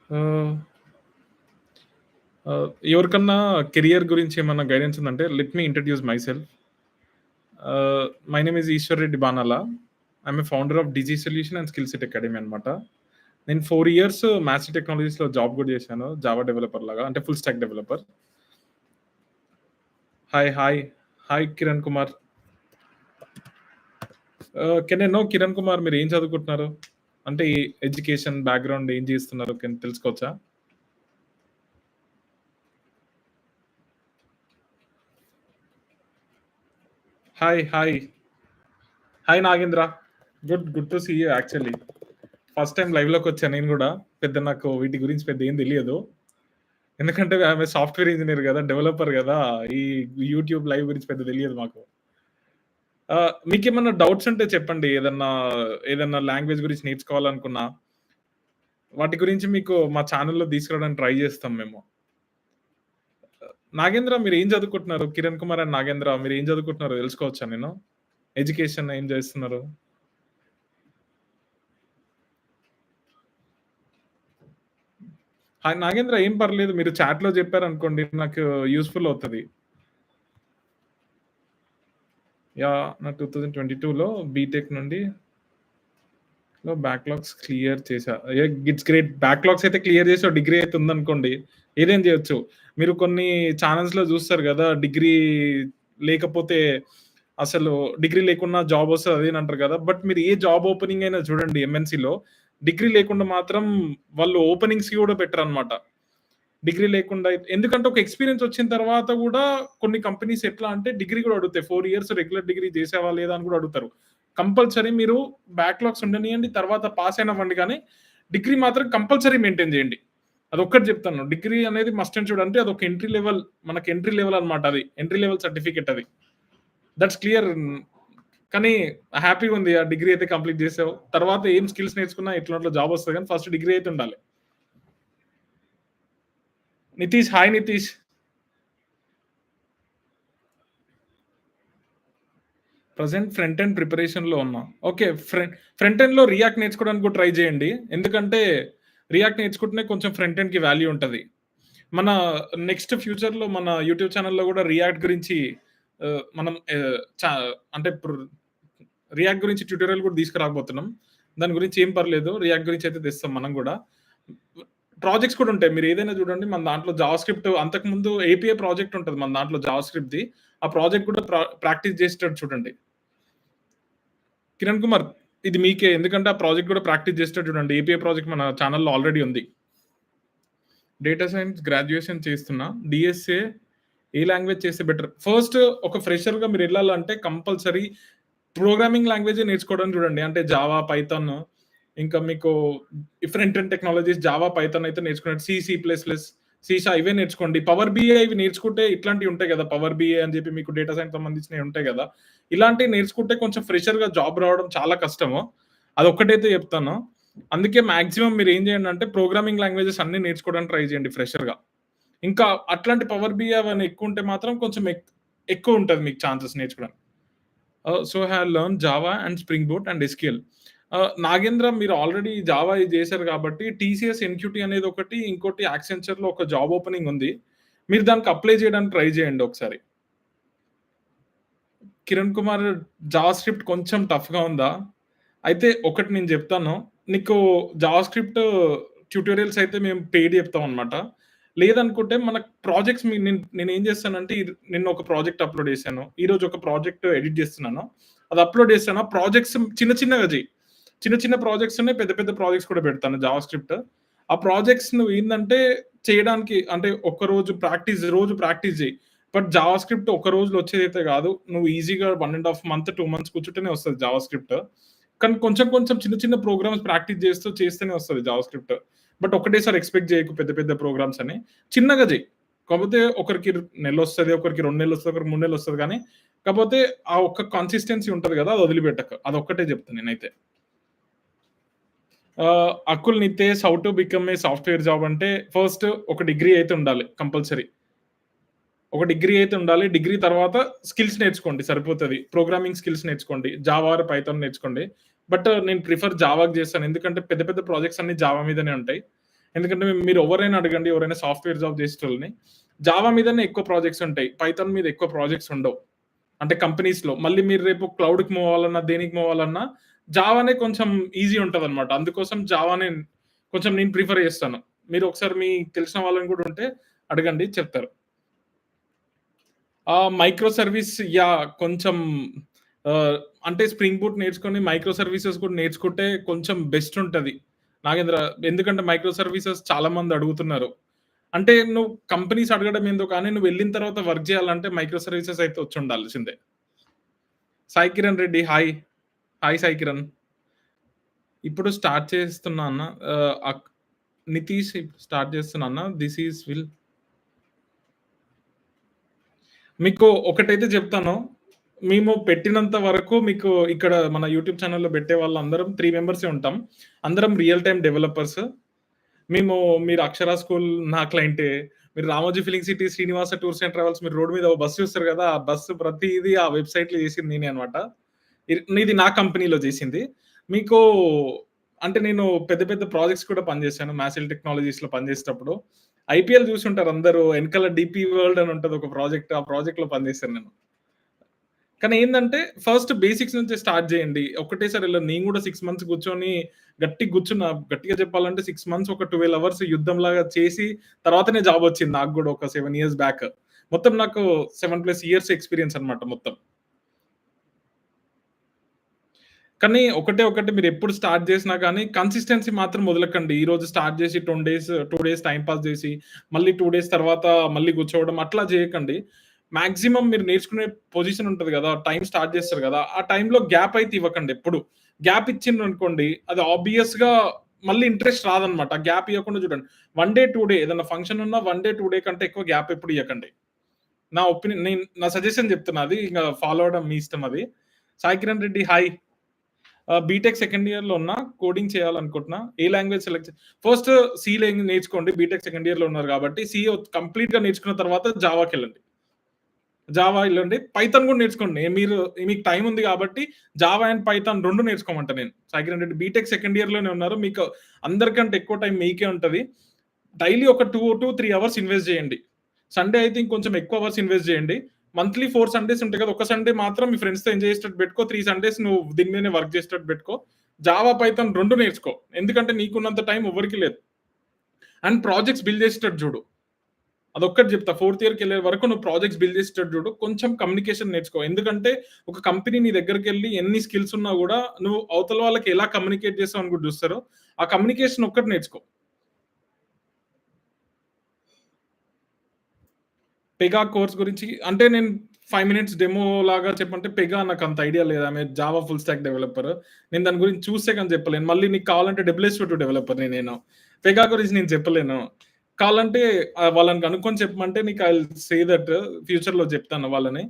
ఆహ్, ఎవరికన్నా కెరియర్ గురించి ఏమన్నా గైడెన్స్ ఉందంటే let me introduce myself. My name is Eshwar Reddy Banala. I'm a founder of Digi Solution and Skill set Academy అనమాట. నేను 4 ఇయర్స్ మ్యాథ్స్ టెక్నాలజీస్‌లో జాబ్ గూడా చేశాను. జావా డెవలపర్ లాగా అంటే full stack developer. Hi, hi. Hi Kiran Kumar. Can I know Kiran Kumar మీరేం చదువుకుంటున్నారు? అంటే education background ఏం చేస్తున్నారు? తెలుసుకోవచ్చా? Hi, hi. Hi Nagendra. Good to see you actually. First time లైవ్‌లోకొచ్చా నేను గూడా. పెద్ద నాకు వీటి గురించి పెద్ద ఏం తెలియదు. ఎందుకంటే ఆమె సాఫ్ట్‌వేర్ ఇంజినీర్ గదా! డెవలపర్ గదా! ఈ యూట్యూబ్ లైవ్ గురించి పెద్ద తెలియదు మాకు. మీకేమన్నా డౌట్స్ ఉంటే చెప్పండి. ఏదన్నా లాంగ్వేజ్ గురించి నేర్చుకోవాలనుకున్నా, వాటి గురించి మీకు మా ఛానెల్‌లో తీసుకురావడానికి ట్రై చేస్తాం మేము. నాగేంద్ర మీరేం చదువుకుంటున్నారు? కిరణ్ కుమార్ అండ్ నాగేంద్ర మీరేం చదువుకుంటున్నారో తెలుసుకోవచ్చా నేను? ఎడ్యుకేషన్ ఏం చేస్తున్నారు? నాగేంద్ర ఏం పర్లేదు. మీరు చాట్‌లో చెప్పారనుకోండి నాకు యూజ్‌ఫుల్ అవుతది. యాహ్! నా 2022లో బీటెక్ నుండి బ్యాక్‌లాగ్స్ క్లియర్ చేశా. It's great. బ్యాక్‌లాగ్స్ అయితే క్లియర్ చేసి ఒక డిగ్రీ అయితే ఉందనుకోండి. ఏదైనా చేయొచ్చు. మీరు కొన్ని ఛానెల్స్‌లో చూస్తారు గదా! డిగ్రీ లేకపోతే అసలు డిగ్రీ లేకున్నా జాబ్ వస్తది అది ఇది అంటారు గదా! బట్ మీరు ఏ జాబ్ ఓపెనింగ్ అయినా చూడండి ఎంఎన్‌సిలో డిగ్రీ లేకుండా మాత్రం వాళ్ళు ఓపెనింగ్స్‌కి గూడా పెట్టరనమాట. డిగ్రీ లేకుండా ఎందుకంటే ఒక ఎక్స్‌పీరియన్స్ వచ్చిన తర్వాత గూడా కొన్ని కంపెనీస్ ఎట్లా అంటే డిగ్రీ గూడా అడుగుతాయి. 4 ఇయర్స్ రెగ్యులర్ డిగ్రీ చేసావా లేదా అని గూడా అడుగుతారు. కంపల్సరీ మీరు బ్యాక్‌లాగ్స్ ఉండనియండి. తర్వాత పాస్ అయినవ్వండి గానీ, డిగ్రీ మాత్రం కంపల్సరీ మెయింటైన్ జేయండి. అదొక్కటి జెప్తాను. డిగ్రీ అనేది మస్ట్ అండ్ షుడ్ అంటే అదొక ఎంట్రీ లెవెల్ మనకి ఎంట్రీ లెవెల్ అన్నమాట అది. ఎంట్రీ లెవెల్ సర్టిఫికేట్ అది. That's clear. కానీ హ్యాపీగుంది. ఆ డిగ్రీ అయితే కంప్లీట్ జేసావు. తర్వాత ఏం స్కిల్స్ నేర్చుకున్నా ఎట్లానో జాబ్ వస్తది గానీ ఫస్ట్ డిగ్రీ అయితే ఉండాలి. Nitish, hi Nitish. Present front end ప్రిపరేషన్‌లో ఉన్నా. ఓకే. ఫ్రంట్ ఎండ్‌లో రియాక్ట్ నేర్చుకోవడానికి కూడా ట్రై చేయండి. ఎందుకంటే రియాక్ట్ నేర్చుకుంటేనే కొంచెం ఫ్రంట్ ఎండ్‌కి వాల్యూ ఉంటది. మన నెక్స్ట్ ఫ్యూచర్‌లో మన యూట్యూబ్ ఛానెల్‌లో కూడా రియాక్ట్ గురించి మనం అంటే ఇప్పుడు రియాక్ట్ గురించి ట్యుటోరియల్ కూడా తీసుకురాబోతున్నాం. దాని గురించి ఏం పర్లేదు. రియాక్ట్ గురించి అయితే తెస్తాం మనం గూడా. ప్రాజెక్ట్స్ కూడా ఉంటాయి. మీరు ఏదైనా చూడండి మన దాంట్లో జావా స్క్రిప్ట్ అంతకుముందు ఏపీఐ ప్రాజెక్ట్ ఉంటది మన దాంట్లో జావా స్క్రిప్ట్‌ది. ఆ ప్రాజెక్ట్ కూడా ప్రాక్టీస్ చేసేటట్టు చూడండి. కిరణ్ కుమార్ ఇది మీకే. ఎందుకంటే ఆ ప్రాజెక్ట్ కూడా ప్రాక్టీస్ చేసేటట్టు చూడండి. ఏపీఐ ప్రాజెక్ట్ మన ఛానెల్‌లో ఆల్రెడీ ఉంది. డేటా సైన్స్ గ్రాడ్యుయేషన్ చేస్తున్నా. డీఎస్ఏ ఏ లాంగ్వేజ్ చేస్తే బెటర్? ఫస్ట్ ఒక ఫ్రెషర్‌గా మీరెళ్ళాలంటే కంపల్సరీ ప్రోగ్రామింగ్ లాంగ్వేజే నేర్చుకోవడానికి చూడండి. అంటే జావా, పైథాన్ ఇంకా మీకు front end technologies Java, Python అయితే నేర్చుకున్నట్టు C, C plus plus, C షా ఇవే నేర్చుకోండి. పవర్ బిఐ ఇవి నేర్చుకుంటే ఇట్లాంటివి ఉంటాయి గదా! పవర్ బిఐ అని చెప్పి మీకు డేటా సైన్స్ సంబంధించినవి ఉంటాయి గదా! ఇలాంటివి నేర్చుకుంటే కొంచెం ఫ్రెషర్‌గా జాబ్ రావడం చాలా కష్టము. అదొక్కటైతే చెప్తాను. అందుకే మాక్సిమం మీరేం చేయండంటే ప్రోగ్రామింగ్ లాంగ్వేజెస్ అన్నీ నేర్చుకోవడానికి ట్రై చేయండి ఫ్రెషర్‌గా. ఇంకా అట్లాంటి పవర్ బిఐ అవన్నీ ఎక్కువుంటే మాత్రం కొంచెం ఎక్కువుంటది మీకు ఛాన్సెస్ నేర్చుకోవడానికి. So, have learned Java and spring boot and SQL. Nagendra మీరు ఆల్రెడీ జావా ఇది చేశారు కాబట్టి టీసీఎస్ ఎన్‌క్యూటీ అనేది ఒకటి, ఇంకోటి యాక్సెంచర్‌లో ఒక జాబ్ ఓపెనింగ్ ఉంది. మీరు దానికి అప్లై చేయడానికి ట్రై చేయండి ఒకసారి. కిరణ్ కుమార్ జావా స్క్రిప్ట్ కొంచెం టఫ్‌గా ఉందా? అయితే ఒకటి నేను జెప్తాను. నీకు జావా స్క్రిప్ట్ ట్యుటోరియల్స్ అయితే మేము పెయిడ్ చెప్తామనమాట. లేదనుకుంటే మనకు ప్రాజెక్ట్స్ నేనేం చేస్తానంటే నిన్న ఒక ప్రాజెక్ట్ అప్‌లోడ్ చేశాను. ఈరోజు ఒక ప్రాజెక్ట్ ఎడిట్ చేస్తున్నాను. అది అప్‌లోడ్ చేశాను. ఆ ప్రాజెక్ట్స్ చిన్న చిన్నగా చెయి. చిన్న చిన్న ప్రాజెక్ట్స్ ఉన్నాయి. పెద్ద పెద్ద ప్రాజెక్ట్స్ కూడా పెడతాను జావా స్క్రిప్ట్. ఆ ప్రాజెక్ట్స్ నువ్వేందంటే చేయడానికి అంటే రోజు ప్రాక్టీస్ చెయి. బట్ జావా స్క్రిప్ట్ ఒక రోజులో వచ్చేదైతే కాదు. నువ్వు ఈజీగా 1 ½ మంత్, 2 మంత్స్ కూర్చుంటేనే వస్తది జావా స్క్రిప్ట్. కానీ కొంచెం కొంచెం చిన్న చిన్న ప్రోగ్రామ్స్ ప్రాక్టీస్ చేస్తేనే వస్తది జావా స్క్రిప్ట్. బట్ ఒకటేసారి ఎక్స్‌పెక్ట్ చేయకు పెద్ద పెద్ద ప్రోగ్రామ్స్ అని. చిన్నగా చెయి. కాకపోతే ఒకరికి నెలొస్తది, ఒకరికి 2 నెలలొస్తది, ఒకరికి 3 నెలలొస్తది గానీ, కాపోతే ఆ ఒక్క కన్సిస్టెన్సీ ఉంటది గదా! అది వదిలిపెట్టకు. అదొక్కటే చెప్తా నేనైతే. Akul Nitesh how to become a software job అంటే ఫస్ట్ ఒక డిగ్రీ అయితే ఉండాలి కంపల్సరీ. ఒక డిగ్రీ అయితే ఉండాలి. డిగ్రీ తర్వాత స్కిల్స్ నేర్చుకోండి సరిపోతది. ప్రోగ్రామింగ్ స్కిల్స్ నేర్చుకోండి. జావా ఆర్ పైథాన్ నేర్చుకోండి. బట్ నేను ప్రిఫర్ జావాకి చేస్తాను. ఎందుకంటే పెద్ద పెద్ద ప్రాజెక్ట్స్ అన్నీ జావా మీదనే ఉంటాయి. ఎందుకంటే మీరు ఎవరైనా అడగండి, ఎవరైనా సాఫ్ట్‌వేర్ జాబ్ చేసేటోళ్ళని. జావా మీదనే ఎక్కువ ప్రాజెక్ట్స్ ఉంటాయి. పైథాన్ మీద ఎక్కువ ప్రాజెక్ట్స్ ఉండవు. అంటే కంపెనీస్‌లో. మళ్ళీ మీరు రేపు క్లౌడ్‌కి మూవ్ అవ్వాలన్నా, దేనికి మూవ్ అవ్వాలన్నా జావానే కొంచెం ఈజీ ఉంటదనమాట. అందుకోసం జావానే కొంచెం నేను ప్రిఫర్ చేస్తాను. మీరు ఒకసారి మీకు తెలిసిన వాళ్ళని కూడా ఉంటే అడగండి చెప్తారు. మైక్రో సర్వీస్ కొంచెం ఆహ్, అంటే స్ప్రింగ్ బూట్ నేర్చుకొని మైక్రో సర్వీసెస్ కూడా నేర్చుకుంటే కొంచెం బెస్ట్ ఉంటది. నాగేంద్ర ఎందుకంటే మైక్రో సర్వీసెస్ చాలా మంది అడుగుతున్నారు. అంటే నువ్వు కంపెనీస్ అడగడం ఏందో కానీ నువ్వెళ్ళిన తర్వాత వర్క్ చేయాలంటే మైక్రో సర్వీసెస్ అయితే వచ్చుండాల్సిందే. సాయి కిరణ్ రెడ్డి హాయ్. హాయ్ సాయి కిరణ్. ఇప్పుడు స్టార్ట్ చేస్తున్నా అన్న. ఆహ్, అక్ నితీష్ స్టార్ట్ చేస్తున్నా అన్న. థిస్ ఈజ్ విల్ మీకు ఒకటైతే చెప్తాను. మేము పెట్టినంత వరకు మీకు ఇక్కడ మన యూట్యూబ్ ఛానెల్‌లో పెట్టే వాళ్ళందరం 3 మెంబర్సే ఉంటాం. అందరం రియల్ టైమ్ డెవలపర్స్. మేము మీరు అక్షర స్కూల్ నా క్లయింటే. మీరు Ramoji filling city, Srinivasa tours and travels మీరు రోడ్ మీద ఓ బస్ చూస్తారు కదా! ఆ బస్సు ప్రతీది ఆ వెబ్‌సైట్‌లో చేసింది నేనే అన్నమాట. ఇది నా కంపెనీలో చేసింది. మీకు అంటే నేను పెద్ద పెద్ద ప్రాజెక్ట్స్ కూడా పనిచేశాను. మాసిల్ టెక్నాలజీస్‌లో పనిచేసేటప్పుడు. ఐపీఎల్ చూసుంటారు అందరూ. ఎనకాల డీపీ వరల్డ్ అని ఉంటది ఒక ప్రాజెక్ట్. ఆ ప్రాజెక్ట్‌లో పనిచేశాను నేను. కానీ ఏందంటే ఫస్ట్ బేసిక్స్ నుంచే స్టార్ట్ చేయండి. ఒకటేసారి ఎళ్ళను. నేను కూడా 6 మంత్స్ కూర్చొని గట్టిగా కూర్చున్నా. గట్టిగా చెప్పాలంటే 6 మంత్స్ ఒక 12 అవర్స్ యుద్ధంలాగా చేసి తర్వాతనే జాబ్ వచ్చింది నాకు గూడా ఒక 7 ఇయర్స్ బ్యాక్. మొత్తం నాకు 7+ ఇయర్స్ ఎక్స్‌పీరియన్స్ అన్నమాట మొత్తం. కానీ ఒకటి మీరెప్పుడు స్టార్ట్ చేసినా కానీ కన్సిస్టెన్సీ మాత్రం వదలకండి. ఈరోజు స్టార్ట్ చేసి 2 డేస్ టైమ్ పాస్ చేసి, మళ్ళీ 2 డేస్ తర్వాత మళ్ళీ కూర్చోవడం అట్లా చేయకండి. మాక్సిమం మీరు నేర్చుకునే పొజిషన్ ఉంటది గదా! టైమ్ స్టార్ట్ చేస్తారు గదా! ఆ టైమ్‌లో గ్యాప్ అయితే ఇవ్వకండి ఎప్పుడు. గ్యాప్ ఇచ్చిండ్రనుకోండి అది ఆబ్వియస్‌గా మళ్ళీ ఇంట్రెస్ట్ రాదన్నమాట. గ్యాప్ ఇయ్యకుండా చూడండి. 1 డే, 2 డే ఏదైనా ఫంక్షన్ ఉన్నా 1 డే, 2 డే కంటే ఎక్కువ గ్యాప్ ఎప్పుడు ఇయ్యకండి. నా సజెషన్ చెప్తున్నా అది. ఇంగ ఫాలో అవ్వడం మీ ఇష్టం అది. Sai Kiran Reddy hi. BTech second ఇయర్‌లో ఉన్నా. కోడింగ్ చేయాలనుకుంటున్నా. ఏ లాంగ్వేజ్ సెలెక్ట్ ఫస్ట్ సి నేర్చుకోండి. బీటెక్ సెకండ్ ఇయర్‌లో ఉన్నారు కాబట్టి సి కంప్లీట్‌గా నేర్చుకున్న తర్వాత జావాకెళ్ళండి. జావా ఎళ్ళండి. పైథాన్ కూడా నేర్చుకోండి. మీకు టైమ్ ఉంది కాబట్టి జావా అండ్ పైథాన్ 2 నేర్చుకోమంటా నేను. సాయి కిరణ్ రెడ్డి బీటెక్ సెకండ్ ఇయర్‌లోనే ఉన్నారు. మీకు అందరికంటే ఎక్కువ టైం మీకే ఉంటది. డైలీ ఒక 2-3 అవర్స్ ఇన్వెస్ట్ చేయండి. సండే అయితే ఇంకొంచెం ఎక్కువ అవర్స్ ఇన్వెస్ట్ చేయండి. మంత్లీ 4 సండేస్ ఉంటాయి కదా! ఒక సండే మాత్రం మీ ఫ్రెండ్స్‌తో ఎంజాయ్ చేసేటట్టు పెట్టుకో. 3 సండేస్ నువ్వు దీని మీదనే వర్క్ చేసేటట్టు పెట్టుకో. జావా, పైథాన్ 2 నేర్చుకో. ఎందుకంటే నీకున్నంత టైం ఎవ్వరికీ లేదు. అండ్ ప్రాజెక్ట్స్ బిల్డ్ చేసేటట్టు చూడు. అదొక్కటి చెప్తా. ఫోర్త్ ఇయర్‌కెళ్ళే వరకు నువ్వు ప్రాజెక్ట్స్ బిల్డ్ చేసేటట్టు చూడు. కొంచెం కమ్యూనికేషన్ నేర్చుకో. ఎందుకంటే ఒక కంపెనీ నీ దగ్గరికెళ్ళి ఎన్ని స్కిల్స్ ఉన్నా గూడా నువ్వు అవతల వాళ్ళకి ఎలా కమ్యూనికేట్ చేస్తావు అని కూడా చూస్తారు. ఆ కమ్యూనికేషన్ ఒక్కటి నేర్చుకో. పెగా కోర్స్ గురించి అంటే నేను 5 మినిట్స్ డెమో లాగా చెప్పంటే పెగా నాకంత ఐడియా లేదు. ఆమె జావా ఫుల్ స్టాక్ డెవలపర్. నేను దాని గురించి చూస్తే గాని చెప్పలేను. మళ్ళీ నీకు కావాలంటే డబ్ల్యూఎస్2 డెవలపర్‌ని నేను. పెగా గురించి నేను చెప్పలేను. కావాలంటే వాళ్ళని కనుక్కొని చెప్పమంటే నీకు ఐ విల్ సే దట్ ఫ్యూచర్‌లో చెప్తాను వాళ్ళని.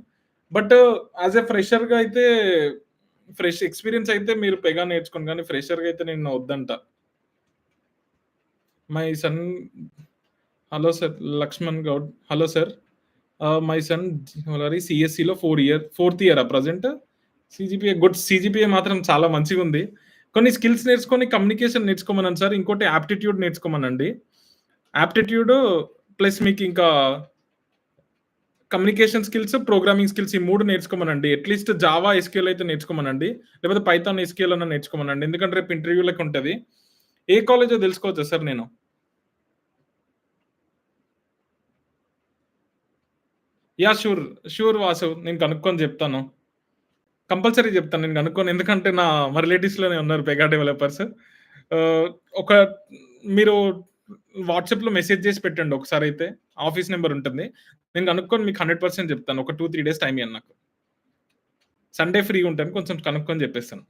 బట్ యాస్ ఎ ఫ్రెషర్‌గా అయితే ఫ్రెష్ ఎక్స్‌పీరియన్స్ అయితే మీరు పెగా నేర్చుకోండి గానీ ఫ్రెషర్‌గా అయితే నేను వద్దంట. My son hello sir Lakshman Goud. Hello sir. My son జ్యువెలరీ సీఎస్‌సిలో ఫోర్త్ ఇయరా ప్రెజెంట్? సీజీపీఏ మాత్రం చాలా మంచిగుంది. కొన్ని స్కిల్స్ నేర్చుకొని కమ్యూనికేషన్ నేర్చుకోమనండి సార్. ఇంకోటి యాప్టిట్యూడ్ నేర్చుకోమనండి. యాప్టిట్యూడ్ ప్లస్ మీకింకా కమ్యూనికేషన్ స్కిల్స్, ప్రోగ్రామింగ్ స్కిల్స్ ఈ 3 నేర్చుకోమనండి. అట్‌లీస్ట్ జావా, ఎస్‌క్యూఎల్ అయితే నేర్చుకోమనండి. లేకపోతే పైథాన్, ఎస్‌క్యూఎల్ అన్నా నేర్చుకోమనండి. ఎందుకంటే రేపు ఇంటర్వ్యూలకుంటది. ఏ కాలేజో తెలుసుకోవచ్చా సార్ నేను? షూర్. షూర్ వాసు. నేను కనుక్కొని జెప్తాను. కంపల్సరీ జెప్తాను నేను గనుక్కొని. ఎందుకంటే మా రిలేటివ్స్‌లోనే ఉన్నారు పెగా డెవలపర్స్. ఆహ్, ఒక మీరు వాట్సాప్‌లో మెసేజ్ జేసి పెట్టండి ఒకసారైతే. ఆఫీస్ నంబర్ ఉంటుంది. నేను గనుక్కొని మీకు 100% జెప్తాను. ఒక 2, 3 డేస్ టైమ్ ఇయ్యండి నాకు. సండే ఫ్రీగా ఉంటాను. కొంచెం కనుక్కొని జెప్పేస్తాను.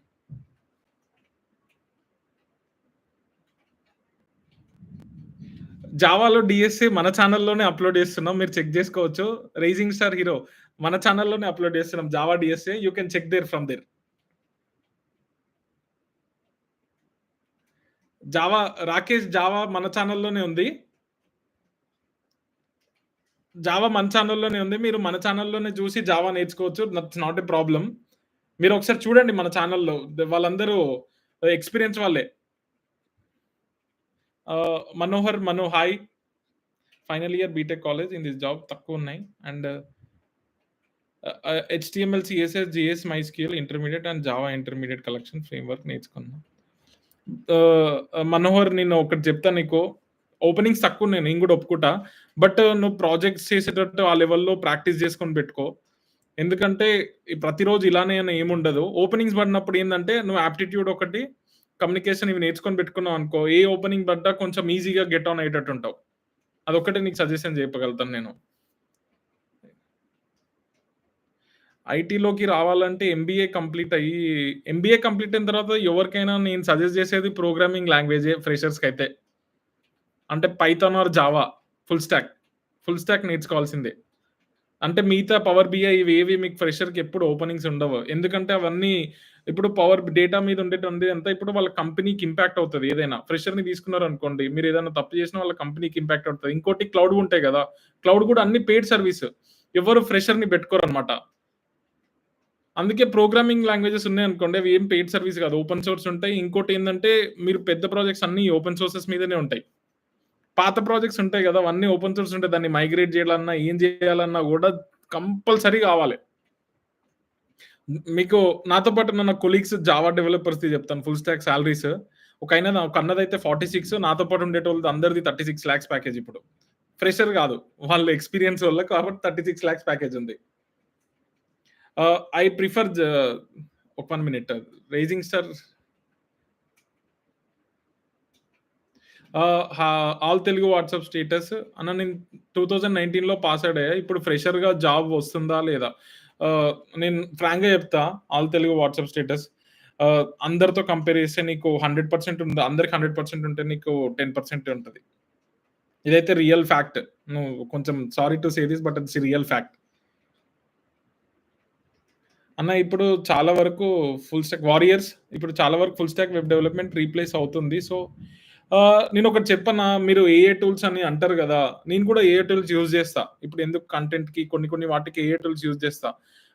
జావాలో డీఎస్ఏ మన ఛానెల్‌లోనే అప్‌లోడ్ జేస్తున్నాం. మీరు చెక్ జేసుకోవచ్చు. 'రైజింగ్ స్టార్ హీరో' మన ఛానెల్‌లోనే అప్‌లోడ్ జేస్తున్నాం. Java DSA you can check there from there. Rakesh Java మన ఛానెల్‌లోనే ఉంది. జావా మన ఛానెల్‌లోనే ఉంది. మీరు మన ఛానెల్‌లోనే చూసి జావా నేర్చుకోవచ్చు. That's not a problem. మీరొకసారి చూడండి మన ఛానెల్‌లో. వాళ్ళందరూ ఎక్స్‌పీరియన్స్ వాళ్ళే. Manohar Manu hi. Final year BTech college in this job తక్కువున్నాయి. And HTML, CSS, JS, MySQL intermediate and Java intermediate collection framework నేర్చుకున్నా. మనోహర్ నేను ఒకటి చెప్తా నీకు. ఓపెనింగ్స్ తక్కువున్నాయి నేను గూడా ఒప్పుకుంటా. బట్ నువ్వు ప్రాజెక్ట్స్ చేసేటట్టు ఆ లెవెల్‌లో ప్రాక్టీస్ చేసుకొని పెట్టుకో. ఎందుకంటే ఈ ప్రతిరోజు ఇలానే అని ఏముండదు. ఓపెనింగ్స్ పడినప్పుడు ఏందంటే నువ్వు ఆప్టిట్యూడ్ ఒకటి, కమ్యూనికేషన్ ఇవి నేర్చుకొని పెట్టుకున్నావనుకో, ఏ ఓపెనింగ్ పడ్డా కొంచెం ఈజీగా గెట్ ఆన్ అయ్యేటట్టుంటావు. అదొక్కటే నీకు సజెషన్ చెప్పగలుగుతాను నేను. ఐటీలోకి రావాలంటే ఎంబీఏ కంప్లీట్ అయిన తర్వాత ఎవరికైనా నేను సజెస్ట్ చేసేది ప్రోగ్రామింగ్ లాంగ్వేజే ఫ్రెషర్స్‌కైతే. అంటే Python or Java full stack. Full stack నేర్చుకోవాల్సిందే. అంటే మిగతా పవర్ బిఐ ఇవేవి మీకు ఫ్రెషర్‌కి ఎప్పుడు ఓపెనింగ్స్ ఉండవు. ఎందుకంటే అవన్నీ ఇప్పుడు పవర్ డేటా మీద ఉండేటువంటిది అంతా ఇప్పుడు వాళ్ళ కంపెనీకి ఇంపాక్ట్ అవుతది ఏదైనా. ఫ్రెషర్‌ని తీసుకున్నారనుకోండి, మీరేదైనా తప్పు చేసినా వాళ్ళ కంపెనీకి ఇంపాక్ట్ అవుతది. ఇంకోటి క్లౌడ్ ఉంటాయి గదా! క్లౌడ్ గూడా అన్ని పెయిడ్ సర్వీస్. ఎవరు ఫ్రెషర్‌ని పెట్టుకోరనమాట. అందుకే ప్రోగ్రామింగ్ లాంగ్వేజెస్ ఉన్నాయనుకోండి, అవి ఏం పెయిడ్ సర్వీస్ గాదు. ఓపెన్ సోర్స్ ఉంటాయి. ఇంకోటేందంటే, మీరు పెద్ద ప్రాజెక్ట్స్ అన్నీ ఓపెన్ సోర్సెస్ మీదనే ఉంటాయి. పాత ప్రాజెక్ట్స్ ఉంటాయి గదా! అవన్నీ ఓపెన్ సోర్స్ ఉంటాయి. దాన్ని మైగ్రేట్ జేయాలన్నా, ఏం జేయాలన్నా గూడా కంపల్సరీ గావాలి. మీకు నాతో పాటు ఉన్న కొలీగ్స్ జావా డెవలపర్స్‌ది జెప్తాను. Full stock salaries. ఒక అన్నదైతే 46 నాతో పాటు ఉండేటోళ్ళది అందరిది 36 లాక్స్ ప్యాకేజ్ ఇప్పుడు. ఫ్రెషర్ గాదు. వాళ్ళు ఎక్స్‌పీరియన్స్ వోళ్ళకి కాబట్టి 36 లాక్స్ ప్యాకేజ్ ఉంది. ఐ ప్రిఫర్ ఒక 1 minute. Rising star all Telugu WhatsApp status అన్న నేను 2019లో పాస్ ఔట్ అయ్యా. ఇప్పుడు ఫ్రెషర్‌గా జాబ్ వస్తుందా? లేదా? నేను ఫ్రాంక్‌గా చెప్తా ఆల్ తెలుగు వాట్సాప్ స్టేటస్. అందరితో కంపేర్ చేస్తే నీకు 100% ఉంది. అందరికి 100% ఉంటే నీకు 10% ఉంటది. ఇదైతే రియల్ ఫ్యాక్ట్. నువ్వు కొంచెం sorry to say this but it's real fact. అన్న ఇప్పుడు చాలా వరకు ఇప్పుడు చాలా వరకు full stock web development replace అవుతుంది. సో, నేనొకటి చెప్పనా? మీరు ఏఐ టూల్స్ అని అంటారు గదా! నేను కూడా ఏఐ టూల్స్ యూజ్ చేస్తా. ఇప్పుడు ఎందుకు కంటెంట్‌కి కొన్ని వాటికి ఏఐ టూల్స్ యూజ్ చేస్తా.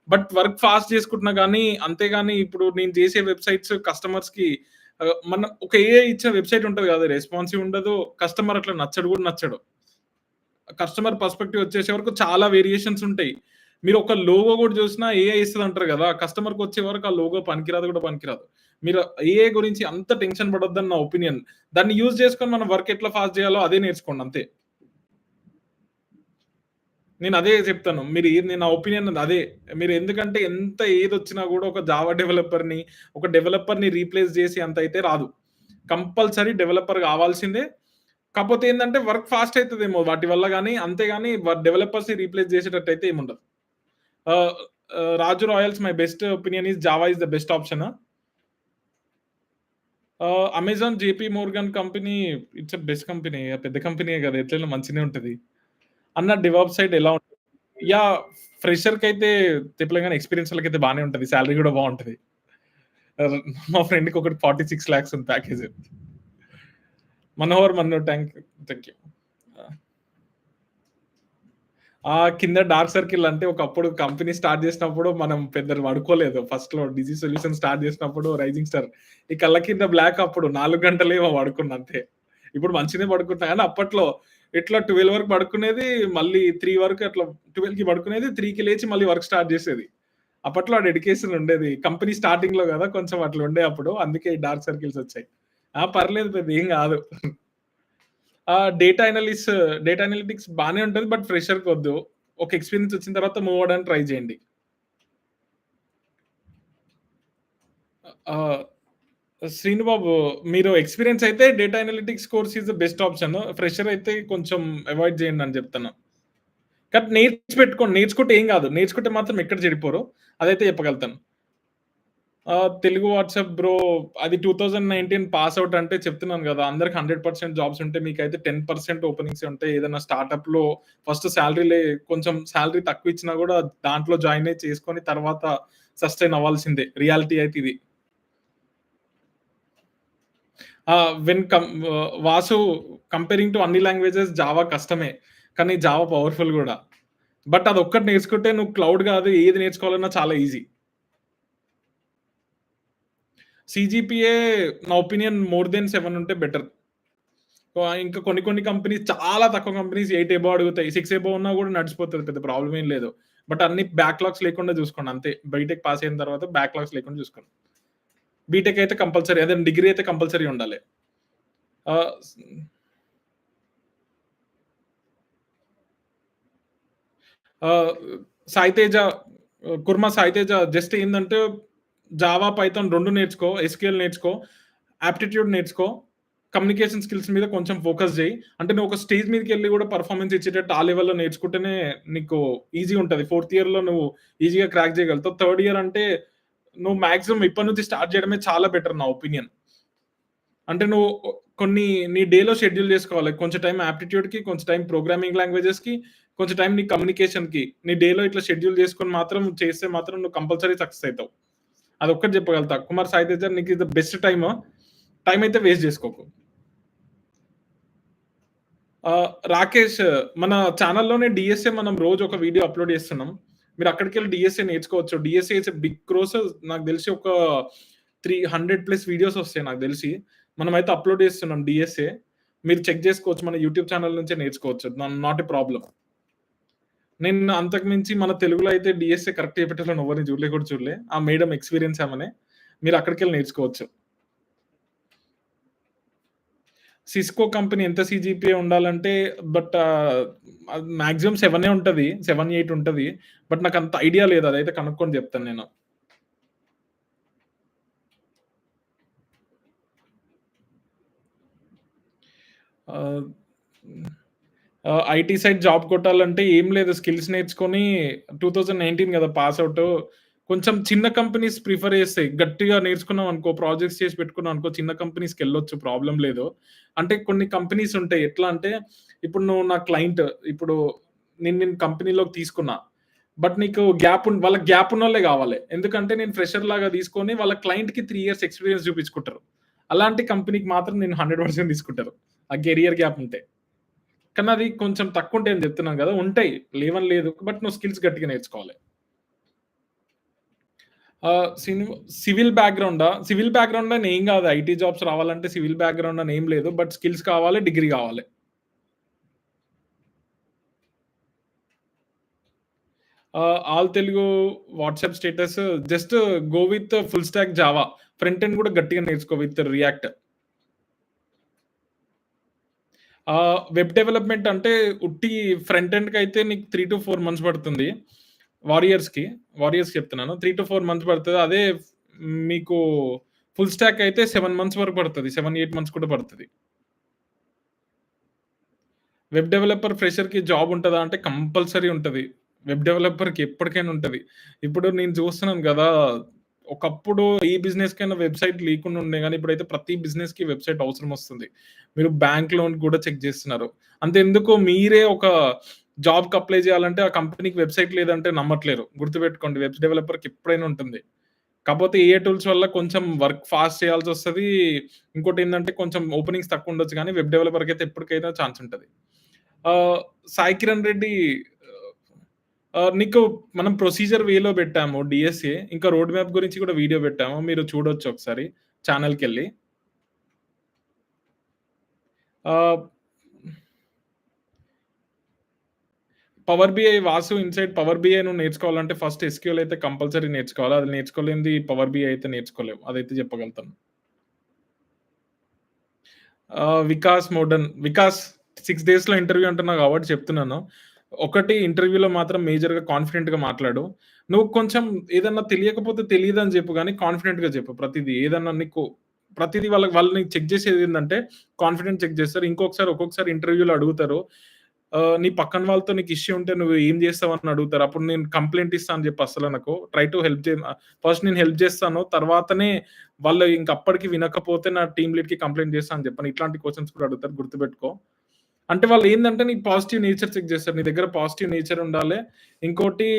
బట్ వర్క్ ఫాస్ట్ చేసుకుంటున్నా గానీ, అంతేగాని ఇప్పుడు నేను చేసే వెబ్‌సైట్స్ కస్టమర్స్‌కి మన ఒక ఏఐ ఇచ్చే వెబ్‌సైట్ ఉంటది గదా! రెస్పాన్సివ్ ఉండదు. కస్టమర్ అట్లా నచ్చడు గూడా నచ్చడు. కస్టమర్ పర్స్‌పెక్టివ్ వచ్చేసే వరకు చాలా వేరియేషన్స్ ఉంటాయి. మీరు ఒక లోగో గూడా చూసినా ఏఐ ఇస్తదంటారు గదా! కస్టమర్‌కొచ్చే వరకు ఆ లోగో పనికిరాదు గూడా పనికిరాదు. మీరు ఏఐ గురించి అంత టెన్షన్ పడొద్దని నా ఒపీనియన్. దాన్ని యూజ్ చేసుకొని మనం వర్క్ ఎట్లా ఫాస్ట్ చేయాలో అదే నేర్చుకోండి అంతే. నేనదే చెప్తాను. నా ఒపీనియన్ అదే. మీరు ఎందుకంటే ఎంత ఏదొచ్చినా గూడా ఒక జావా డెవలపర్‌ని రీప్లేస్ చేసి అంత అయితే రాదు. కంపల్సరీ డెవలపర్ కావాల్సిందే. కాపోతే ఏందంటే వర్క్ ఫాస్ట్ అయితదేమో వాటి వల్ల గాని, అంతేగాని డెవలపర్స్‌ని రీప్లేస్ చేసేటట్టయితే ఏముండదు. Ah, 'Raju Royals' my best opinion is Java is the best option. Amazon, JP Morgan company it's a best company. పెద్ద కంపెనీయే గదా! ఎట్లైనా మంచిగనే ఉంటది. అన్న డివాప్ సైడ్ ఎలా ఉంటది? యాహ్! ఫ్రెషర్‌కైతే చెప్పలేం గానీ ఎక్స్‌పీరియన్సోళ్ళకైతే బానే ఉంటది. సాలరీ గూడా బావుంటది. ఆహ్, మా ఫ్రెండ్‌కి ఒకటి 46 లాక్స్ ఉంది ప్యాకేజ్. మనోహర్ మన్ను థాంక్ యూ. కింద డార్క్ సర్కిల్ అంటే ఒకప్పుడు కంపెనీ స్టార్ట్ చేసినప్పుడు మనం పెద్దగా పడుకోలేదు. ఫస్ట్‌లో డిజి సొల్యూషన్ స్టార్ట్ చేసినప్పుడు రైజింగ్ స్టార్. ఈ కళ్ళ కింద బ్లాక్ అప్పుడు 4 గంటలేమో పడుకున్నా అంతే. ఇప్పుడు మంచిగనే పడుకుంటున్నా గానీ అప్పట్లో ఇట్లా 12 వరకు పడుకునేది. మళ్ళీ 3 వరకు అట్లా 12కి పడుకునేది. 3కి లేచి మళ్ళీ వర్క్ స్టార్ట్ చేసేది. అప్పట్లో ఆ డెడికేషన్ ఉండేది. కంపెనీ స్టార్టింగ్‌లో గదా! కొంచెం అట్లా ఉండే అప్పుడు. అందుకే ఈ డార్క్ సర్కిల్స్ వచ్చాయి. పర్లేదు పెద్ద ఏం గాదు. ఆ! డేటా అనలిటిక్స్ బానే ఉంటది. బట్ ఫ్రెషర్‌కొద్దు. ఒక ఎక్స్‌పీరియన్స్ వచ్చిన తర్వాత మూవ్ అవ్వడానికి ట్రై చేయండి. ఆహ్, శ్రీను బాబు మీరు ఎక్స్‌పీరియన్స్ అయితే data analytics course is the best option. Fresher అయితే కొంచెం అవాయిడ్ చేయండి అని చెప్తాను. కానీ నేర్చిపెట్టుకోండి. నేర్చుకుంటే ఏం గాదు. నేర్చుకుంటే మాత్రం ఎక్కడ చెడిపోరు. అదైతే చెప్పగలుగుతాను. తెలుగు వాట్సాప్ బ్రో అది 2019 పాస్ ఔట్ అంటే చెప్తున్నాను గదా! అందరికి 100% జాబ్స్ ఉంటే మీకైతే 10% ఓపెనింగ్సే ఉంటాయి. ఏదైనా స్టార్టప్‌లో ఫస్ట్ కొంచెం సాలరీ తక్కువిచ్చినా గూడా దాంట్లో జాయిన్ అయ్యి చేసుకొని తర్వాత సస్టైన్ అవ్వాల్సిందే. రియాలిటీ అయితే ఇది. వాసు కంపేరింగ్ టు అన్ని లాంగ్వేజెస్ జావా కష్టమే. కానీ జావా పవర్‌ఫుల్ గూడా. బట్ అదొక్కటి నేర్చుకుంటే నువ్వు క్లౌడ్ గాదు ఏది నేర్చుకోవాలన్నా చాలా ఈజీ. సీజీపీఏ నా ఒపీనియన్ మోర్ దెన్ 7 ఉంటే బెటర్. ఇంకా కొన్ని కంపెనీస్ చాలా తక్కువ కంపెనీస్ 8 అబోవ్ అడుగుతాయి. 6 అబోవ్ ఉన్నా గూడా నడిచిపోతది. పెద్ద ప్రాబ్లమ్ ఏం లేదు. బట్ అన్ని బ్యాక్‌లాగ్స్ లేకుండా జూసుకోండి అంతే. బీటెక్ పాస్ అయిన తర్వాత బ్యాక్‌లాగ్స్ లేకుండా జూసుకోండి. బీటెక్ అయితే కంపల్సరీ. అదే డిగ్రీ అయితే కంపల్సరీ ఉండాలి. ఆహ్, స్ ఆహ్, సాయి తేజ, కుర్మా సాయి తేజ జస్ట్ ఏందంటే జావా, పైథాన్ 2 నేర్చుకో. ఎస్‌క్యూఎల్ నేర్చుకో. ఆప్టిట్యూడ్ నేర్చుకో. కమ్యూనికేషన్ స్కిల్స్ మీద కొంచెం ఫోకస్ జెయి. అంటే నువ్వు ఒక స్టేజ్ మీదకెళ్ళి గూడా పెర్ఫార్మన్స్ ఇచ్చేటట్టు ఆ లెవెల్‌లో నేర్చుకుంటేనే నీకు ఈజీగా ఉంటది. ఫోర్త్ ఇయర్‌లో నువ్వు ఈజీగా క్రాక్ జేయగలుగుతావు. థర్డ్ ఇయర్ అంటే నువ్వు మాక్సిమం ఇప్పటి నుంచి స్టార్ట్ చేయడమే చాలా బెటర్ నా ఒపీనియన్. అంటే నువ్వు కొన్ని నీ డేలో షెడ్యూల్ జేసుకోవాలి. కొంచెం టైం ఆప్టిట్యూడ్‌కి, కొంచెం టైం ప్రోగ్రామింగ్ లాంగ్వేజెస్‌కి, కొంచెం టైం నీ కమ్యూనికేషన్‌కి. నీ డేలో ఇట్లా షెడ్యూల్ జేసుకొని మాత్రం చేస్తే మాత్రం నువ్వు కంపల్సరీ సక్సెస్ అయితావు. అదొక్కటి చెప్పగలుగుతా. కుమార్ సాయితేజ నీకు ఇది బెస్ట్ టైమ్. టైమ్ అయితే వేస్ట్ జేసుకోకు. రాకేష్, మన ఛానెల్‌లోనే డీఎస్ఏ మనం రోజు ఒక వీడియో అప్‌లోడ్ చేస్తున్నాం. మీరు అక్కడికెళ్ళి డీఎస్ఏ నేర్చుకోవచ్చు. DSA is a big course. నాకు తెలిసి ఒక 300 ప్లస్ వీడియోస్ వస్తాయి నాకు తెలిసి. మనమైతే అప్‌లోడ్ చేస్తున్నాం డీఎస్ఏ. మీరు చెక్ చేసుకోవచ్చు. మన యూట్యూబ్ ఛానెల్ నుంచే నేర్చుకోవచ్చు. Not a problem. నేను అంతకు మించి మన తెలుగులో అయితే డీఎస్ఏ కరెక్ట్ చెప్పేటోళ్ళని ఎవరిని చూడలే కూడా చూడలే. ఆ మేడమ్ ఎక్స్‌పీరియన్స్ ఆమెనే. మీరు అక్కడికెళ్ళి నేర్చుకోవచ్చు. సిస్కో కంపెనీ ఎంత సీజీపీఏ ఉండాలంటే అది మాక్సిమం 7 ఉంటది. 7, 8 ఉంటది. బట్ నాకంత ఐడియా లేదు. అదైతే కనుక్కొని జెప్తాను నేను. ఆహ్, ఐటీ సైడ్ జాబ్ కొట్టాలంటే ఏం లేదు. స్కిల్స్ నేర్చుకొని 2019 గదా! Pass out. కొంచెం చిన్న కంపెనీస్ ప్రిఫర్ చేస్తాయి. గట్టిగా నేర్చుకున్నామనుకో, ప్రాజెక్ట్స్ చేసి పెట్టుకున్నామనుకో, చిన్న కంపెనీస్‌కెళ్ళొచ్చు ప్రాబ్లమ్ లేదు. అంటే కొన్ని కంపెనీస్ ఉంటాయి. ఎట్లా అంటే ఇప్పుడు నువ్వు నా క్లయింట్, ఇప్పుడు నేను కంపెనీలోకి తీసుకున్నా. బట్ నీకు వాళ్ళకి గ్యాప్ ఉన్నోళ్ళే గావాలి. ఎందుకంటే నేను ఫ్రెషర్ లాగా తీసుకొని వాళ్ళ క్లయింట్‌కి 3 ఇయర్స్ ఎక్స్‌పీరియన్స్ చూపించుకుంటారు. అలాంటి కంపెనీకి మాత్రం నేను 100% తీసుకుంటారు. ఆ కెరియర్ గ్యాప్ ఉంటే. కానీ అది కొంచెం తక్కువుంటాయని జెప్తున్నాను గదా! ఉంటాయి. లేవని లేదు. బట్ నువ్వు స్కిల్స్ గట్టిగా నేర్చుకోవాలి. సివిల్ బ్యాక్‌గ్రౌండా? సివిల్ బ్యాక్‌గ్రౌండ్ అని ఏం గాదు. ఐటీ జాబ్స్ రావాలంటే సివిల్ బ్యాక్‌గ్రౌండ్ అని ఏం లేదు. బట్ స్కిల్స్ కావాలి, డిగ్రీ గావాలి. All Telugu WhatsApp status just go with full stack Java. Front end గూడా గట్టిగా నేర్చుకో విత్ రియాక్ట్. వెబ్ డెవలప్‌మెంట్ అంటే ఉట్టి ఫ్రంట్ ఎండ్‌కైతే నీకు 3-4 మంత్స్ పడుతుంది. వారియర్స్‌కి, వారియర్స్‌కి చెప్తున్నాను. 3-4 మంత్స్ పడతది. అదే మీకు ఫుల్ స్టాక్ అయితే 7 మంత్స్ వరకు పడతది. 7, 8 మంత్స్ కూడా పడతది. వెబ్ డెవలపర్ ఫ్రెషర్‌కి జాబ్ ఉంటదా అంటే కంపల్సరీ ఉంటది. వెబ్ డెవలపర్‌కి ఎప్పటికైనా ఉంటది. ఇప్పుడు నేను చూస్తున్నాను గదా! ఒకప్పుడు ఏ బిజినెస్‌కైనా వెబ్‌సైట్ లేకుండా ఉండే గానీ, ఇప్పుడైతే ప్రతి బిజినెస్‌కి వెబ్‌సైట్ అవసరమొస్తుంది. మీరు బ్యాంక్ లోన్ కూడా చెక్ జేస్తున్నారు. అంతెందుకు మీరే ఒక జాబ్‌కి అప్లై చేయాలంటే ఆ కంపెనీకి వెబ్‌సైట్ లేదంటే నమ్మట్లేరు. గుర్తుపెట్టుకోండి వెబ్ డెవలపర్‌కి ఎప్పుడైనా ఉంటుంది. కాపోతే ఏఐ టూల్స్ వల్ల కొంచెం వర్క్ ఫాస్ట్ చేయాల్సొస్తది. ఇంకోటేందంటే కొంచెం ఓపెనింగ్స్ తక్కువుండొచ్చు గానీ, వెబ్ డెవలపర్‌కైతే ఎప్పటికైనా ఛాన్స్ ఉంటది. ఆహ్, సాయి కిరణ్ రెడ్డి, నీకు మనం ప్రొసీజర్ వేలో పెట్టాము డీఎస్ఏ. ఇంకా రోడ్ మ్యాప్ గురించి కూడా వీడియో పెట్టాము. మీరు చూడొచ్చు ఒకసారి ఛానెల్‌కెళ్ళి. Ah, power BI Vasu inside power BI నువ్వు నేర్చుకోవాలంటే ఫస్ట్ ఎస్‌క్యూఎల్ అయితే కంపల్సరీ నేర్చుకోవాలి. అది నేర్చుకోలేనిది పవర్ బిఐ అయితే నేర్చుకోలేవు. అదైతే చెప్పగలుగుతాను. వికాస్ 6 డేస్‌లో ఇంటర్వ్యూ అంటున్నావు కాబట్టి చెప్తున్నాను. ఒకటి ఇంటర్వ్యూలో మాత్రం మేజర్‌గా కాన్ఫిడెంట్‌గా మాట్లాడు. నువ్వు కొంచెం ఏదన్నా తెలియకపోతే తెలీదని జెప్పు గానీ కాన్ఫిడెంట్‌గా జెప్పు ప్రతిది. ఏదన్నా నీకు ప్రతిది వాళ్ళని చెక్ జేసేదేందంటే కాన్ఫిడెన్స్ చెక్ జేస్తారు. ఒక్కొక్కసారి ఇంటర్వ్యూలో అడుగుతారు. నీ పక్కన వాళ్ళతో నీకు ఇష్యూ ఉంటే నువ్వు ఏం జేస్తావని అడుగుతారు. అప్పుడు నేను కంప్లెయింట్ ఇస్తా అని జెప్పు అస్సలనకు. ట్రై టు హెల్ప్ ఫస్ట్ నేను హెల్ప్ జేస్తాను. తర్వాతనే వాళ్ళు ఇంక అప్పటికి వినకపోతే నా టీమ్ లీడ్‌కి కంప్లెయింట్ చేస్తా అని చెప్పను. ఇట్లాంటి క్వెషన్స్ కూడా అడుగుతారు గుర్తుపెట్టుకో. అంటే వాళ్ళేందంటే నీ పాజిటివ్ నేచర్ చెక్ చేస్తారు. నీ దగ్గర పాజిటివ్ నేచర్ ఉండాలె. ఇంకోటి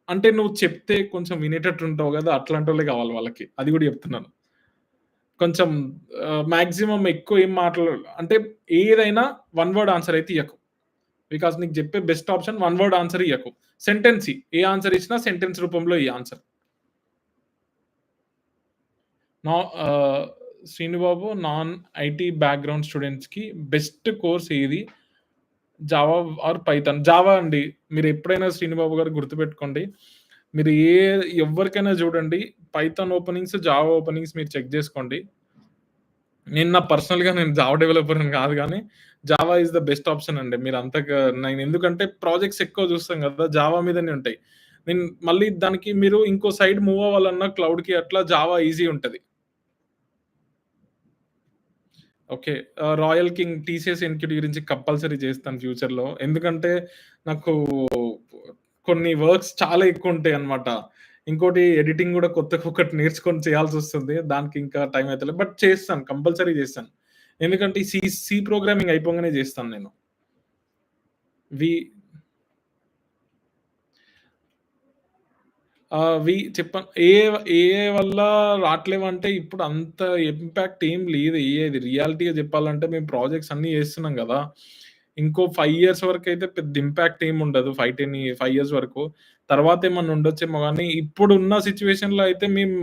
అంటే నువ్వు చెప్తే కొంచెం వినేటట్టు ఉంటావు గదా! అట్లాంటోళ్ళే కావాలి వాళ్ళకి. అది గూడా చెప్తున్నాను. కొంచెం మాక్సిమం ఎక్కువ ఏం అంటే ఏదైనా వన్ వర్డ్ ఆన్సర్ అయితే ఇయ్యకు. బికాజ్ నీకు జెప్పే best option one word answer ఇయ్యకు. సెంటెన్స్ ఇయి. ఏ ఆన్సర్ ఇచ్చినా సెంటెన్స్ రూపంలో ఇయ్యి ఆన్సర్. నా ఆహ్, శ్రీనుబాబు నాన్ ఐటీ బ్యాక్‌గ్రౌండ్ స్టూడెంట్స్‌కి బెస్ట్ కోర్స్ ఏది? Java or Python. జావా అండి. మీరెప్పుడైనా శ్రీనుబాబు గారు గుర్తుపెట్టుకోండి. మీరు ఎవ్వరికైనా జూడండి పైథాన్ ఓపెనింగ్స్, జావా ఓపెనింగ్స్ మీరు చెక్ జేసుకోండి. నేను జావా డెవలపర్‌ని గాదు గానీ, Java is the best option అండి. నేనెందుకంటే ప్రాజెక్ట్స్ ఎక్కువ జూస్తాం గదా! జావా మీదనే ఉంటాయి. నేను మళ్ళీ దానికి మీరు ఇంకో సైడ్ మూవ్ అవ్వాలన్నా క్లౌడ్‌కి అట్లా జావా ఈజీ ఉంటది. Okay. 'Royal king' 'TCS NQT' గురించి కంపల్సరీ చేస్తాను ఫ్యూచర్‌లో. ఎందుకంటే నాకు కొన్ని వర్క్స్ చాలా ఎక్కువుంటాయన్నమాట. ఇంకోటి ఎడిటింగ్ గూడా కొత్తగా నేర్చుకొని చేయాల్సొస్తుంది. దానికి ఇంకా టైం అయితలేదు. బట్ చేస్తాను. కంపల్సరీ చేస్తాను. ఎందుకంటే ఈ సి ప్రోగ్రామింగ్ అయిపోంగానే చేస్తాను నేను. వి ఏఐ వల్ల రాట్లేవంటే ఇప్పుడు అంత ఇంపాక్ట్ ఏం లేదు ఏఐది. రియాలిటీగా చెప్పాలంటే మేము ప్రాజెక్ట్స్ అన్నీ చేస్తున్నాం గదా! ఇంకో 5 ఇయర్స్ వరకైతే పెద్ద ఇంపాక్ట్ ఏముండదు. 5 ఇయర్స్ వరకు. తర్వాత ఏమన్నా ఉండొచ్చేమో గానీ, ఇప్పుడున్న సిట్యుయేషన్‌లో అయితే మేము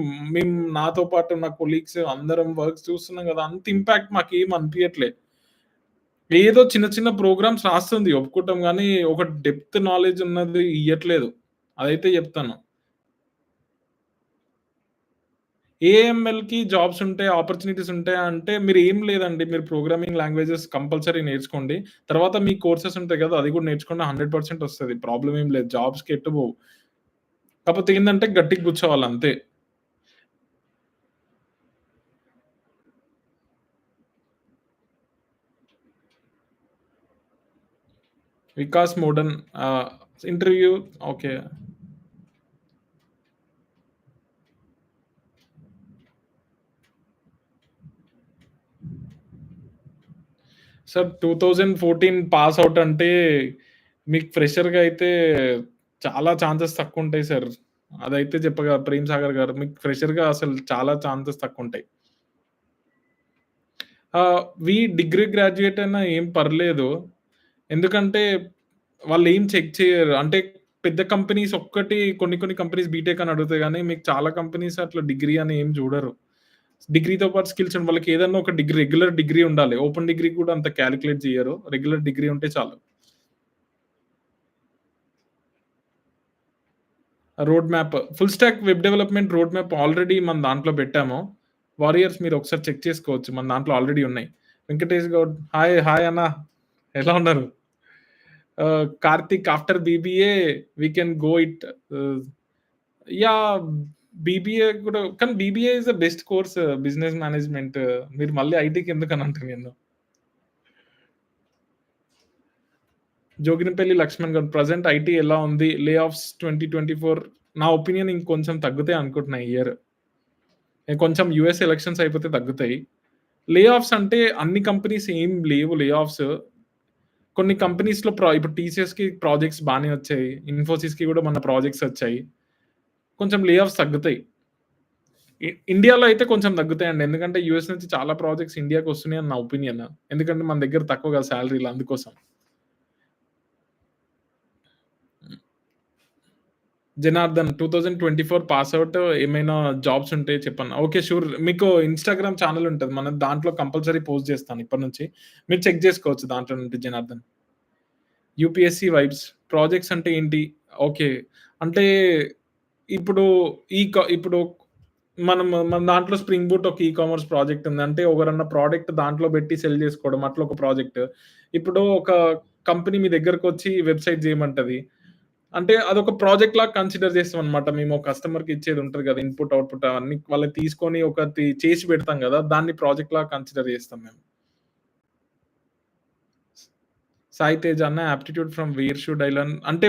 నాతో పాటు ఉన్న కొలీగ్స్ అందరం వర్క్స్ చూస్తున్నాం గదా! అంత ఇంపాక్ట్ మాకేం అనిపియట్లే. ఏదో చిన్న చిన్న ప్రోగ్రామ్స్ రాస్తుంది ఒప్పుకుంటాం గానీ, ఒక డెప్త్ నాలెడ్జ్ ఉన్నది ఇయ్యట్లేదు. అదైతే చెప్తాను. ఏఎంఎల్‌కి జాబ్స్ ఉంటాయి, ఆపర్చునిటీస్ ఉంటాయంటే మీరేం లేదండి. మీరు ప్రోగ్రామింగ్ లాంగ్వేజెస్ కంపల్సరీ నేర్చుకోండి. తర్వాత మీ కోర్సెస్ ఉంటాయి గదా! అది గూడా నేర్చుకోండి 100% వస్తది. ప్రాబ్లమ్ ఏం లేదు. జాబ్స్‌కి ఎటు పోవు. కాపోతే ఏందంటే గట్టిగా కూర్చోవాలంతే. వికాస్ మోడర్న్ ఆహ్, interview okay. Sir 2014 pass out అంటే మీకు ఫ్రెషర్‌గా అయితే చాలా ఛాన్సెస్ తక్కువుంటాయి సార్. అదైతే చెప్పగలను 'ప్రేమ్ సాగర్' గారు. మీకు ఫ్రెషర్‌గా అసలు చాలా ఛాన్సెస్ తక్కువుంటాయి. డిగ్రీ గ్రాడ్యుయేట్ అయినా ఏం పర్లేదు. ఎందుకంటే వాళ్ళేం చెక్ చేయరు. అంటే పెద్ద కంపెనీస్ కొన్ని కొన్ని కంపెనీస్ బీటెక్ అని అడుగుతాయి గానీ, మీకు చాలా కంపెనీస్ అట్లా డిగ్రీ అని ఏం చూడరు. డిగ్రీతో పాటు స్కిల్స్ వాళ్ళకి ఏదన్నా ఒక రెగ్యులర్ డిగ్రీ ఉండాలి. ఓపెన్ డిగ్రీ కూడా అంత కాలిక్యులేట్ జేయరు. రెగ్యులర్ డిగ్రీ ఉంటే చాలు. Road map full stock web development road map already మన దాంట్లో పెట్టాము. వారియర్స్ మీరొకసారి చెక్ చేసుకోవచ్చు. మన దాంట్లో ఆల్రెడీ ఉన్నాయి. వెంకటేష్ గౌడ్ హాయ్, హాయ్ అన్న. ఎలా ఉన్నారు? Karthik after BBA we can go it ah, yeah! BBA కూడా కానీ BBA is the best course business management. మీరు మళ్ళీ ఐటీకి ఎందుకని అంటారు నన్ను. జోగినిపల్లి లక్ష్మణ్ గారు ప్రెజెంట్ ఐటీ ఎలా ఉంది? లే ఆఫ్స్ 2024 నా ఒపీనియన్ ఇంకొంచెం తగ్గుతాయి అనుకుంటున్నా ఈ ఇయర్. కొంచెం యూఎస్ ఎలక్షన్స్ అయిపోతే తగ్గుతాయి. లే ఆఫ్స్ అంటే అన్ని కంపెనీస్ ఏం లేవు లే ఆఫ్స్. కొన్ని కంపెనీస్‌లో ఇప్పుడు టీసీఎస్‌కి ప్రాజెక్ట్స్ బానే వచ్చాయి. ఇన్ఫోసిస్‌కి కూడా మొన్న ప్రాజెక్ట్స్ వచ్చాయి. కొంచెం లే ఆఫ్స్ తగ్గుతాయి. ఇండియాలో అయితే కొంచెం తగ్గుతాయండి. ఎందుకంటే యూఎస్ నుంచి చాలా ప్రాజెక్ట్స్ ఇండియాకి వస్తున్నాయని నా ఒపీనియన్. ఎందుకంటే మన దగ్గర తక్కువ కదా సాలరీలు అందుకోసం. జనార్దన్ 2024 పాస్ ఔట్ ఏమైనా జాబ్స్ ఉంటే చెప్పన్నా. ఓకే. షూర్. మీకు ఇన్‌స్టాగ్రామ్ ఛానెల్ ఉంటది. దాంట్లో కంపల్సరీ పోస్ట్ చేస్తాను ఇప్పటి నుంచి. మీరు చెక్ చేసుకోవచ్చు దాంట్లో నుండి జనార్దన్. UPSC vibes. ప్రాజెక్ట్స్ అంటే ఏంటి? ఓకే. అంటే ఇప్పుడు ఇప్పుడు మన దాంట్లో స్ప్రింగ్ బూట్ ఒక కామర్స్ ప్రాజెక్ట్ ఉంది. అంటే ఎవరన్నా ప్రొడక్ట్ దాంట్లో పెట్టి సెల్ చేసుకోవడం అట్లా ఒక ప్రాజెక్ట్. ఇప్పుడు ఒక కంపెనీ మీ దగ్గరకొచ్చి వెబ్‌సైట్ చేయమంటది. అంటే అదొక ప్రాజెక్ట్ లాగా కన్సిడర్ చేస్తామనమాట. మేము కస్టమర్‌కి ఇచ్చేది ఉంటది కదా! ఇన్‌పుట్, అవుట్‌పుట్ అవన్నీ వాళ్ళకి తీసుకొని ఒకటి చేసి పెడతాం కదా! దాన్ని ప్రాజెక్ట్ లాగా కన్సిడర్ చేస్తాం మేము. సాయి తేజ అన్న aptitude from where should I learn? అంటే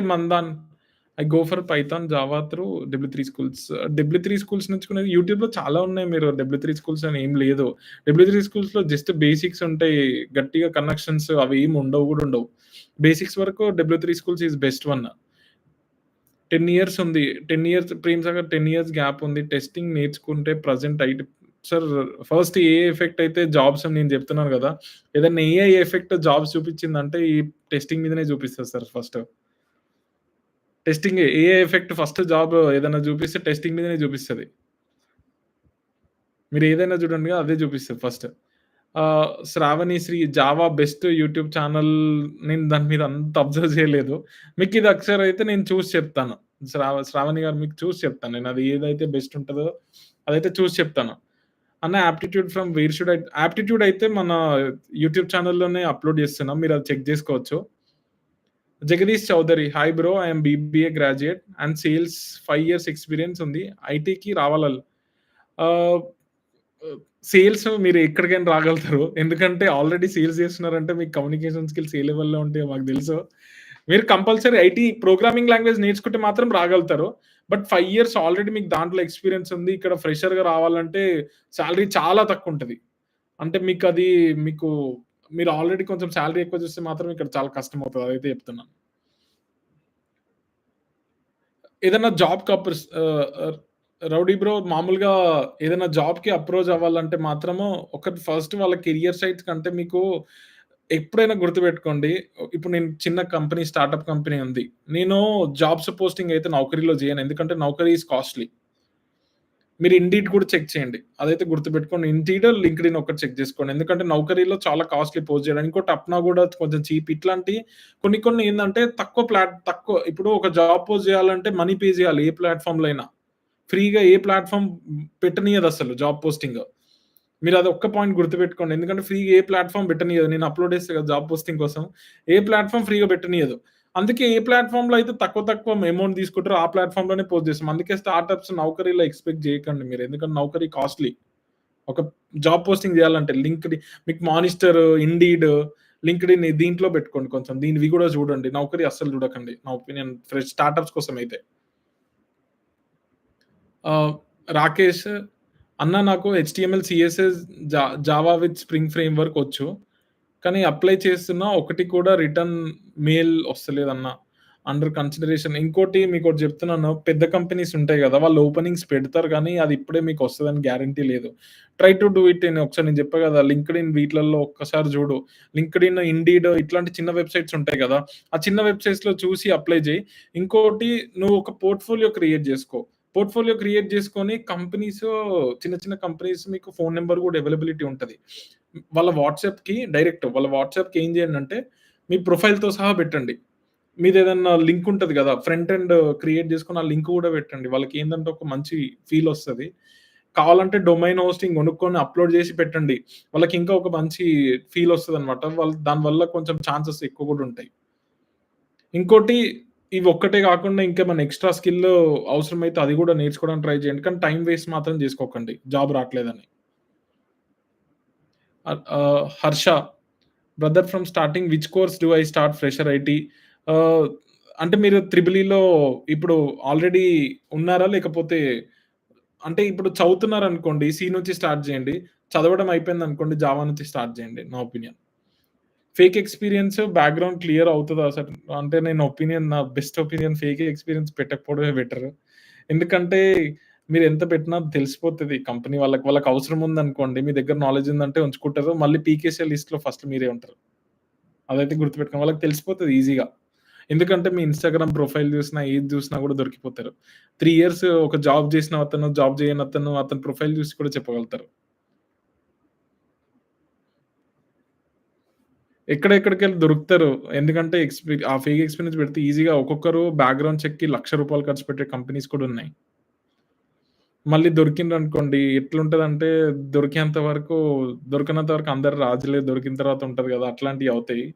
I go for Python, Java through W three schools. W three schools నేర్చుకునేది యూట్యూబ్‌లో చాలా ఉన్నాయి. మీరు డబ్ల్యూ3 స్కూల్స్ అని ఏం లేదు. డబ్ల్యూ3 స్కూల్స్‌లో జస్ట్ బేసిక్స్ ఉంటాయి. గట్టిగా కనెక్షన్స్ అవి ఏమి ఉండవు కూడా ఉండవు. బేసిక్స్ వరకు W three schools is best one. 10 years ఉంది. 10 years 'Prem Sagar' 10 years gap ఉంది. టెస్టింగ్ నేర్చుకుంటే present IT sir first AI effect అయితే జాబ్స్ అని నేను చెప్తున్నాను గదా! ఏదన్నా ఏఐ ఎఫెక్ట్ జాబ్స్ చూపించిందంటే ఈ టెస్టింగ్ మీదనే చూపిస్తది sir first. AI effect first job ఏదన్నా చూపిస్తే టెస్టింగ్ మీదనే చూపిస్తది. మీరేదైనా చూడండి అదే చూపిస్తది first. 'Shravani Sri Java best YouTube channel' నేను దాని మీద అంత అబ్జర్వ్ చేయలేదు. మీకిది ఒకసారి అయితే నేను చూసి చెప్తాను. శ్రావణి గారు మీకు చూసి చెప్తాను. నేను అది ఏదైతే బెస్ట్ ఉంటదో అదైతే చూసి చెప్తాను. అన్న aptitude from where should I aptitude అయితే మన యూట్యూబ్ ఛానెల్‌లోనే అప్‌లోడ్ చేస్తున్నాం. మీరది చెక్ చేసుకోవచ్చు. Jagadish Chowdary hi bro I am BBA graduate and sales 5 years experience ఉంది. ఐటీకి రావాలల్ ఆహ్, సేల్స్ మీరు ఎక్కడికైనా రాగలుగుతారు. ఎందుకంటే ఆల్రెడీ సేల్స్ చేస్తున్నారంటే మీకు కమ్యూనికేషన్ స్కిల్స్ ఏ లెవెల్‌లో ఉంటాయో మాకు తెలుసు. మీరు కంపల్సరీ ఐటీ ప్రోగ్రామింగ్ లాంగ్వేజ్ నేర్చుకుంటే మాత్రం రాగలుగుతారు. బట్ 5 ఇయర్స్ ఆల్రెడీ మీకు దాంట్లో ఎక్స్‌పీరియన్స్ ఉంది. ఇక్కడ ఫ్రెషర్‌గా రావాలంటే సాలరీ చాలా తక్కువుంటది. అంటే మీకది మీకు మీరు ఆల్రెడీ కొంచెం సాలరీ ఎక్కువ చూస్తే మాత్రం ఇక్కడ చాలా కష్టమవుతది. అదైతే చెప్తున్నాను. ఏదన్నా జాబ్‌కి రౌడీ బ్రో మామూలుగా ఏదైనా జాబ్‌కి అప్రోచ్ అవ్వాలంటే మాత్రము ఒకటి ఫస్ట్ వాళ్ళ కెరియర్ సైట్స్ కంటే మీకు ఎప్పుడైనా గుర్తుపెట్టుకోండి. ఇప్పుడు నేను చిన్న కంపెనీ స్టార్టప్ కంపెనీ ఉంది. నేను జాబ్స్ పోస్టింగ్ అయితే నౌకరీలో చేయను. ఎందుకంటే నౌకరీ ఈస్ కాస్ట్‌లీ. మీరు ఇండీడ్ కూడా చెక్ చేయండి. అదైతే గుర్తుపెట్టుకోండి. ఇండీడ్, లింక్డ్ఇన్ ఒకటి చెక్ చేసుకోండి. ఎందుకంటే నౌకరీలో చాలా కాస్ట్‌లీ పోస్ట్ చేయడానికి. ఇంకోటి అప్నా కూడా కొంచెం చీప్. ఇట్లాంటి కొన్ని కొన్ని ఏందంటే తక్కువ ఇప్పుడు ఒక జాబ్ పోస్ట్ చేయాలంటే మనీ పే చేయాలి ఏ ప్లాట్‌ఫార్మ్‌లో అయినా. ఫ్రీగా ఏ ప్లాట్‌ఫార్మ్ పెట్టనీయదసలు జాబ్ పోస్టింగ్. మీరది ఒక్క పాయింట్ గుర్తుపెట్టుకోండి. ఎందుకంటే ఫ్రీగా ఏ ప్లాట్‌ఫార్మ్ పెట్టనీయదు. నేను అప్‌లోడ్ చేస్తా కదా జాబ్ పోస్టింగ్ కోసం. ఏ ప్లాట్‌ఫార్మ్ ఫ్రీగా పెట్టనీయదు. అందుకే ఏ ప్లాట్‌ఫార్మ్‌లో అయితే తక్కువ అమౌంట్ తీసుకుంటారో ఆ ప్లాట్‌ఫార్మ్‌లోనే పోస్ట్ చేస్తాం. అందుకే స్టార్టప్స్ నౌకరీలో ఎక్స్‌పెక్ట్ చేయకండి మీరు. ఎందుకంటే నౌకరీ కాస్ట్‌లీ. ఒక జాబ్ పోస్టింగ్ చేయాలంటే మీకు మానిస్టర్, ఇండీడ్, లింక్డ్ఇన్ దీంట్లో పెట్టుకోండి కొంచెం. దీనివి కూడా చూడండి. నౌకరీ అస్సలు చూడకండి. నా ఒపీనియన్ స్టార్టప్స్ కోసం అయితే. ఆహ్, రాకేష్ అన్న నాకు HTML, CSS, Java with Spring framework వచ్చు. కానీ అప్లై చేస్తున్నా ఒకటి కూడా రిటర్న్ మెయిల్ వస్తలేదన్న. Under consideration. ఇంకోటి మీకోటి చెప్తున్నాను. పెద్ద కంపెనీస్ ఉంటాయి గదా! వాళ్ళు ఓపెనింగ్స్ పెడతారు గానీ, అది ఇప్పుడే మీకొస్తదని గ్యారంటీ లేదు. ట్రై టు డూ ఇట్ ఒకసారి నేను చెప్పా గదా! లింక్డ్ఇన్ వీటిలల్లో ఒక్కసారి జూడు. లింక్డ్ఇన్, ఇండీడ్ ఇట్లాంటి చిన్న వెబ్‌సైట్స్ ఉంటాయి గదా! ఆ చిన్న వెబ్‌సైట్స్‌లో చూసి అప్లై జెయి. ఇంకోటి నువ్వు ఒక పోర్ట్‌ఫోలియో క్రియేట్ జేసుకో. పోర్ట్‌ఫోలియో క్రియేట్ జేసుకొని చిన్న చిన్న కంపెనీస్ మీకు ఫోను నంబర్ గూడా అవైలబిలిటీ ఉంటది. వాళ్ళ వాట్సాప్‌కి ఏం చేయండంటే, మీ ప్రొఫైల్‌తో సహా పెట్టండి. మీదేదన్నా లింక్ ఉంటది గదా! ఫ్రంట్ ఎండ్ క్రియేట్ చేసుకొని ఆ లింక్ గూడా పెట్టండి. వాళ్ళకేందంటే ఒక మంచి ఫీలొస్తది. కావాలంటే డొమైన్ హోస్టింగ్ కొనుక్కొని అప్‌లోడ్ చేసి పెట్టండి. వాళ్ళకింకా ఒక మంచి ఫీలొస్తదనమాట. వాళ్ళు దాని వల్ల కొంచెం ఛాన్సెస్ ఎక్కువ గూడా ఉంటాయి. ఇంకోటి ఇవొక్కటే గాకుండా ఇంకేమన్నా ఎక్స్‌ట్రా స్కిల్ అవసరమైతే అది గూడా నేర్చుకోవడానికి ట్రై చేయండి. కానీ టైమ్ వేస్ట్ మాత్రం జేసుకోకండి జాబ్ రాట్లేదని. 'Harsha' brother from starting which course do I start fresher IT? Ah, అంటే మీరు త్రిబుల్ ఈలో ఇప్పుడు ఆల్రెడీ ఉన్నారా? లేకపోతే అంటే ఇప్పుడు చదువుతున్నారనుకోండి, సి నుంచి స్టార్ట్ జేయండి. చదవడం అయిపోయిందనుకోండి, జావా నుంచి స్టార్ట్ జేయండి. నా opinion. Fake experience background clear అవుతదా అసలు? అంటే నా బెస్ట్ ఒపీనియన్ ఫేక్ ఎక్స్‌పీరియన్స్ పెట్టకపోవడమే బెటర్. ఎందుకంటే మీరెంత పెట్టినా తెలిసిపోతది కంపెనీ వాళ్ళకి. వాళ్ళకి అవసరం ఉందనుకోండి, మీ దగ్గర నాలెడ్జ్ ఉందంటే ఉంచుకుంటారు. మళ్ళీ పీకేసే లిస్ట్‌లో ఫస్ట్ మీరే ఉంటారు. అదైతే గుర్తుపెట్టుకోండి. వాళ్ళకి తెలిసిపోతది ఈజీగా. ఎందుకంటే మీ ఇన్‌స్టాగ్రామ్ ప్రొఫైల్ జూసినా, ఏది జూసినా గూడా దొరికిపోతారు. 3 ఇయర్స్ ఒక జాబ్ జేసిన అతను, జాబ్ జేయనతను అతని ప్రొఫైల్ జూసి కూడా చెప్పగలుగుతారు. ఎక్కడెక్కడికెళ్ళి దొరుకుతారు. ఎందుకంటే ఆ ఫేక్ ఎక్స్‌పీరియన్స్ పెడితే ఈజీగా ఒక్కొక్కరు బ్యాక్‌గ్రౌండ్ చెక్‌కి రూ. 1,00,000 ఖర్చు పెట్టే కంపెనీస్ కూడా ఉన్నాయి. మళ్ళీ దొరికిండ్రనుకోండి ఎట్లుంటదంటే దొరకనంత వరకు అందరు రాజులే. దొరికిన తర్వాత ఉంటది గదా! అట్లాంటియి అవుతాయి.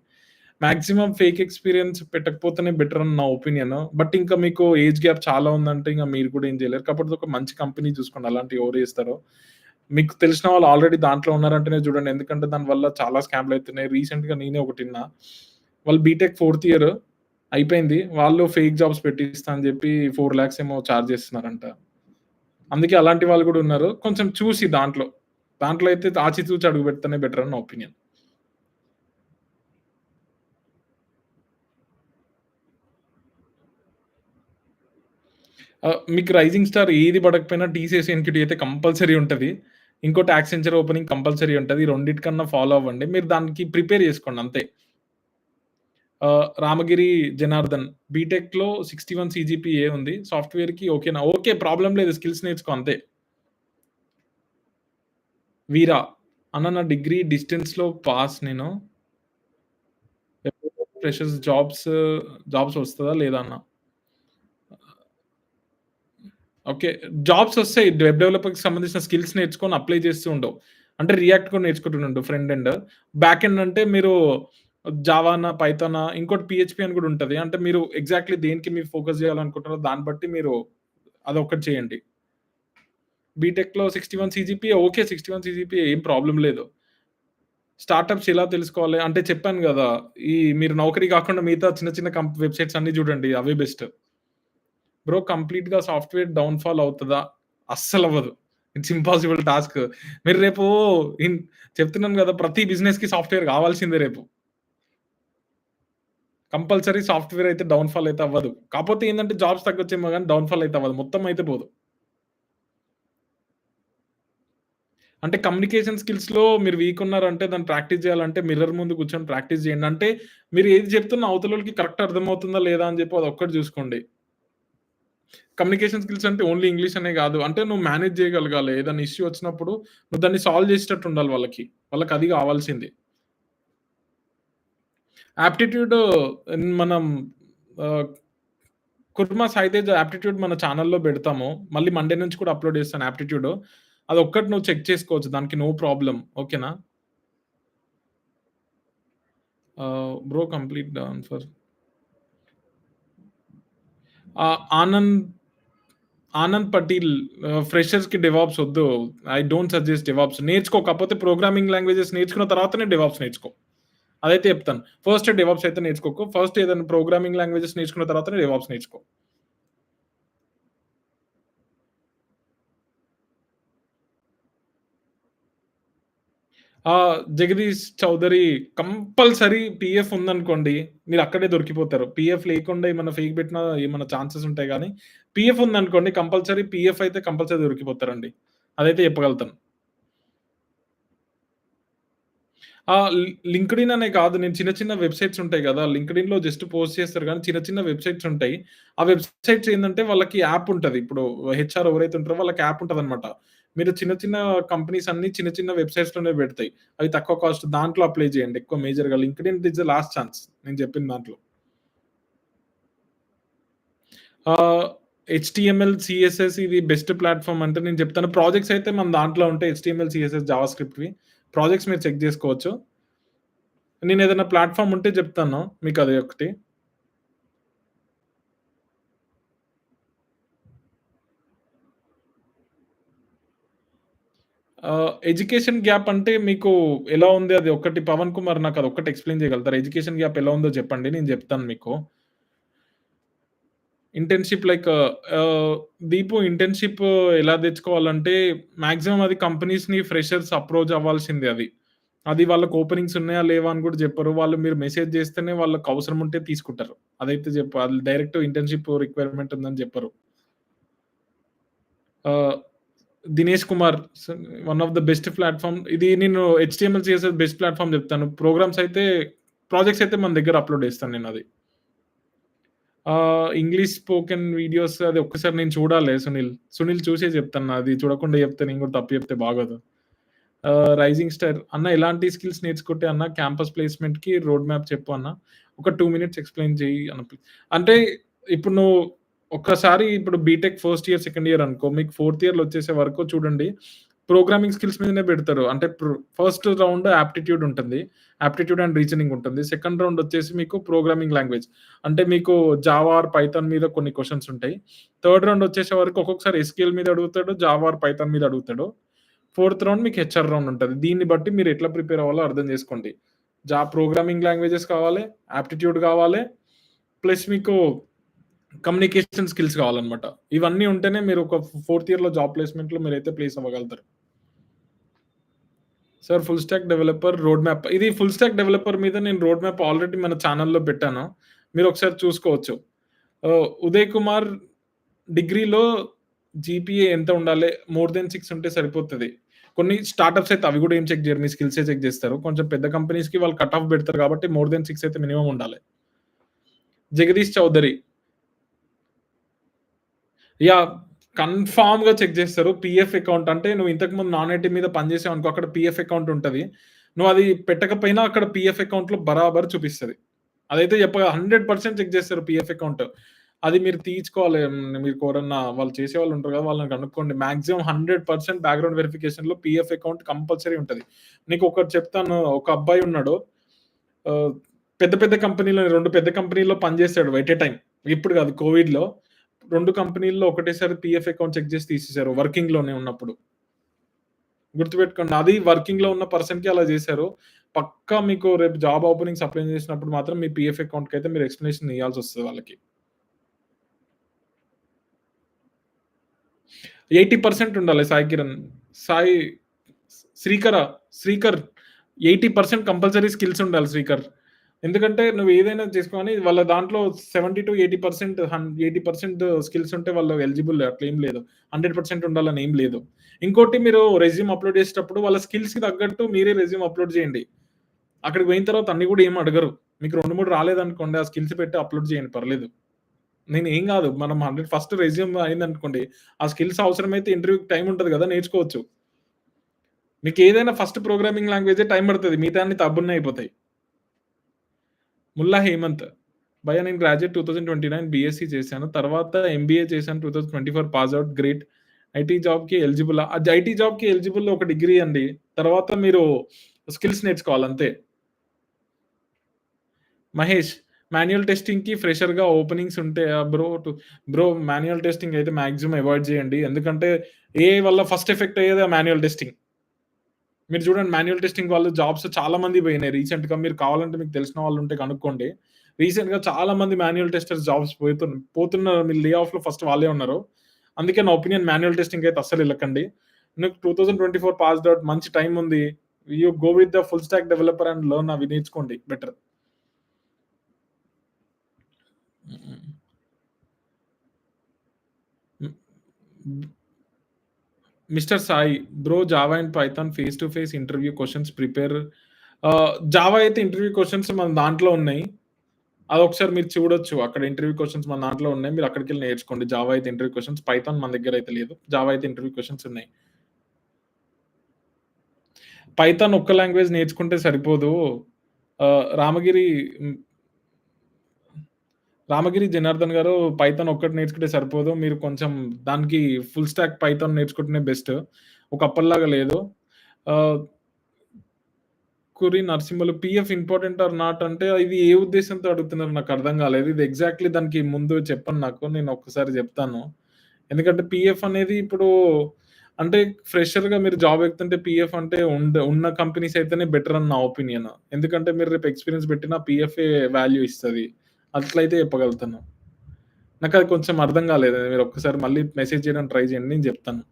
మాక్సిమం ఫేక్ ఎక్స్‌పీరియన్స్ పెట్టకపోతేనే బెటర్ అని నా ఒపీనియన్. బట్ ఇంకా మీకు ఏజ్ గ్యాప్ చాలా ఉందంటే ఇంక మీరు కూడా ఏం చేయలేరు. కాకపోతే ఒక మంచి కంపెనీ చూసుకోండి. అలాంటివి ఎవరు చేస్తారో. మీకు తెలిసిన వాళ్ళు ఆల్రెడీ దాంట్లో ఉన్నారంటేనే చూడండి. ఎందుకంటే దానివల్ల చాలా స్కామ్‌లయితున్నాయి. రీసెంట్‌గా నేనే ఒకటిన్నా. వాళ్ళు బీటెక్ ఫోర్త్ ఇయర్ అయిపోయింది. వాళ్ళు ఫేక్ జాబ్స్ పెట్టిస్తా అని జెప్పి 4,00,000 ఏమో చార్జ్ చేస్తున్నారంట. అందుకే అలాంటి వాళ్ళు గూడా ఉన్నారు. కొంచెం చూసి దాంట్లో అయితే ఆచితూచి అడుగు పెడితేనే బెటర్ అని నా ఒపీనియన్. మీకు 'రైజింగ్ స్టార్' ఏది పడకపోయినా టీసీఎస్, ఎన్‌క్యూటీ అయితే కంపల్సరీ ఉంటది. ఇంకోటి 'యాక్సెంచర్' ఓపెనింగ్ కంపల్సరీ ఉంటది. ఈ రెండిటికన్నా ఫాలో అవ్వండి. మీరు దానికి ప్రిపేర్ చేసుకోండి అంతే. 'రామగిరి జనార్దన్' బీటెక్‌లో 61 సీజీపీఏ ఉంది. సాఫ్ట్‌వేర్‌కి ఓకేనా? ఓకే. ప్రాబ్లమ్ లేదు. స్కిల్స్ నేర్చుకో అంతే. వీరా. అన్న నా డిగ్రీ డిస్టెన్స్‌లో పాస్ నేను. ఫ్రెషర్స్ జాబ్స్ వస్తదా లేదా అన్న? ఓకే. జాబ్స్ ఒస్తాయి. వెబ్ డెవలపర్‌కి సంబంధించిన స్కిల్స్ నేర్చుకొని అప్లై చేస్తూ ఉండవు. అంటే రియాక్ట్ కూడా నేర్చుకుంటుండు ఫ్రంట్ ఎండ్. బ్యాక్ ఎండ్ అంటే మీరు జావానా, పైథానా ఇంకోటి పీహెచ్‌పీ అని కూడా ఉంటది. అంటే మీరు ఎగ్జాక్ట్‌లీ దేనికి మీరు ఫోకస్ చేయాలనుకుంటారో దాన్ని బట్టి మీరు అదొక్కటి చేయండి. బీటెక్‌లో 61 సీజీపీఏ ఓకే. 61 సీజీపీఏ ఏం ప్రాబ్లమ్ లేదు. స్టార్టప్స్ ఎలా తెలుసుకోవాలి? అంటే చెప్పాను గదా! మీరు నౌకరీ గాకుండా మిగతా చిన్న చిన్న వెబ్‌సైట్స్ అన్నీ జూడండి. అవే బెస్ట్. బ్రో కంప్లీట్‌గా సాఫ్ట్‌వేర్ డౌన్ ఫాల్ అవుతదా? అస్సలవ్వదు. It's impossible task. మీరు రేపు ఇన్ చెప్తున్నాను గదా! ప్రతి బిజినెస్‌కి సాఫ్ట్‌వేర్ గావాల్సిందే రేపు. కంపల్సరీ సాఫ్ట్‌వేర్ అయితే డౌన్ ఫాల్ అయితే అవ్వదు. కాపోతే ఏందంటే జాబ్స్ తగ్గొచ్చేమో గానీ డౌన్ ఫాల్ అయితే అవ్వదు. మొత్తం అయితే పోదు. అంటే కమ్యూనికేషన్ స్కిల్స్‌లో మీరు వీక్ ఉన్నారంటే దాన్ని ప్రాక్టీస్ జేయాలంటే మిర్రర్ ముందు కూర్చొని ప్రాక్టీస్ జేయండి. అంటే మీరు ఏది చెప్తున్నా అవతలోళ్ళకి కరెక్ట్ అర్థమవుతుందా లేదా అని జెప్పి అదొక్కటి జూసుకోండి. కమ్యూనికేషన్ స్కిల్స్ అంటే ఓన్లీ ఇంగ్లీష్ అనే గాదు. అంటే నువ్వు మేనేజ్ జేయగలగాలి. ఏదైనా ఇష్యూ వచ్చినప్పుడు నువ్వు దాన్ని సాల్వ్ జేసేటట్టు ఉండాలి వాళ్ళకి. వాళ్ళకది గావాల్సింది. యాప్టిట్యూడ్ మనం ఆహ్, కుర్మా సాయితేజ్ యాప్టిట్యూడ్ మన ఛానెల్‌లో బెడతాము. మళ్ళీ మండే నుంచి కూడా అప్‌లోడ్ చేస్తాను యాప్టిట్యూడ్. అదొక్కటి నువ్వు చెక్ చేసుకోవచ్చు. దానికి నో ప్రాబ్లమ్. ఓకేనా? Bro complete down for Anand Anand Patel ఫ్రెషర్స్‌కి డెవాప్స్ ఒద్దు. I don't suggest DevOps. నేర్చుకో కాకపోతే ప్రోగ్రామింగ్ లాంగ్వేజెస్ నేర్చుకున్న తర్వాతనే డెవాప్స్ నేర్చుకో. అదైతే చెప్తాను. ఫస్ట్ డెవాప్స్ అయితే నేర్చుకోకు. ఫస్ట్ ఏదైనా ప్రోగ్రామింగ్ లాంగ్వేజెస్ నేర్చుకున్న తర్వాతనే డెవాప్స్ నేర్చుకో. జగదీష్ చౌదరి కంపల్సరీ పీఎఫ్ ఉందనుకోండి, మీరక్కడే దొరికిపోతారు. పీఎఫ్ లేకుండా ఏమన్నా ఫేక్ బెట్టినా ఏమన్నా ఛాన్సెస్ ఉంటాయి గానీ, పీఎఫ్ ఉందనుకోండి కంపల్సరీ పీఎఫ్ అయితే కంపల్సరీ దొరికిపోతారండి. అదైతే చెప్పగలుగుతాను. లింక్డ్ఇన్ అనే కాదు. నేను చిన్న చిన్న వెబ్‌సైట్స్ ఉంటాయి గదా! లింక్డ్ఇన్‌లో జస్ట్ పోస్ట్ చేస్తారు గానీ, చిన్న చిన్న వెబ్‌సైట్స్ ఉంటాయి. ఆ వెబ్‌సైట్స్ ఏందంటే వాళ్ళకి యాప్ ఉంటది. ఇప్పుడు హెచ్‌ఆర్ ఎవరైతే ఉంటారో వాళ్ళకి యాప్ ఉంటదనమాట. మీరు చిన్న చిన్న కంపెనీస్ అన్నీ చిన్న చిన్న వెబ్‌సైట్స్‌లోనే పెడతాయి. అవి తక్కువ కాస్ట్ దాంట్లో అప్లై చేయండి. ఎక్కువ మేజర్‌గా LinkedIn is the last chance నేను చెప్పిన దాంట్లో. ఆహ్, హెచ్‌టీఎంఎల్, సీఎస్ఎస్ ఇది బెస్ట్ ప్లాట్‌ఫార్మ్ అంటే నేను చెప్తాను. ప్రాజెక్ట్స్ అయితే మన దాంట్లో ఉంటాయి. హెచ్‌టీఎంఎల్, సీఎస్ఎస్, జావాస్క్రిప్ట్‌వి. ప్రాజెక్ట్స్ మీరు చెక్ జేసుకోవచ్చు. నేనేదైనా ప్లాట్‌ఫార్మ్ ఉంటే జెప్తాను మీకది ఒకటి. ఎడ్యుకేషన్ గ్యాప్ అంటే మీకు ఎలా ఉంది అది ఒకటి 'పవన్ కుమార్' నాకదొక్కటి ఎక్స్‌ప్లెయిన్ చేయగలుగుతారా? ఎడ్యుకేషన్ గ్యాప్ ఎలా ఉందో చెప్పండి. నేను జెప్తాను మీకు. ఇంటర్న్‌షిప్ లైక్ దీపు ఇంటర్న్‌షిప్ ఎలా తెచ్చుకోవాలంటే మాక్సిమం అది కంపెనీస్‌ని ఫ్రెషర్స్ అప్రోచ్ అవ్వాల్సిందే అది. అది వాళ్ళకి ఓపెనింగ్స్ ఉన్నాయా? లేవా? అని గూడా జెప్పరు. వాళ్ళు మీరు మెసేజ్ జేస్తేనే వాళ్ళకి అవసరం ఉంటే తీసుకుంటారు. అదైతే ఆళ్ళు డైరెక్ట్ ఇంటర్న్‌షిప్ రిక్వైర్మెంట్ ఉందని జెప్పరు. ఆహ్, 'Dinesh Kumar' one of the best platform. ఇది నేను హెచ్‌టీఎంఎల్, సీఎస్ఎస్ బెస్ట్ ప్లాట్‌ఫార్మ్ జెప్తాను. ప్రాజెక్ట్స్ అయితే మన దగ్గర అప్‌లోడ్ జేస్తాను నేనది. ఇంగ్లీష్ స్పోకెన్ వీడియోస్ అది ఒక్కసారి నేను చూడాలి సునీల్. సునీల్ చూసే జెప్తాను. అది చూడకుండా జెప్తే నేను గూడా తప్పు జెప్తే బాగోదు. 'రైజింగ్ స్టార్' అన్న ఎలాంటి స్కిల్స్ నేర్చుకుంటే అన్న క్యాంపస్ ప్లేస్‌మెంట్‌కి రోడ్ మ్యాప్ చెప్పు అన్న. ఒక 2 మినిట్స్ ఎక్స్‌ప్లెయిన్ చెయ్యి అన్న. అంటే ఇప్పుడు నువ్వు ఒక్కసారి ఇప్పుడు BTech first year, second year అనుకో. మీకు ఫోర్త్ ఇయర్‌లో వచ్చేసే వరకు చూడండి. ప్రోగ్రామింగ్ స్కిల్స్ మీదనే పెడతారు. అంటే ఫస్ట్ రౌండ్ యాప్టిట్యూడ్ ఉంటుంది. యాప్టిట్యూడ్ అండ్ రీజనింగ్ ఉంటుంది. సెకండ్ రౌండ్ వచ్చేసి మీకు ప్రోగ్రామింగ్ లాంగ్వేజ్. అంటే మీకు జావా ఆర్ పైథాన్ మీద కొన్ని క్వెషన్స్ ఉంటాయి. థర్డ్ రౌండ్ వచ్చేసే వరకు ఒక్కొక్కసారి ఎస్‌క్యూఎల్ మీద అడుగుతాడు. జావా ఆర్ పైథాన్ మీద అడుగుతాడు. ఫోర్త్ రౌండ్ మీకు హెచ్‌ఆర్ రౌండ్ ఉంటది. దీన్ని బట్టి మీరు ఎట్లా ప్రిపేర్ అవ్వాలో అర్థం చేసుకోండి. ప్రోగ్రామింగ్ లాంగ్వేజెస్ కావాలి, యాప్టిట్యూడ్ కావాలి, ప్లస్ మీకు కమ్యూనికేషన్ స్కిల్స్ కావాలన్నమాట. ఇవన్నీ ఉంటేనే మీరు ఒక ఫోర్త్ ఇయర్‌లో జాబ్ ప్లేస్‌మెంట్‌లో మీరైతే ప్లేస్ అవ్వగలుగుతారు. Sir full stack developer road map. ఇది ఫుల్ స్టాక్ డెవలపర్ మీద నేను రోడ్ మ్యాప్ ఆల్రెడీ మన ఛానెల్‌లో పెట్టాను. మీరొకసారి చూసుకోవచ్చు. ఉదయ్ కుమార్ డిగ్రీలో జీపీఏ ఎంత ఉండాలి? మోర్ థాన్ 6 ఉంటే సరిపోతది. కొన్ని స్టార్టప్స్ అయితే అవి గూడా ఏం చెక్ జేయరు. మీ స్కిల్సే చెక్ జేస్తారు. కొంచెం పెద్ద కంపెనీస్‌కి వాళ్ళు కట్ ఆఫ్ బెడతారు కాబట్టి మోర్ థాన్ 6 అయితే మినిమమ్ ఉండాలి. జగదీష్ చౌదరి. యాహ్! కన్ఫర్మ్‌గా చెక్ జేస్తారు. పీఎఫ్ అకౌంట్ అంటే నువ్వు ఇంతకుముందు నాన్ ఐటీ మీద పని జేసావనుకో అక్కడ పీఎఫ్ అకౌంట్ ఉంటది. నువ్వది పెట్టకపోయినా అక్కడ పీఎఫ్ అకౌంట్‌లో బరాబర్ చూపిస్తది. అదైతే 100% చెక్ జేస్తారు పీఎఫ్ అకౌంట్. అది మీరు తీయించుకోవాలి. మీకెవరన్నా వాళ్ళు చేసేవాళ్ళుంటారు గదా! వాళ్ళని కనుక్కోండి. మాక్సిమం 100% బ్యాక్‌గ్రౌండ్ వెరిఫికేషన్‌లో పీఎఫ్ అకౌంట్ కంపల్సరీ ఉంటది. నీకొకటి చెప్తాను. ఒక అబ్బాయి ఉన్నాడు. ఆహ్, పెద్ద పెద్ద కంపెనీలో 2 పెద్ద కంపెనీల్లో పనిజేసాడు ఎట్ ఎ టైమ్. ఇప్పుడు గాదు కోవిడ్‌లో 2 కంపెనీల్లో ఒకటేసారి పీఎఫ్ అకౌంట్ చెక్ జేసి తీసేసారు వర్కింగ్‌లోనే ఉన్నప్పుడు. గుర్తుపెట్టుకోండి. అది వర్కింగ్‌లో ఉన్న పర్సన్‌కి అలా జేశారు. పక్కా మీకు రేపు జాబ్ ఓపెనింగ్స్ అప్లై చేసినప్పుడు మాత్రం మీ పీఎఫ్ అకౌంట్‌కైతే మీరు ఎక్స్‌ప్లనేషన్ ఇయ్యాల్సొస్తది వాళ్ళకి. 80% ఉండాలి సాయి కిరణ్. సాయి శ్రీకర, శ్రీకర్ 80% కంపల్సరీ స్కిల్స్ ఉండాలి శ్రీకర్. ఎందుకంటే నువ్వు ఏదైనా చేసుకో గాని వాళ్ళ దాంట్లో 70-80% 80% స్కిల్స్ ఉంటే వాళ్ళు ఎలిజిబుల్ అట్లేం లేదు. 100% ఉండాలని ఏం లేదు. ఇంకోటి మీరు రెజ్యూమ్ అప్‌లోడ్ చేసేటప్పుడు వాళ్ళ స్కిల్స్‌కి తగ్గట్టు మీరే రెజ్యూమ్ అప్‌లోడ్ చేయండి. అక్కడికి పోయిన తర్వాత అన్ని కూడా ఏమి అడగరు. మీకు 2, 3 రాలేదనుకోండి ఆ స్కిల్స్ పెట్టి అప్‌లోడ్ చేయండి పర్లేదు. నేనేం గాదు. మనం 100 ఫస్ట్ రెజ్యూమ్ అయిందనుకోండి. ఆ స్కిల్స్ అవసరమైతే ఇంటర్వ్యూకి టైమ్ ఉంటది గదా! నేర్చుకోవచ్చు. మీకేదైనా ఫస్ట్ ప్రోగ్రామింగ్ లాంగ్వేజే టైమ్ పడతది. మిగతాయన్ని తబ్బున్నే అయిపోతాయి. ముల్లా హేమంత్. భయ్యా నేను గ్రాడ్యుయేట్ 2029 బీఎస్సీ చేశాను. తర్వాత ఎంబీఏ చేశాను 2024 పాస్ ఔట్ గ్రేట్. ఐటీ జాబ్‌కి ఎలిజిబులా? అది ఐటీ జాబ్‌కి ఎలిజిబుల్ ఒక డిగ్రీ అండి. తర్వాత మీరు స్కిల్స్ నేర్చుకోవాలి అంతే. మహేష్ మాన్యుయల్ టెస్టింగ్‌కి ఫ్రెషర్‌గా ఓపెనింగ్స్ ఉంటాయా బ్రో? బ్రో మాన్యుయల్ టెస్టింగ్ అయితే మాక్సిమం అవాయిడ్ చేయండి. ఎందుకంటే ఏఐ వల్ల ఫస్ట్ ఎఫెక్ట్ అయ్యేది ఆ మాన్యుయల్ టెస్టింగ్. మీరు చూడండి మాన్యుయల్ టెస్టింగ్ వాళ్ళు జాబ్స్ చాలా మంది పోయినాయి. రీసెంట్‌గా మీరు కావాలంటే మీకు తెలిసిన వాళ్ళుంటే కనుక్కోండి. రీసెంట్‌గా చాలా మంది మాన్యుయల్ టెస్టర్స్ జాబ్స్ పోతున్నారు. మీరు లే ఆఫ్‌లో ఫస్ట్ వాళ్ళే ఉన్నారు. అందుకే నా ఒపీనియన్ మాన్యుయల్ టెస్టింగ్ అయితే అస్సలు ఎళ్ళకండి. నీకు 2024 పాస్డ్ ఔట్ మంచి టైమ్ ఉంది. You go with the full stack developer and learn అవి నేర్చుకోండి బెటర్. హ్మ్. హ్మ్. Mister Sai, bro Java and Python face to face interview questions prepare Java అయితే ఇంటర్వ్యూ క్వెషన్స్ మన దాంట్లో ఉన్నాయి. అదొకసారి మీరు చూడొచ్చు. అక్కడ ఇంటర్వ్యూ క్వెషన్స్ మన దాంట్లో ఉన్నాయి. మీరు అక్కడికెళ్ళి నేర్చుకోండి. జావా అయితే ఇంటర్వ్యూ క్వెషన్స్, పైథాన్ మన దగ్గర అయితే లేదు. జావా అయితే ఇంటర్వ్యూ క్వెషన్స్ ఉన్నాయి. పైథాన్ ఒక్క లాంగ్వేజ్ నేర్చుకుంటే సరిపోదు. రామగిరి హ్మ్. రామగిరి జనార్దన్ గారు పైథాన్ ఒక్కటి నేర్చుకుంటే సరిపోదు. మీరు కొంచెం దానికి ఫుల్ స్టాక్ పైథాన్ నేర్చుకుంటేనే బెస్ట్. ఒకప్పటిలాగా లేదు. ఆహ్, Kuri Narasimhulu PF important or not అంటే ఇది ఏ ఉద్దేశ్యంతో అడుగుతున్నారో నాకర్థం కాలేదు. ఇది ఎగ్జాక్ట్‌లీ దానికి ముందు చెప్పండి నాకు. నేను ఒక్కసారి జెప్తాను. ఎందుకంటే పీఎఫ్ అనేది ఇప్పుడు అంటే ఫ్రెషర్‌గా మీరు జాబ్ ఎక్కుతుంటే పీఎఫ్ అంటే ఉన్న కంపెనీస్ అయితేనే బెటర్ అని నా ఒపీనియన్. ఎందుకంటే మీరు రేపు ఎక్స్‌పీరియన్స్ పెట్టినా పీఎఫే వాల్యూ ఇస్తది. అట్లయితే చెప్పగలుగుతాను. నాకది కొంచెం అర్థం కాలేదు. మీరు ఒక్కసారి మళ్ళీ మెసేజ్ చేయడానికి ట్రై చేయండి. నేను జెప్తాను.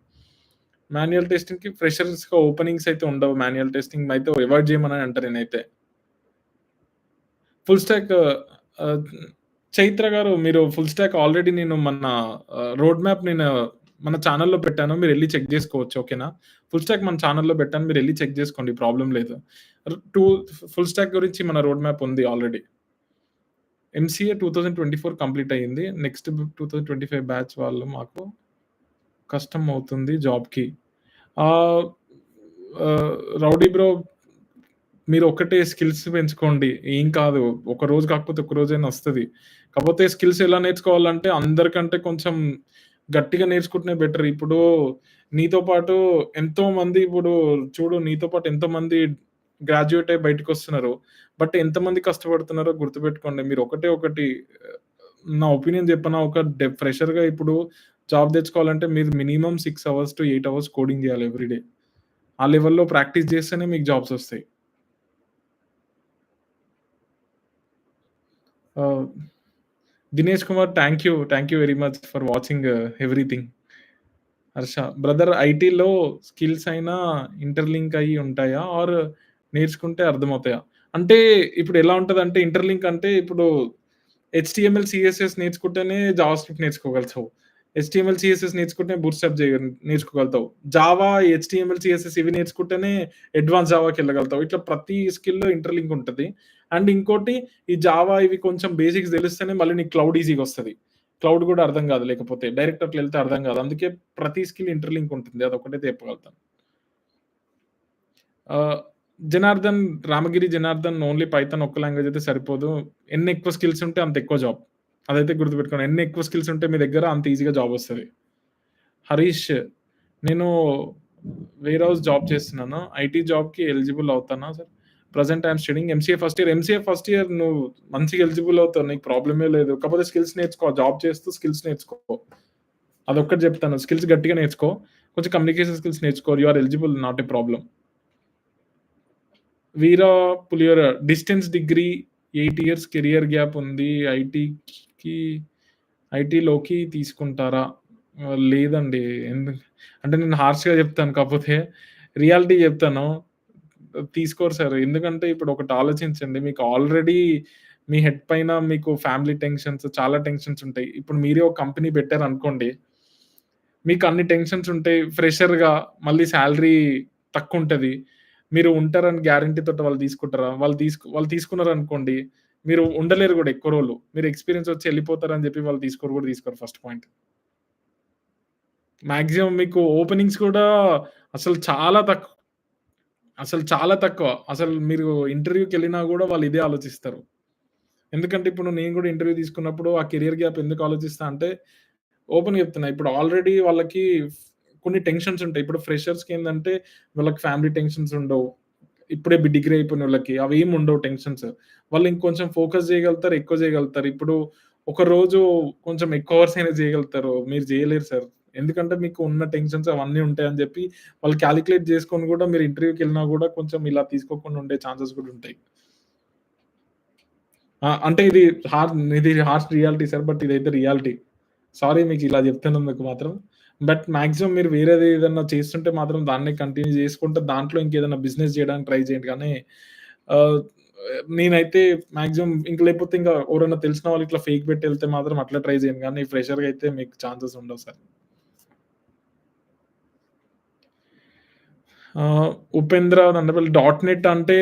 మాన్యుయల్ టెస్టింగ్‌కి ఫ్రెషర్స్‌గా ఓపెనింగ్స్ అయితే ఉండవు. మాన్యుయల్ టెస్టింగ్ అయితే అవాయిడ్ చేయమనే అంటా నేనైతే. ఫుల్ స్టాక్ ఆహ్, చైత్ర గారు మీరు ఫుల్ స్టాక్ ఆల్రెడీ నేను మన రోడ్ మ్యాప్ నేను మన ఛానెల్‌లో పెట్టాను. మీరెళ్లి చెక్ జేసుకోవచ్చు. ఓకేనా? ఫుల్ స్టాక్ మన ఛానెల్‌లో పెట్టాను. మీరెళ్లి చెక్ జేసుకోండి. ప్రాబ్లమ్ లేదు. టూ ఫుల్ స్టాక్ గురించి మన రోడ్ మ్యాప్ ఉంది ఆల్రెడీ. ఎంసీఏ 2024 కంప్లీట్ అయింది. నెక్స్ట్ 2025 బ్యాచ్ వాళ్ళు మాకు కష్టం అవుతుంది జాబ్‌కి. ఆహ్, రౌడీ బ్రో మీరొక్కటే స్కిల్స్ పెంచుకోండి. ఏం కాదు. ఒక రోజు కాకపోతే ఒక రోజైనా ఒస్తది. కాపోతే స్కిల్స్ ఎలా నేర్చుకోవాలంటే అందరికంటే కొంచెం గట్టిగా నేర్చుకుంటేనే బెటర్. ఇప్పుడు నీతో పాటు ఎంతోమంది ఇప్పుడు చూడు నీతో పాటు ఎంతోమంది గ్రాడ్యుయేట్ అయ్యి బయటికొస్తున్నారు. బట్ ఎంతమంది కష్టపడుతున్నారో గుర్తుపెట్టుకోండి. మీరు ఒకటే ఒకటి నా ఒపీనియన్ చెప్పనా ఒక ఫ్రెషర్‌గా ఇప్పుడు జాబ్ తెచ్చుకోవాలంటే మీరు minimum 6 hours to 8 hours coding జేయాలి ఎవ్రీ డే. ఆ లెవెల్‌లో ప్రాక్టీస్ చేస్తేనే మీకు జాబ్స్ ఒస్తాయి. ఆహ్, Dinesh Kumar thank you. Thank you very much for watching everything. Harsha brother ఐటీలో స్కిల్స్ అయినా ఇంటర్‌లింక్ అయ్యి ఉంటాయా? ఆర్ నేర్చుకుంటే అర్థమవుతాయా? అంటే ఇప్పుడు ఎలా ఉంటదంటే ఇంటర్‌లింక్ అంటే ఇప్పుడు హెచ్‌టీఎంఎల్, సీఎస్ఎస్ నేర్చుకుంటేనే జావా స్క్రిప్ట్ నేర్చుకోగలుగుతావు. హెచ్‌టీఎంఎల్, సీఎస్ఎస్ నేర్చుకుంటే బూట్‌స్ట్రాప్ నేర్చుకోగలుగుతావు. జావా, హెచ్‌టీఎంఎల్, సీఎస్ఎస్ ఇవి నేర్చుకుంటేనే అడ్వాన్స్ జావాకెళ్ళగలుగుతావు. ఇట్లా ప్రతి స్కిల్‌లో ఇంటర్‌లింక్ ఉంటది. అండ్ ఇంకోటి ఈ జావా ఇవి కొంచెం బేసిక్స్ తెలిస్తేనే మళ్ళీ నీకు క్లౌడ్ ఈజీగొస్తది. క్లౌడ్ గూడా అర్థం గాదు లేకపోతే. డైరెక్ట్ అట్లెళ్తే అర్థం గాదు. అందుకే ప్రతి స్కిల్ ఇంటర్‌లింక్ ఉంటుంది. అదొక్కటైతే చెప్పగలుగుతాను. ఆహ్, జనార్దన్ ఓన్లీ పైథాన్ ఒక్క లాంగ్వేజ్ అయితే సరిపోదు. ఎన్ని ఎక్కువ స్కిల్స్ ఉంటే అంత ఎక్కువ జాబ్. అదైతే గుర్తుపెట్టుకోండి. ఎన్ని ఎక్కువ స్కిల్స్ ఉంటే మీ దగ్గర అంత ఈజీగా జాబొస్తది. హరీష్, నేను వేర్ హౌస్ జాబ్ చేస్తున్నాను. ఐటీ జాబ్‌కి ఎలిజిబుల్ అవుతానా sir? Present I am studying MCA first year. MCA first year నువ్వు మంచిగా ఎలిజిబుల్ అవుతావు. నీకు ప్రాబ్లమే లేదు. కాకపోతే స్కిల్స్ నేర్చుకో. జాబ్ చేస్తూ స్కిల్స్ నేర్చుకో. అదొక్కటి చెప్తాను. స్కిల్స్ గట్టిగా నేర్చుకో. కొంచెం కమ్యూనికేషన్ స్కిల్స్ నేర్చుకో. You are eligible not a problem. Veera Pulihora distance degree 8 years career gap ఉంది. ఐటీకి ఐటీలోకి తీసుకుంటారా? లేదండి. అంటే నేను హార్ష్‌గా చెప్తాను. కాకపోతే రియాలిటీ చెప్తాను. తీసుకోరు సార్. ఎందుకంటే ఇప్పుడు ఒకటి ఆలోచించండి. మీకు ఆల్రెడీ మీ హెడ్ పైన మీకు ఫ్యామిలీ టెన్షన్స్, చాలా టెన్షన్స్ ఉంటాయి. ఇప్పుడు మీరే ఒక కంపెనీ పెట్టారనుకోండి. మీకు అన్ని టెన్షన్స్ ఉంటాయి. ఫ్రెషర్‌గా మళ్ళీ సాలరీ తక్కువుంటది. మీరు ఉంటారని గ్యారంటీ తోటి వాళ్ళు తీసుకుంటారా? వాళ్ళు తీసుకున్నారనుకోండి, మీరు ఉండలేరు గూడా ఎక్కువ రోజులు. మీరు ఎక్స్‌పీరియన్స్ వచ్చి ఎళ్ళిపోతారని జెప్పి వాళ్ళు తీసుకోరు ఫస్ట్ పాయింట్. మాక్సిమం మీకు ఓపెనింగ్స్ కూడా అసలు చాలా తక్కువ. చాలా తక్కువ. అసలు మీరు ఇంటర్వ్యూకెళ్ళినా గూడా వాళ్ళు ఇదే ఆలోచిస్తారు. ఎందుకంటే ఇప్పుడు నేను గూడా ఇంటర్వ్యూ తీసుకున్నప్పుడు ఆ కెరియర్ గ్యాప్ ఎందుకు ఆలోచిస్తా అంటే ఓపెన్‌గా చెప్తున్నా. ఇప్పుడు ఆల్రెడీ వాళ్ళకి కొన్ని టెన్షన్స్ ఉంటాయి. ఇప్పుడు ఫ్రెషర్స్‌కేందంటే వాళ్ళకి ఫ్యామిలీ టెన్షన్స్ ఉండవు. ఇప్పుడే డిగ్రీ అయిపోయినోళ్ళకి అవేమి ఉండవు టెన్షన్స్. వాళ్ళు ఇంకొంచెం ఫోకస్ చేయగలుగుతారు, ఎక్కువ చేయగలుగుతారు. ఇప్పుడు ఒక రోజు కొంచెం ఎక్కువ అవర్స్ అయినా చేయగలుగుతారు. మీరు చేయలేరు సార్. ఎందుకంటే మీకు ఉన్న టెన్షన్స్ అవన్నీ ఉంటాయని చెప్పి వాళ్ళు కాలిక్యులేట్ చేసుకొని కూడా మీరు ఇంటర్వ్యూకెళ్ళినా కూడా కొంచెం ఇలా తీసుకోకుండా ఉండే ఛాన్సెస్ కూడా ఉంటాయి. అంటే ఇది హార్ష్ రియాలిటీ సార్. బట్ ఇదైతే రియాలిటీ. సారీ మీకిలా జెప్తున్నందుకు మాత్రం. బట్ మాక్సిమం మీరు వేరేది ఏదన్నా చేస్తుంటే మాత్రం దాన్నే కంటిన్యూ జేసుకుంటే దాంట్లో ఇంకేదైనా బిజినెస్ జేయడానికి ట్రై చేయండి గానీ ఆహ్, నేనైతే మాక్సిమం ఇంక లేకపోతే ఇంక ఎవరైనా తెలిసిన వాళ్ళు ఇట్లా ఫేక్ పెట్టెళ్తే మాత్రం అట్లా ట్రై చేయండి గానీ ఫ్రెషర్‌గా అయితే మీకు ఛాన్సెస్ ఉండవు sir. Upendra Dandepalli dot net అంటే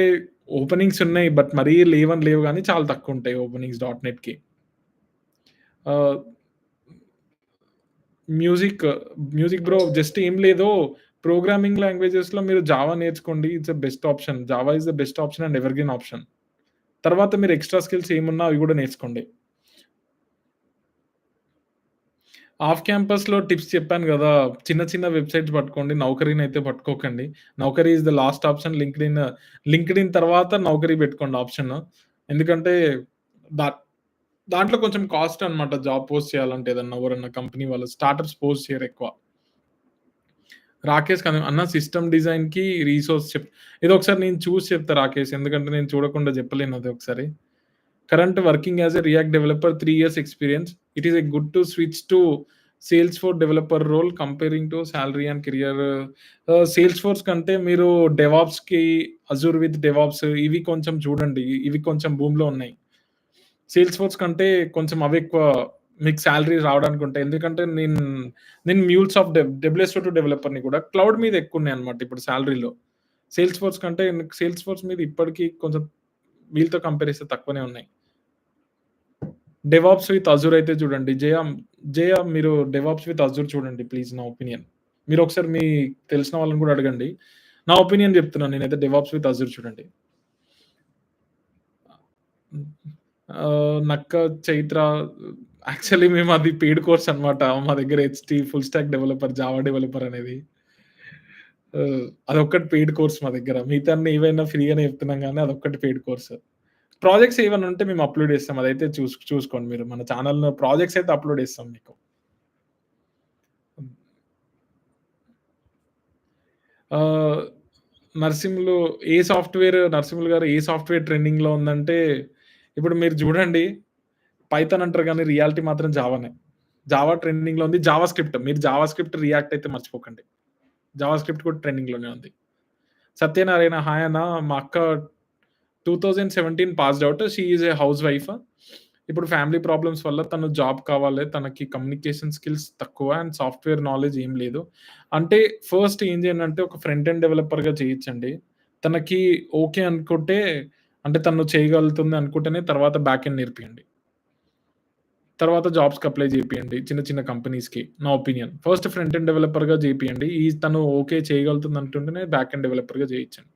ఓపెనింగ్స్ ఉన్నాయి. బట్ మరీ లేవని లేవు గానీ చాలా తక్కువుంటాయి ఓపెనింగ్స్ డాట్ నెట్‌కి. ఆహ్ మ్యూజిక్, మ్యూజిక్ బ్రో జస్ట్ ఏం లేదు. ప్రోగ్రామింగ్ లాంగ్వేజెస్‌లో మీరు జావా నేర్చుకోండి. It's a best option. Java is the best option and evergreen option. తర్వాత మీరు ఎక్స్‌ట్రా స్కిల్స్ ఏమున్నా అవి గూడా నేర్చుకోండి. ఆఫ్ క్యాంపస్‌లో టిప్స్ చెప్పాను గదా! చిన్న చిన్న వెబ్‌సైట్స్ పట్టుకోండి. నౌకరీనైతే పట్టుకోకండి. Naukri is the last option. LinkedIn తర్వాత నౌకరీ పెట్టుకోండి ఆప్షన్. ఎందుకంటే దా దాంట్లో కొంచెం కాస్ట్ అన్నమాట జాబ్ పోస్ట్ చేయాలంటే ఏదన్నా ఎవరన్నా కంపెనీ వాళ్ళు స్టార్టప్స్ పోస్ట్ చేయరెక్కువ. రాకేష్ కాదు. అన్న సిస్టమ్ డిజైన్‌కి రిసోర్స్ ఇదొకసారి నేను చూసి చెప్తా రాకేష్. ఎందుకంటే నేను చూడకుండా చెప్పలేను అది ఒకసారి. Current working as a React developer 3 years experience. It is a good to switch to Salesforce developer role comparing to salary and career. Salesforce కంటే మీరు డెవాప్స్‌కి, అజూర్ విత్ డెవాప్స్ ఇవి కొంచెం చూడండి. ఇవి కొంచెం బూమ్‌లో ఉన్నాయి. సేల్స్‌ఫోర్స్ కంటే కొంచెం అవెక్కువ మీకు సాలరీ రావడానికుంటాయి. ఎందుకంటే నేను మ్యూల్స్ ఆఫ్ డబ్ల్యూఎస్2 డెవలపర్‌ని కూడా. క్లౌడ్ మీద ఎక్కువున్నాయన్నమాట ఇప్పుడు సాలరీలో. సేల్స్‌ఫోర్స్ కంటే సేల్స్‌ఫోర్స్ మీద ఇప్పటికి కొంచెం వీళ్ళతో కంపేర్ చేస్తే తక్కువనే ఉన్నాయి. డెవాప్స్ విత్ అజూర్ అయితే చూడండి. జయ మీరు డెవాప్స్ విత్ అజూర్ చూడండి ప్లీజ్ నా ఒపీనియన్. మీరొకసారి మీ తెలిసిన వాళ్ళని కూడా అడగండి. నా ఒపీనియన్ చెప్తున్నాను నేనైతే డెవాప్స్ విత్ అజూర్ చూడండి. నక్క చైత్ర యాక్చువల్లీ మేమది పెయిడ్ కోర్స్ అన్నమాట. మా దగ్గర full stack developer, Java developer అనేది. అదొక్కటి పెయిడ్ కోర్స్ మా దగ్గర. మిగతాన్ని ఏవైనా ఫ్రీగానే చెప్తున్నాం గానీ అదొక్కటి పెయిడ్ కోర్స్. ప్రాజెక్ట్స్ ఏవన్నా ఉంటే మేము అప్‌లోడ్ చేస్తాం. అదైతే చూసుకోండి మీరు. మన ఛానెల్‌లో ప్రాజెక్ట్స్ అయితే అప్‌లోడ్ చేస్తాం మీకు. ఆహ్, నర్సింగ్‌లో నరసింహులు గారు ఏ సాఫ్ట్‌వేర్ ట్రెండింగ్‌లో ఉందంటే, ఇప్పుడు మీరు చూడండి పైథాన్ అంటారు గానీ రియాలిటీ మాత్రం జావానే. జావా ట్రెండింగ్‌లో ఉంది. Java script. మీరు జావా స్క్రిప్ట్, రియాక్ట్ అయితే మర్చిపోకండి. జావా స్క్రిప్ట్ కూడా ట్రెండింగ్‌లోనే ఉంది. సత్యనారాయణ హాయ్ అన్న. మా అక్క 2017 passed out. She is a house wife. ఇప్పుడు ఫ్యామిలీ ప్రాబ్లమ్స్ వల్ల తను జాబ్ కావాలి. తనకి కమ్యూనికేషన్ స్కిల్స్ తక్కువ అండ్ సాఫ్ట్‌వేర్ నాలెడ్జ్ ఏం లేదు. అంటే ఫస్ట్ ఏం చేయండంటే ఒక ఫ్రంట్ ఎండ్ డెవలపర్‌గా చేయించండి. తనకి ఓకే అనుకుంటే అంటే తను చేయగలుగుతుంది అనుకుంటేనే తర్వాత బ్యాక్ ఎండ్ నేర్పియండి. తర్వాత జాబ్స్‌కి అప్లై చేపియండి చిన్న చిన్న కంపెనీస్‌కి నా ఒపీనియన్. ఫస్ట్ ఫ్రంట్ ఎండ్ డెవలపర్‌గా చేపియండి. తను ఓకే చేయగలుగుతుంది అంటుంటేనే బ్యాక్ ఎండ్ డెవలపర్‌గా చేయించండి.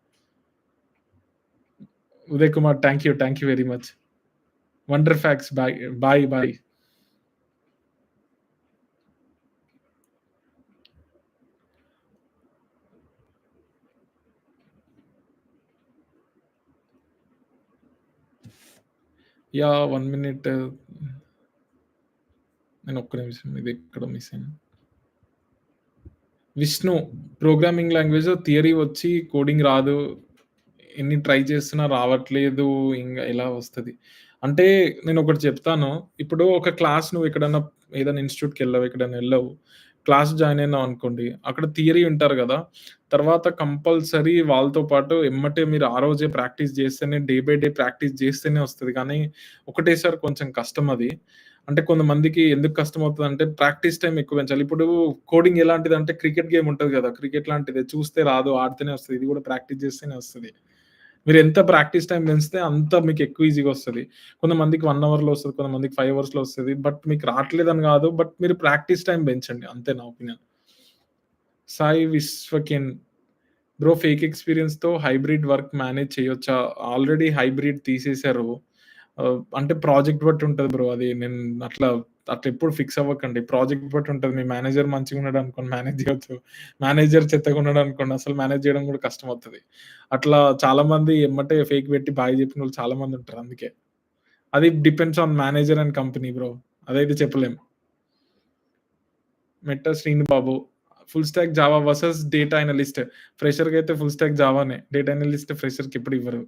Uday Kumar thank you very much. Wonder facts bye. Bye. Yeah! 1 minute. నేను ఒక్క నిమిషం ఇది ఎక్కడో మిస్ అయింది. విష్ణు ప్రోగ్రామింగ్ లాంగ్వేజ్ థియరీ వచ్చి కోడింగ్ రాదు. ఎన్ని ట్రై చేస్తున్నా రావట్లేదు. ఇంగ ఎలా వస్తది? అంటే నేనొకటి చెప్తాను. ఇప్పుడు ఒక క్లాస్ నువ్వు ఎక్కడన్నా ఏదైనా ఇన్‌స్టిట్యూట్‌కెళ్ళావు, ఎక్కడైనా ఎళ్ళావు. క్లాస్ జాయిన్ అయినావు అనుకోండి. అక్కడ థియరీ వింటారు గదా! తర్వాత కంపల్సరీ వాళ్ళతో పాటు ఎమ్మటే మీరు ఆ రోజే ప్రాక్టీస్ చేస్తేనే డే బై డే ప్రాక్టీస్ చేస్తేనే వస్తది. కానీ ఒకటేసారి కొంచెం కష్టం అది. అంటే కొంతమందికి ఎందుకు కష్టమవుతదంటే ప్రాక్టీస్ టైమ్ ఎక్కువ పెంచాలి. ఇప్పుడు కోడింగ్ ఎలాంటిదంటే క్రికెట్ గేమ్ ఉంటది గదా! క్రికెట్ లాంటిదే చూస్తే రాదు ఆడితేనే వస్తది. ఇది గూడా ప్రాక్టీస్ చేస్తేనే వస్తది. మీరెంత ప్రాక్టీస్ టైమ్ పెంచితే అంత మీకెక్కువ ఈజీగా వస్తది. కొంతమందికి 1 అవర్‌లో వస్తది. కొంతమందికి 5 అవర్స్‌లో వస్తది. బట్ మీకు రాట్లేదని గాదు. బట్ మీరు ప్రాక్టీస్ టైమ్ పెంచండి. అంతే నా ఒపీనియన్. సాయి విశ్వకేన్ బ్రో ఫేక్ ఎక్స్‌పీరియన్స్‌తో హైబ్రిడ్ వర్క్ మేనేజ్ చేయొచ్చా? ఆల్రెడీ హైబ్రిడ్ తీసేసారు. అంటే ప్రాజెక్ట్ బట్టి ఉంటది బ్రో అది. నేను అట్లా అట్లెప్పుడు ఫిక్స్ అవ్వకండి. ప్రాజెక్ట్ బట్టి ఉంటది. మీ మేనేజర్ మంచిగున్నాడనుకోండి మేనేజ్ జేయొచ్చు. మేనేజర్ చెత్తగున్నాడనుకోండి అసలు మేనేజ్ జేయడం గూడా కష్టమవుతది. అట్లా చాలా మంది ఎమ్మటే ఫేక్ పెట్టి బాయ్ జెప్పినోళ్ళు చాలా మందుంటారు అందుకే. అది depends on manager and company bro. అదైతే చెప్పలేం. Metta Srinubabu. Full stack Java versus data analyst. ఫ్రెషర్‌కైతే ఫుల్ స్టాక్ జావానే. డేటా అనలిస్ట్ ఫ్రెషర్‌కి ఎప్పుడు ఇవ్వరు.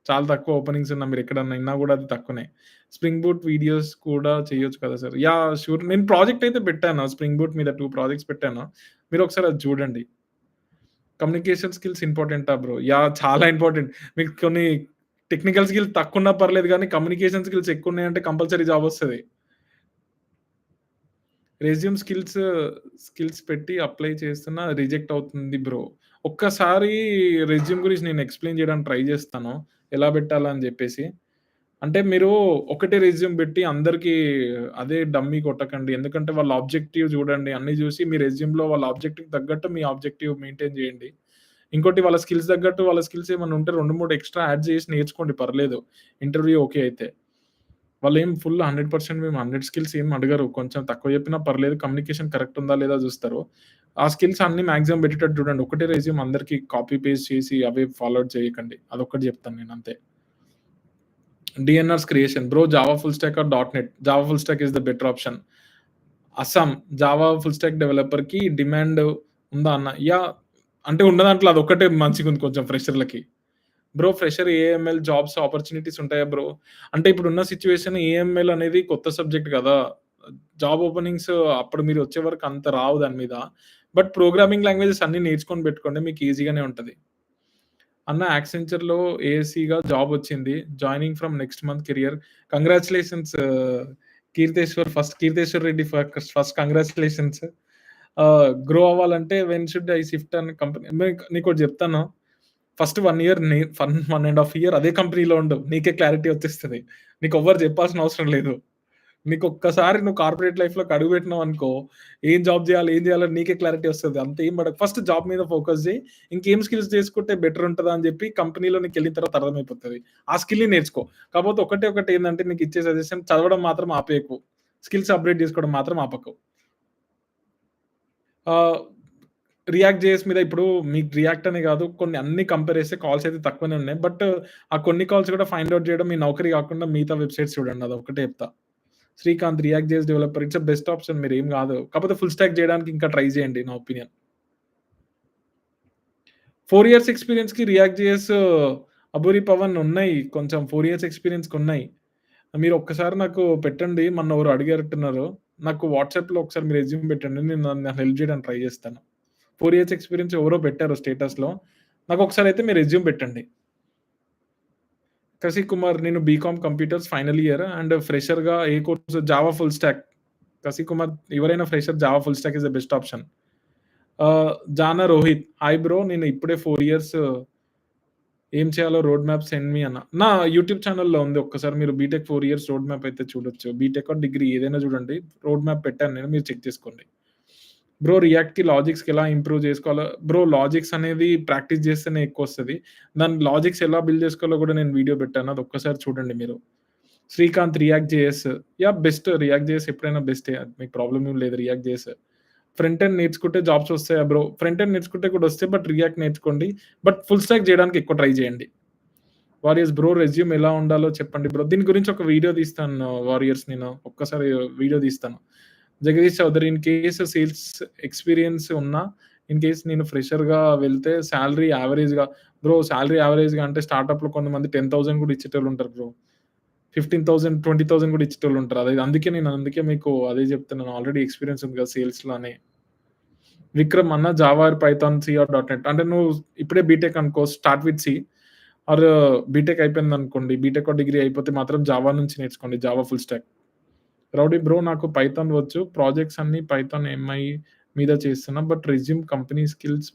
చాలా తక్కువ ఓపెనింగ్స్ ఉన్నా మీరెక్కడన్నా ఇన్నా గూడా అది తక్కువనే. స్ప్రింగ్ బూట్ వీడియోస్ కూడా చేయొచ్చు కదా సార్. యాహ్! షూర్. నేను ప్రాజెక్ట్ అయితే పెట్టాను. స్ప్రింగ్ బూట్ మీద 2 ప్రాజెక్ట్స్ పెట్టాను. మీరొకసారి అది చూడండి. కమ్యూనికేషన్ స్కిల్స్ ఇంపార్టెంటా బ్రో? యాహ్! చాలా ఇంపార్టెంట్. మీకు కొన్ని టెక్నికల్ స్కిల్స్ తక్కువున్నా పర్లేదు గానీ, కమ్యూనికేషన్ స్కిల్స్ ఎక్కువున్నాయంటే కంపల్సరీ జాబొస్తది. రెజ్యూమ్ స్కిల్స్ పెట్టి అప్లై చేస్తున్నా రిజెక్ట్ అవుతుంది బ్రో. ఒక్కసారి రెజ్యూమ్ గురించి నేను ఎక్స్‌ప్లెయిన్ చేయడానికి ట్రై చేస్తాను. ఎలా పెట్టాలా అని జెప్పేసి. అంటే మీరు ఒకటే రెజ్యూమ్ పెట్టి అందరికి అదే డమ్మీ కొట్టకండి. ఎందుకంటే వాళ్ళ ఆబ్జెక్టివ్ చూడండి. అన్నీ చూసి మీ రెజ్యూమ్‌లో వాళ్ళ ఆబ్జెక్టివ్‌కి తగ్గట్టు మీ ఆబ్జెక్టివ్ మెయింటైన్ చేయండి. ఇంకోటి వాళ్ళ స్కిల్స్ తగ్గట్టు వాళ్ళ స్కిల్స్ ఏమన్నా ఉంటే 2, 3 ఎక్స్‌ట్రా యాడ్ చేసి నేర్చుకోండి పర్లేదు. ఇంటర్వ్యూ ఓకే అయితే. వాళ్ళేం ఫుల్ 100% మేము 100 స్కిల్స్ ఏమి అడగరు. కొంచెం తక్కువ చెప్పినా పర్లేదు. కమ్యూనికేషన్ కరెక్ట్ ఉందా లేదా జూస్తారు. ఆ స్కిల్స్ అన్నీ మాక్సిమం పెట్టేటట్టు చూడండి. ఒకటే రెజ్యూమ్ అందరికి కాపీ పేస్ట్ చేసి అవే ఫార్వర్డ్ చేయకండి. అదొక్కటి చెప్తాను నేనంతే. DNRs creation. Bro Java full stack or dot net? Java full stack is the better option. Assam Java full stack డెవలపర్‌కి డిమాండ్ ఉందా అన్న? యాహ్! అంటే ఉన్న దాంట్లో అదొక్కటే మంచిగుంది కొంచెం ఫ్రెషర్‌లకి. Bro fresher AML jobs opportunities ఉంటాయా బ్రో? అంటే ఇప్పుడున్న సిట్యుయేషన్ ఏఎంఎల్ అనేది కొత్త సబ్జెక్ట్ గదా! జాబ్ ఓపెనింగ్స్ అప్పుడు మీరు వచ్చే వరకు అంత రావు దాని మీద. బట్ ప్రోగ్రామింగ్ లాంగ్వేజెస్ అన్నీ నేర్చుకొని పెట్టుకోండి. మీకు ఈజీగానే ఉంటది. అన్న యాక్సెంచర్‌లో ఏఎస్‌సిగా జాబ్ వచ్చింది. Joining from next month career. Congratulations Keerteshwar Reddy first congratulations. Grow అవ్వాలంటే వెన్ షుడ్ ఐ షిఫ్ట్ అని కంపెనీ నీకోటి చెప్తాను. ఫస్ట్ 1 ఇయర్ 1 ½ ఇయర్ అదే కంపెనీలో ఉండు. నీకే క్లారిటీ వచ్చేస్తది. నీకెవ్వరు చెప్పాల్సిన అవసరం లేదు. నీకొక్కసారి నువ్వు కార్పొరేట్ లైఫ్‌లోకి అడుగుపెట్టినావనుకో, ఏం జేయాలని నీకే క్లారిటీ వస్తది. అంత ఏం పడకు. ఫస్ట్ జాబ్ మీద ఫోకస్ జెయి. ఇంకేం స్కిల్స్ చేసుకుంటే బెటర్ ఉంటదా అని జెప్పి కంపెనీలోనికెళ్ళిన తర్వాత అర్థమైపోతది. ఆ స్కిల్‌ని నేర్చుకో. కాపోతే ఒకటే ఏందంటే నీకిచ్చే సజెషన్ చదవడం మాత్రం ఆపేయకు. స్కిల్స్ అప్‌గ్రేడ్ జేసుకోవడం మాత్రం ఆపకు. ఆహ్, రియాక్ట్ జేఎస్ మీద ఇప్పుడు మీకు రియాక్ట్ అనే గాదు. కొన్ని అన్ని కంపేర్ చేస్తే కాల్స్ అయితే తక్కువనే ఉన్నాయి. బట్ ఆ కొన్ని కాల్స్ కూడా ఫైండ్ ఔట్ జేయడం మీ నౌకరీ గాకుండా మిగతా వెబ్‌సైట్స్ చూడండి. అదొక్కటే చెప్తా. Srikanth react JS developer. It's a best option మీరేం గాదు. కాపోతే ఫుల్ స్టాక్ జేయడానికి ఇంకా ట్రై జేయండి నా ఒపీనియన్. 4 ఇయర్స్ ఎక్స్‌పీరియన్స్‌కి రియాక్ట్ జేఎస్, అబూరి పవన్ ఉన్నాయి. కొంచెం 4 ఇయర్స్ ఎక్స్‌పీరియన్స్‌కున్నాయి. మీరు ఒక్కసారి నాకు పెట్టండి. మొన్న ఎవరో అడిగేరట్టున్నారు. నాకు వాట్సాప్‌లో ఒకసారి మీ రెజ్యూమ్ పెట్టండి. నేను నన్ను హెల్ప్ జేయడానికి ట్రై జేస్తాను. 4 ఇయర్స్ ఎక్స్‌పీరియన్స్ ఎవరో పెట్టారు స్టేటస్‌లో. నాకొకసారి అయితే మీ రెజ్యూమ్ పెట్టండి. కసి కుమార్ నేను BCom computers final year and ఫ్రెషర్‌గా ఏ course Java full stack. Kasi Kumar ఎవరైనా fresher Java full stack is the best option. Jana Rohit. Hi bro. నేను ఇప్పుడే 4 ఇయర్స్ ఏం చేయాలో రోడ్ మ్యాప్ సెండ్ మీ అన్న. నా యూట్యూబ్ ఛానెల్‌లో ఉంది. ఒక్కసారి మీరు బీటెక్ 4 ఇయర్స్ రోడ్ మ్యాప్ అయితే చూడొచ్చు. బీటెక్ ఆర్ డిగ్రీ ఏదైనా చూడండి. రోడ్ మ్యాప్ పెట్టాను నేను. మీరు చెక్ చేసుకోండి. బ్రో రియాక్ట్‌కి, లాజిక్స్‌కి ఎలా ఇంప్రూవ్ చేసుకోవాలో బ్రో లాజిక్స్ అనేది ప్రాక్టీస్ చేస్తేనే ఎక్కువొస్తది. దాని లాజిక్స్ ఎలా బిల్డ్ చేసుకోవాలో కూడా నేను వీడియో పెట్టాను. అది ఒక్కసారి చూడండి మీరు. Srikanth react JS best react JS ఎప్పుడైనా బెస్టే. మీకు ప్రాబ్లమ్ ఏం లేదు రియాక్ట్ జేఎస్. ఫ్రంట్ ఎండ్ నేర్చుకుంటే జాబ్స్ వస్తాయా బ్రో? ఫ్రంట్ ఎండ్ నేర్చుకుంటే కూడా వస్తాయి. బట్ రియాక్ట్ నేర్చుకోండి. బట్ ఫుల్ స్టాక్ చేయడానికి ఎక్కువ ట్రై చేయండి. వారియర్స్ బ్రో రెజ్యూమ్ ఎలా ఉండాలో చెప్పండి బ్రో. దీని గురించి ఒక వీడియో తీస్తాను వారియర్స్ నేను. ఒక్కసారి వీడియో తీస్తాను. Jagadish Chowdary in case sales experience ఉన్నా, ఇన్ కేస్ నేను ఫ్రెషర్‌గా వెళ్తే సాలరీ యావరేజ్‌గా బ్రో సాలరీ యావరేజ్‌గా అంటే స్టార్టప్‌లో కొంతమంది 10,000 కూడా ఇచ్చేటోళ్ళుంటారు బ్రో. 15,000, 20,000 కూడా ఇచ్చేటోళ్ళుంటారు. అందుకే మీకు అదే చెప్తున్నాను. ఆల్రెడీ ఎక్స్‌పీరియన్స్ ఉంది కదా సేల్స్‌లోనే. విక్రమ్ అన్న Java or Python, C or dot net. అంటే నువ్వు ఇప్పుడే బీటెక్ అనుకో start with C or BTech అయిపోయిందనుకోండి. బీటెక్ ఆర్ డిగ్రీ అయిపోతే మాత్రం జావా నుంచి నేర్చుకోండి. Java full stack. Rowdy bro నాకు పైథాన్ వచ్చు. ప్రాజెక్ట్స్ అన్నీ పైథాన్ ఎంఐ మీద చేస్తున్నా. బట్ రెజ్యూమ్ కంపెనీ స్కిల్స్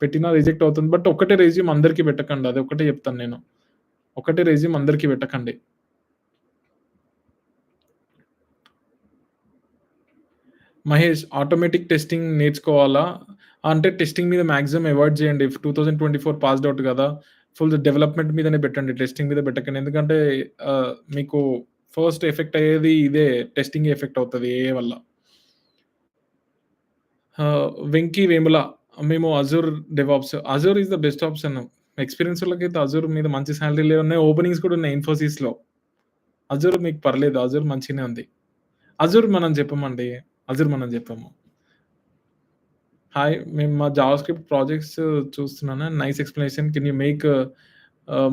పెట్టినా రిజెక్ట్ అవుతుంది. బట్ ఒక్కటే రెజ్యూమ్ అందరికి పెట్టకండి. అదొక్కటే చెప్తాను నేను. ఒకటే రెజ్యూమ్ అందరికి పెట్టకండి. మహేష్ ఆటోమేటిక్ టెస్టింగ్ నేర్చుకోవాలా? అంటే టెస్టింగ్ మీద మాక్సిమం అవాయిడ్ చేయండి. 2024 పాస్డ్ ఔట్ గదా! ఫుల్ డెవలప్‌మెంట్ మీదనే పెట్టండి. టెస్టింగ్ మీద పెట్టకండి. ఎందుకంటే మీకు ఫస్ట్ ఎఫెక్ట్ అయ్యేది ఇదే టెస్టింగే ఎఫెక్ట్ అవుతది ఏఐ వల్ల. వెంకీ వేముల మేము Azure DevOps. Azure is the best option. Experience వాళ్ళకైతే అజూర్ మీద మంచి సాలరీలే ఉన్నాయి. ఓపెనింగ్స్ కూడా ఉన్నాయి ఇన్ఫోసిస్‌లో. అజూర్ మీకు పర్లేదు. అజూర్ మంచిగానే ఉంది. అజూర్ మనం చెప్పమండి. అజూర్ మనం చెప్పము. హాయ్. మేము మా జావాస్క్రిప్ట్ ప్రాజెక్ట్స్ చూస్తున్నాను. Nice explanation. Can you make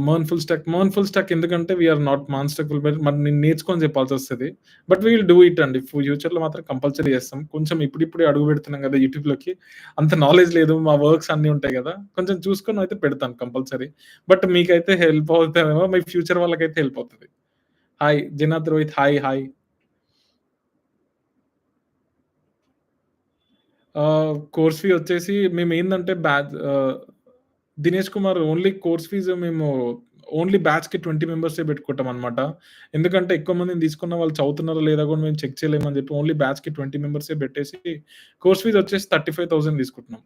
MERN full stack? MERN full stack ఎందుకంటే వి ఆర్ నాట్ మాన్ స్టాక్ ఫుల్ మరి నేను నేర్చుకొని చెప్పాల్సొస్తది. But we will do it అండి. ఫ్యూచర్‌లో మాత్రం కంపల్సరీ చేస్తాం. కొంచెం ఇప్పుడిప్పుడే అడుగు పెడుతున్నాం కదా యూట్యూబ్‌లోకి. అంత నాలెడ్జ్ లేదు. మా వర్క్స్ అన్నీ ఉంటాయి కదా! కొంచెం చూసుకొని అయితే పెడతాను కంపల్సరీ. బట్ మీకైతే హెల్ప్ అవుతదేమో. మీ ఫ్యూచర్ వాళ్ళకైతే హెల్ప్ అవుతది. Hi. Jinad Rohit hi. Hi. Course fee వచ్చేసి మేమేందంటే Dinesh Kumar only course fees మేము ఓన్లీ బ్యాచ్‌కి 20 మెంబర్సే పెట్టుకుంటామనమాట. ఎందుకంటే ఎక్కువ మందిని తీసుకున్న వాళ్ళు చదువుతున్నారో లేదా కూడా మేము చెక్ చేయలేమని చెప్పి ఓన్లీ బ్యాచ్‌కి 20 మెంబర్సే పెట్టేసి కోర్స్ ఫీజ్ వచ్చేసి 35,000 తీసుకుంటున్నాం.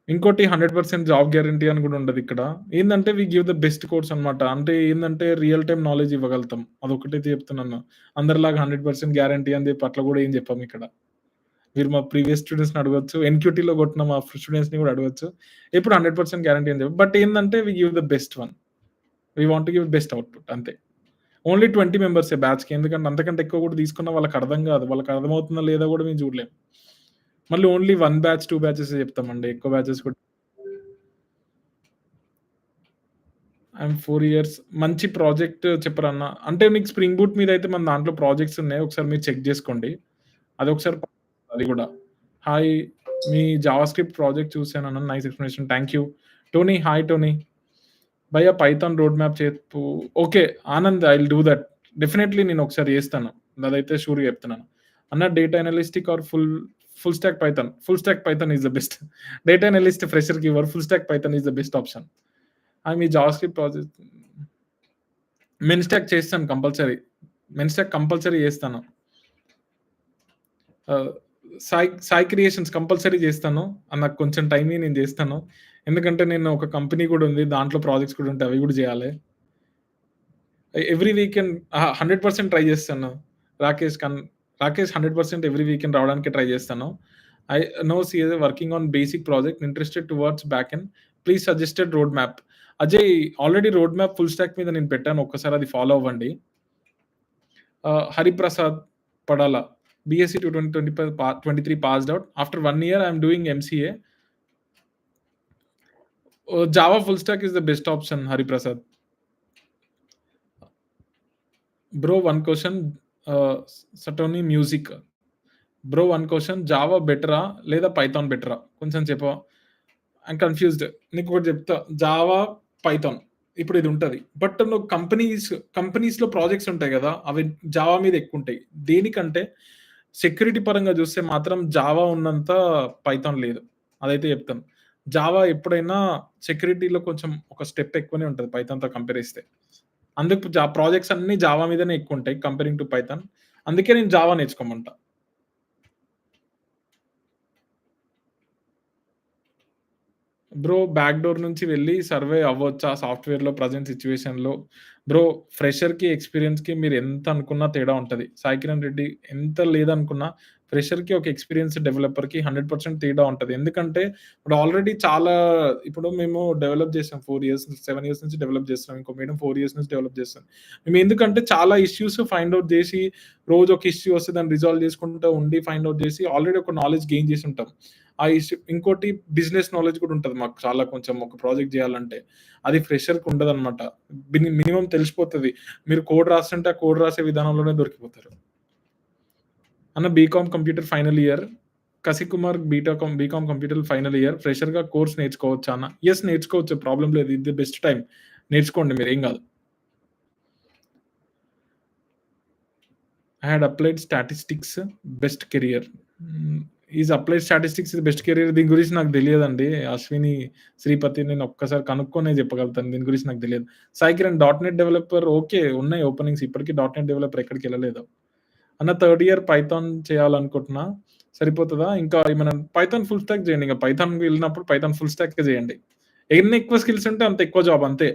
ఇంకోటి 100% జాబ్ గ్యారంటీ అని కూడా ఉండదిక్కడ. ఏందంటే we give the best course అనమాట. అంటే ఏందంటే రియల్ టైమ్ నాలెడ్జ్ ఇవ్వగలుగుతాం. అదొక్కటైతే చెప్తున్నాను. అందరిలాగా 100% గ్యారంటీ అని చెప్పి అట్లా కూడా ఏం చెప్పమిక్కడ. మీరు మా ప్రీవియస్ స్టూడెంట్స్‌ని అడగొచ్చు. ఎన్‌క్యూటీలో కొట్టిన మా స్టూడెంట్స్‌ని కూడా అడగొచ్చు. ఎప్పుడు 100% గ్యారంటీ అని చెప్పం. బట్ ఏందంటే we give the best one. We want to give best output అంతే. ఓన్లీ 20 మెంబర్సే బ్యాచ్‌కి. ఎందుకంటే అంతకంటే ఎక్కువ కూడా తీసుకున్న వాళ్ళకి అర్థం కాదు. వాళ్ళకి అర్థమవుతుందా లేదా కూడా మేము చూడలేం. మళ్ళీ ఓన్లీ 1 బ్యాచ్, 2 బ్యాచెసే చెప్తామండి. ఎక్కువ బ్యాచెస్ కూడా ఐయామ్ 4 ఇయర్స్ మంచి ప్రాజెక్ట్ చెప్పరన్నా. అంటే నీకు స్ప్రింగ్ బూట్ మీదయితే మన దాంట్లో ప్రాజెక్ట్స్ ఉన్నాయి. ఒకసారి మీరు చెక్ జేసుకోండి. అదొకసారి అది గూడా. హాయ్. మీ జావాస్క్రిప్ట్ ప్రాజెక్ట్ చూసానన్న. Nice explanation. Thank you. Tony hi Tony. భయ్యా పైథాన్ రోడ్ మ్యాప్ చెప్పు. Okay. Anand I will do that. Definitely నేనొకసారి జేస్తాను. అదైతే షూర్‌గా చెప్తున్నాను. అన్న data analytic or full stack Python. Full stack Python is the best. Data analyst ఫ్రెషర్‌కి ఇవ్వరు. Full stack Python is the best option. మీ జావాస్క్రిప్ట్ ప్రాజెక్ట్ మెన్ స్టాక్ చేస్తాను కంపల్సరీ. మెన్ స్టాక్ కంపల్సరీ చేస్తాను. ఆహ్, సాయి క్రియేషన్స్ కంపల్సరీ చేస్తాను. నాకు కొంచెం టైం ఇయ్యి నేను చేస్తాను. ఎందుకంటే నేను ఒక కంపెనీ కూడా ఉంది. దాంట్లో ప్రాజెక్ట్స్ కూడా ఉంటాయి. అవి కూడా చేయాలి. ఎవ్రీ వీకెండ్ 100% ట్రై చేస్తాను. రాకేష్ కన్ రాకేష్ 100% ఎవ్రీ వీకెండ్ రావడానికి ట్రై చేస్తాను. I know CA working on basic project interested towards back end. Please suggested road map. Ajay already road map full stack మీద నేను పెట్టాను. ఒక్కసారి అది ఫాలో అవ్వండి. Hariprasad Padala. BSc 2023 passed out. After 1 year I am doing MCA. Java full stack is the best option Hariprasad. Bro one question సటోని music. Bro one question Java బెటరా? లేదా Python బెటరా? కొంచెం చెప్పవా? I'm confused. నీకొకటి చెప్తా. జావా, పైథాన్ ఇప్పుడు ఇది ఉంటది. బట్ నువ్వు కంపెనీస్‌లో ప్రాజెక్ట్స్ ఉంటాయి గదా! అవి జావా మీద ఎక్కువుంటాయి. దేనికంటే సెక్యూరిటీ పరంగా చూస్తే మాత్రం జావా ఉన్నంత పైథాన్ లేదు. అదైతే చెప్తాను. జావా ఎప్పుడైనా సెక్యూరిటీలో కొంచెం ఒక స్టెప్ ఎక్కువనే ఉంటది పైథాన్‌తో కంపేర్ చేస్తే. అందుకు ప్రాజెక్ట్స్ అన్నీ జావా మీదనే ఎక్కువుంటాయి కంపేరింగ్ టు పైథాన్. అందుకే నేను జావా నేర్చుకోమంటా. బ్రో బ్యాక్ డోర్ నుంచి వెళ్లి సర్వే అవ్వొచ్చా సాఫ్ట్‌వేర్‌లో ప్రెజెంట్ సిట్యుయేషన్‌లో? బ్రో ఫ్రెషర్‌కి, ఎక్స్‌పీరియన్స్‌కి మీరు ఎంత అనుకున్నా తేడా ఉంటది. సాయి కిరణ్ రెడ్డి ఎంత లేదనుకున్నా ఫ్రెషర్‌కి, ఒక ఎక్స్‌పీరియన్స్‌డ్ డెవలపర్‌కి 100% తేడా ఉంటది. ఎందుకంటే ఇప్పుడు ఆల్రెడీ చాలా ఇప్పుడు మేము డెవలప్ చేసాం 4 ఇయర్స్, 7 ఇయర్స్ నుంచి డెవలప్ చేస్తున్నాం. ఇంకో మేడం 4 ఇయర్స్ నుంచి డెవలప్ చేస్తుంది. మేము ఎందుకంటే చాలా ఇష్యూస్ ఫైండ్ ఔట్ చేసి రోజు ఒక ఇష్యూ వస్తే దాన్ని రిజాల్వ్ చేసుకుంటూ ఉండి ఫైండ్ ఔట్ చేసి ఆల్రెడీ ఒక నాలెడ్జ్ గెయిన్ చేసి ఉంటాం. ఆ ఇష్యూ ఇంకోటి బిజినెస్ నాలెడ్జ్ కూడా ఉంటది మాకు చాలా కొంచెం ఒక ప్రాజెక్ట్ చేయాలంటే. అది ఫ్రెషర్‌కి ఉండదనమాట. మినిమమ్ తెలిసిపోతది. మీరు కోడ్ రాస్తుంటే ఆ కోడ్ రాసే విధానంలోనే దొరికిపోతారు. అన్న BCom computer final year. Kasikumar BCom computer final year. ఫ్రెషర్‌గా కోర్స్ నేర్చుకోవచ్చా అన్న? యెస్ నేర్చుకోవచ్చు. ప్రాబ్లమ్ లేదు. ఇది ది బెస్ట్ టైమ్. నేర్చుకోండి మీరేం గాదు. I had applied statistics best career. Is applied statistics is best career దీని గురించి నాకు తెలియదండి. అశ్విని, శ్రీపతి నేను ఒక్కసారి కనుక్కొనే చెప్పగలుగుతాను. దీని గురించి నాకు తెలియదు. Sai Kiran dot net developer okay. ఉన్నాయి ఓపెనింగ్స్ ఇప్పటికి డాట్ నెట్ డెవలపర్ ఎక్కడికెళ్ళలేదు. అన్న థర్డ్ ఇయర్ పైథాన్ చేయాలనుకుంటున్నా. సరిపోతదా? ఇంకా ఏమైనా పైథాన్ ఫుల్ స్టాక్ చేయండి. ఇంక పైథాన్‌కి వెళ్ళినప్పుడు పైథాన్ ఫుల్ స్టాకే చేయండి. ఎన్ని ఎక్కువ స్కిల్స్ ఉంటే అంత ఎక్కువ జాబ్ అంతే.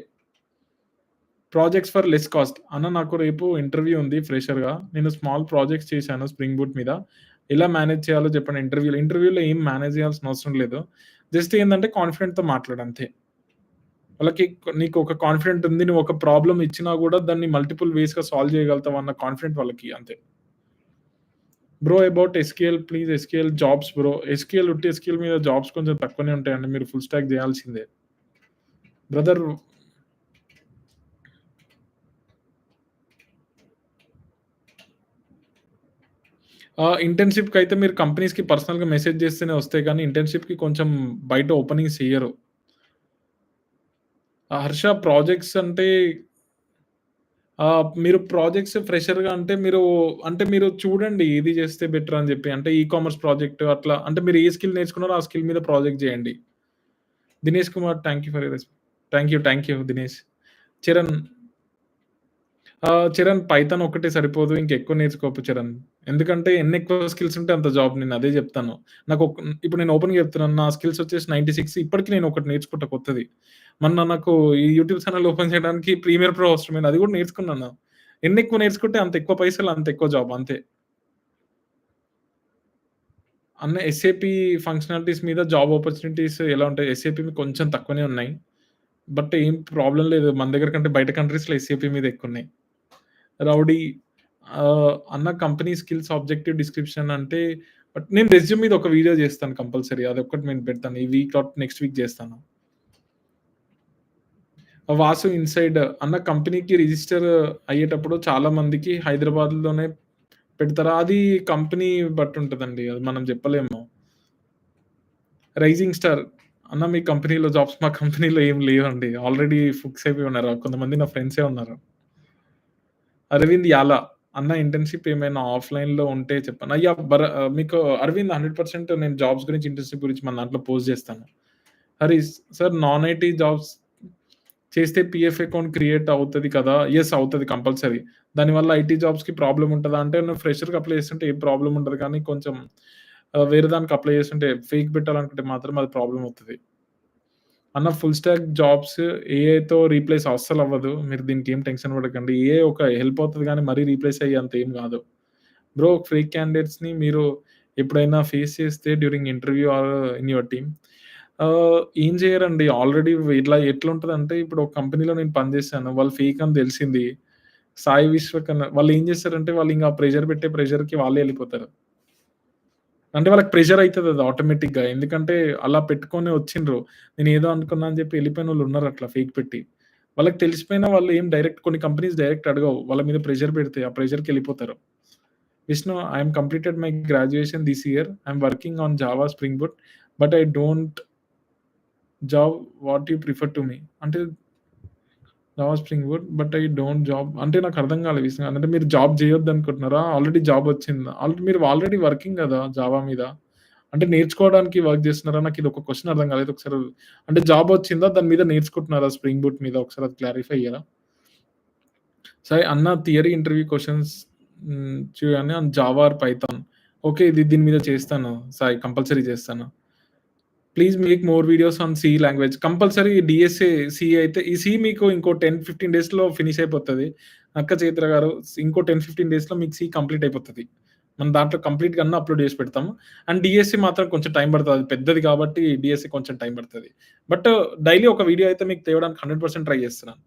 Projects for less cost. అన్న నాకు రేపు ఇంటర్వ్యూ ఉంది ఫ్రెషర్‌గా. నేను స్మాల్ ప్రాజెక్ట్స్ చేశాను స్ప్రింగ్ బూట్ మీద. ఎలా మేనేజ్ చేయాలో చెప్పండి ఇంటర్వ్యూలో. ఇంటర్వ్యూలో ఏం మేనేజ్ చేయాల్సిన అవసరం లేదు. జస్ట్ ఏందంటే కాన్ఫిడెంట్‌తో మాట్లాడు అంతే. వాళ్ళకి నీకు ఒక కాన్ఫిడెంట్ ఉంది. నువ్వు ఒక ప్రాబ్లమ్ ఇచ్చినా గూడా దాన్ని మల్టిపుల్ వేస్‌గా సాల్వ్ చేయగలుగుతావు అన్న కాన్ఫిడెంట్ వాళ్ళకి అంతే. Bro about SQL please SQL jobs bro. ఉట్టి ఎస్‌క్యూఎల్ మీద జాబ్స్ కొంచెం తక్కువనే ఉంటాయండి. మీరు ఫుల్ స్టాక్ చేయాల్సిందే. బ్రదర్ ఇంటర్న్‌షిప్‌కైతే మీరు కంపెనీస్‌కి పర్సనల్‌గా మెసేజ్ చేస్తేనే వస్తాయి కానీ, ఇంటర్న్‌షిప్‌కి కొంచెం బయట ఓపెనింగ్స్ ఇయ్యరు. హర్ష ప్రాజెక్ట్స్ అంటే మీరు ప్రాజెక్ట్స్ ఫ్రెషర్‌గా అంటే మీరు చూడండి ఏది చేస్తే బెటర్ అని చెప్పి. అంటే ఈ కామర్స్ ప్రాజెక్ట్ అట్లా అంటే మీరు ఏ స్కిల్ నేర్చుకున్నారో ఆ స్కిల్ మీద ప్రాజెక్ట్ చేయండి. Dinesh Kumar thank you for your thank you Dinesh. Charan Charan Python ఒక్కటే సరిపోదు. ఇంకెక్కువ నేర్చుకోకు చరణ్. ఎందుకంటే ఎన్నెక్కువ స్కిల్స్ ఉంటే అంత జాబ్ నేనదే జెప్తాను. ఇప్పుడు నేను ఓపెన్‌గా చెప్తున్నాను. నా స్కిల్స్ వచ్చేసి 96 ఇప్పటికి నేను ఒకటి నేర్చుకుంటా కొత్తది. మొన్న నాకు ఈ యూట్యూబ్ ఛానెల్ ఓపెన్ చేయడానికి ప్రీమియర్ ప్రో అవసరమైంది. అది కూడా నేర్చుకున్నాను. ఎన్నెక్కువ నేర్చుకుంటే అంత ఎక్కువ పైసలు, అంత ఎక్కువ జాబ్ అంతే. అన్న ఎస్ఏపీ ఫంక్షనాలిటీస్ మీద జాబ్ ఆపర్చునిటీస్ ఎలా ఉంటాయి? ఎస్ఏపీ కొంచెం తక్కువనే ఉన్నాయి. బట్ ఏం ప్రాబ్లమ్ లేదు. మన దగ్గర కంటే బయట కంట్రీస్‌లో ఎస్ఏపీ మీద ఎక్కువున్నాయి. రౌడీ అన్న కంపెనీ స్కిల్స్ ఆబ్జెక్టివ్ డిస్క్రిప్షన్ అంటే బట్ నేను రెజ్యూమ్ మీద ఒక వీడియో చేస్తాను కంపల్సరీ. అదొక్కటి నేను పెడతాను. ఈ వీక్ ఆర్ నెక్స్ట్ వీక్ చేస్తాను. వాసు ఇన్‌సైడ్ అన్న కంపెనీకి రిజిస్టర్ అయ్యేటప్పుడు చాలా మందికి హైదరాబాద్‌లోనే పెడతారా? అది కంపెనీ బట్టి ఉంటదండి. అది మనం చెప్పలేము. రైజింగ్ స్టార్ అన్న మీ కంపెనీలో జాబ్స్ మా కంపెనీలో ఏమి లేవండి. ఆల్రెడీ ఫిక్స్ అయిపోయి ఉన్నారు. కొంతమంది నా ఫ్రెండ్సే ఉన్నారు. అరవింద్ యాల. అన్న ఇంటర్న్‌షిప్ ఏమైనా ఆఫ్‌లైన్‌లో ఉంటే చెప్పండి. మీకు అరవింద్ 100% నేను జాబ్స్ గురించి, ఇంటర్న్‌షిప్ గురించి మన దాంట్లో పోస్ట్ చేస్తాను. Harish sir non IT jobs చేస్తే పీఎఫ్ అకౌంట్ క్రియేట్ అవుతది కదా! యెస్ అవుతది కంపల్సరీ. దానివల్ల ఐటీ జాబ్స్‌కి ప్రాబ్లమ్ ఉంటదా అంటే నువ్వు ఫ్రెషర్‌కి అప్లై చేస్తుంటే ఏం ప్రాబ్లమ్ ఉండదు కానీ కొంచెం వేరే దానికి అప్లై చేస్తుంటే ఫేక్ పెట్టాలనుకుంటే మాత్రం అది ప్రాబ్లమ్ అవుతది. అన్న ఫుల్ స్టాక్ జాబ్స్ ఏఐతో రీప్లేస్ అస్సలవ్వదు. మీరు దీనికేం టెన్షన్ పడకండి. ఏఐ ఒక హెల్ప్ అవుతది గానీ, మరీ రీప్లేస్ అయ్యేంత ఏం గాదు. బ్రో ఫేక్ క్యాండిడేట్స్‌ని మీరు ఎప్పుడైనా ఫేస్ చేస్తే during interview or in your team ఏం చేయరండి. ఆల్రెడీ ఎట్లుంటదంటే ఇప్పుడు ఒక కంపెనీలో నేను పనిజేశాను. వాళ్ళు ఫేక్ అని తెలిసింది. సాయి విశ్వకర్మ వాళ్ళేం చేస్తారంటే వాళ్ళింక ప్రెషర్ పెట్టే ప్రెషర్‌కి వాళ్ళే ఎళ్ళిపోతారు. అంటే వాళ్ళకి ప్రెషర్ అయితదది ఆటోమేటిక్‌గా. ఎందుకంటే అలా పెట్టుకొని వచ్చిండ్రు. నేనేదో అనుకున్నా అని చెప్పి ఎళ్ళిపోయినోళ్ళున్నారు అట్లా ఫేక్ పెట్టి. వాళ్ళకి తెలిసిపోయినా వాళ్ళు ఏం డైరెక్ట్ కొన్ని కంపెనీస్ డైరెక్ట్ అడగవు. వాళ్ళ మీద ప్రెషర్ పెడితే ఆ ప్రెషర్‌కెళ్ళిపోతారు. Vishnu I am completed my graduation this year. I am working on Java, Spring Boot but I don't job what you prefer to me అంటే Java, Spring Boot but I don't job అంటే నాకు అర్థం కాలేదు విష్ణు గారు. అంటే మీరు జాబ్ చేయొద్దనుకుంటున్నారా? ఆల్రెడీ జాబ్ వచ్చిందా? మీరు ఆల్రెడీ వర్కింగ్ గదా! జావా మీద. అంటే నేర్చుకోవడానికి వర్క్ జేస్తున్నారా? నాకిదొక క్వెషన్ అర్థం కాలేదు. ఒకసారి అంటే జాబొచ్చిందా? దాని మీద నేర్చుకుంటున్నారా స్ప్రింగ్ బూట్ మీద? ఒకసారి అది క్లారిఫై ఇయ్యరా? సరే అన్న థియరీ ఇంటర్వ్యూ క్వెషన్స్ చూడండి on Java or Python. Okay. దీని మీద చేస్తాను సాయి కంపల్సరీ చేస్తాను. Please make more videos on C language. Compulsory DSA C అయితే ఈ సి మీకు ఇంకో 10, 15 డేస్‌లో ఫినిష్ అయిపోతది. అక్క చైత్ర గారు ఇంకో 10, 15 డేస్‌లో మీకు సి కంప్లీట్ అయిపోతది. మనం దాంట్లో కంప్లీట్‌గా అన్నీ అప్‌లోడ్ చేసి పెడతాము. అండ్ డీఎస్సీ మాత్రం కొంచెం టైం పడతది. అది పెద్దది కాబట్టి డీఎస్సీ కొంచెం టైం పడతది. బట్ డైలీ ఒక వీడియో అయితే మీకు తేవడానికి 100% ట్రై చేస్తున్నాను.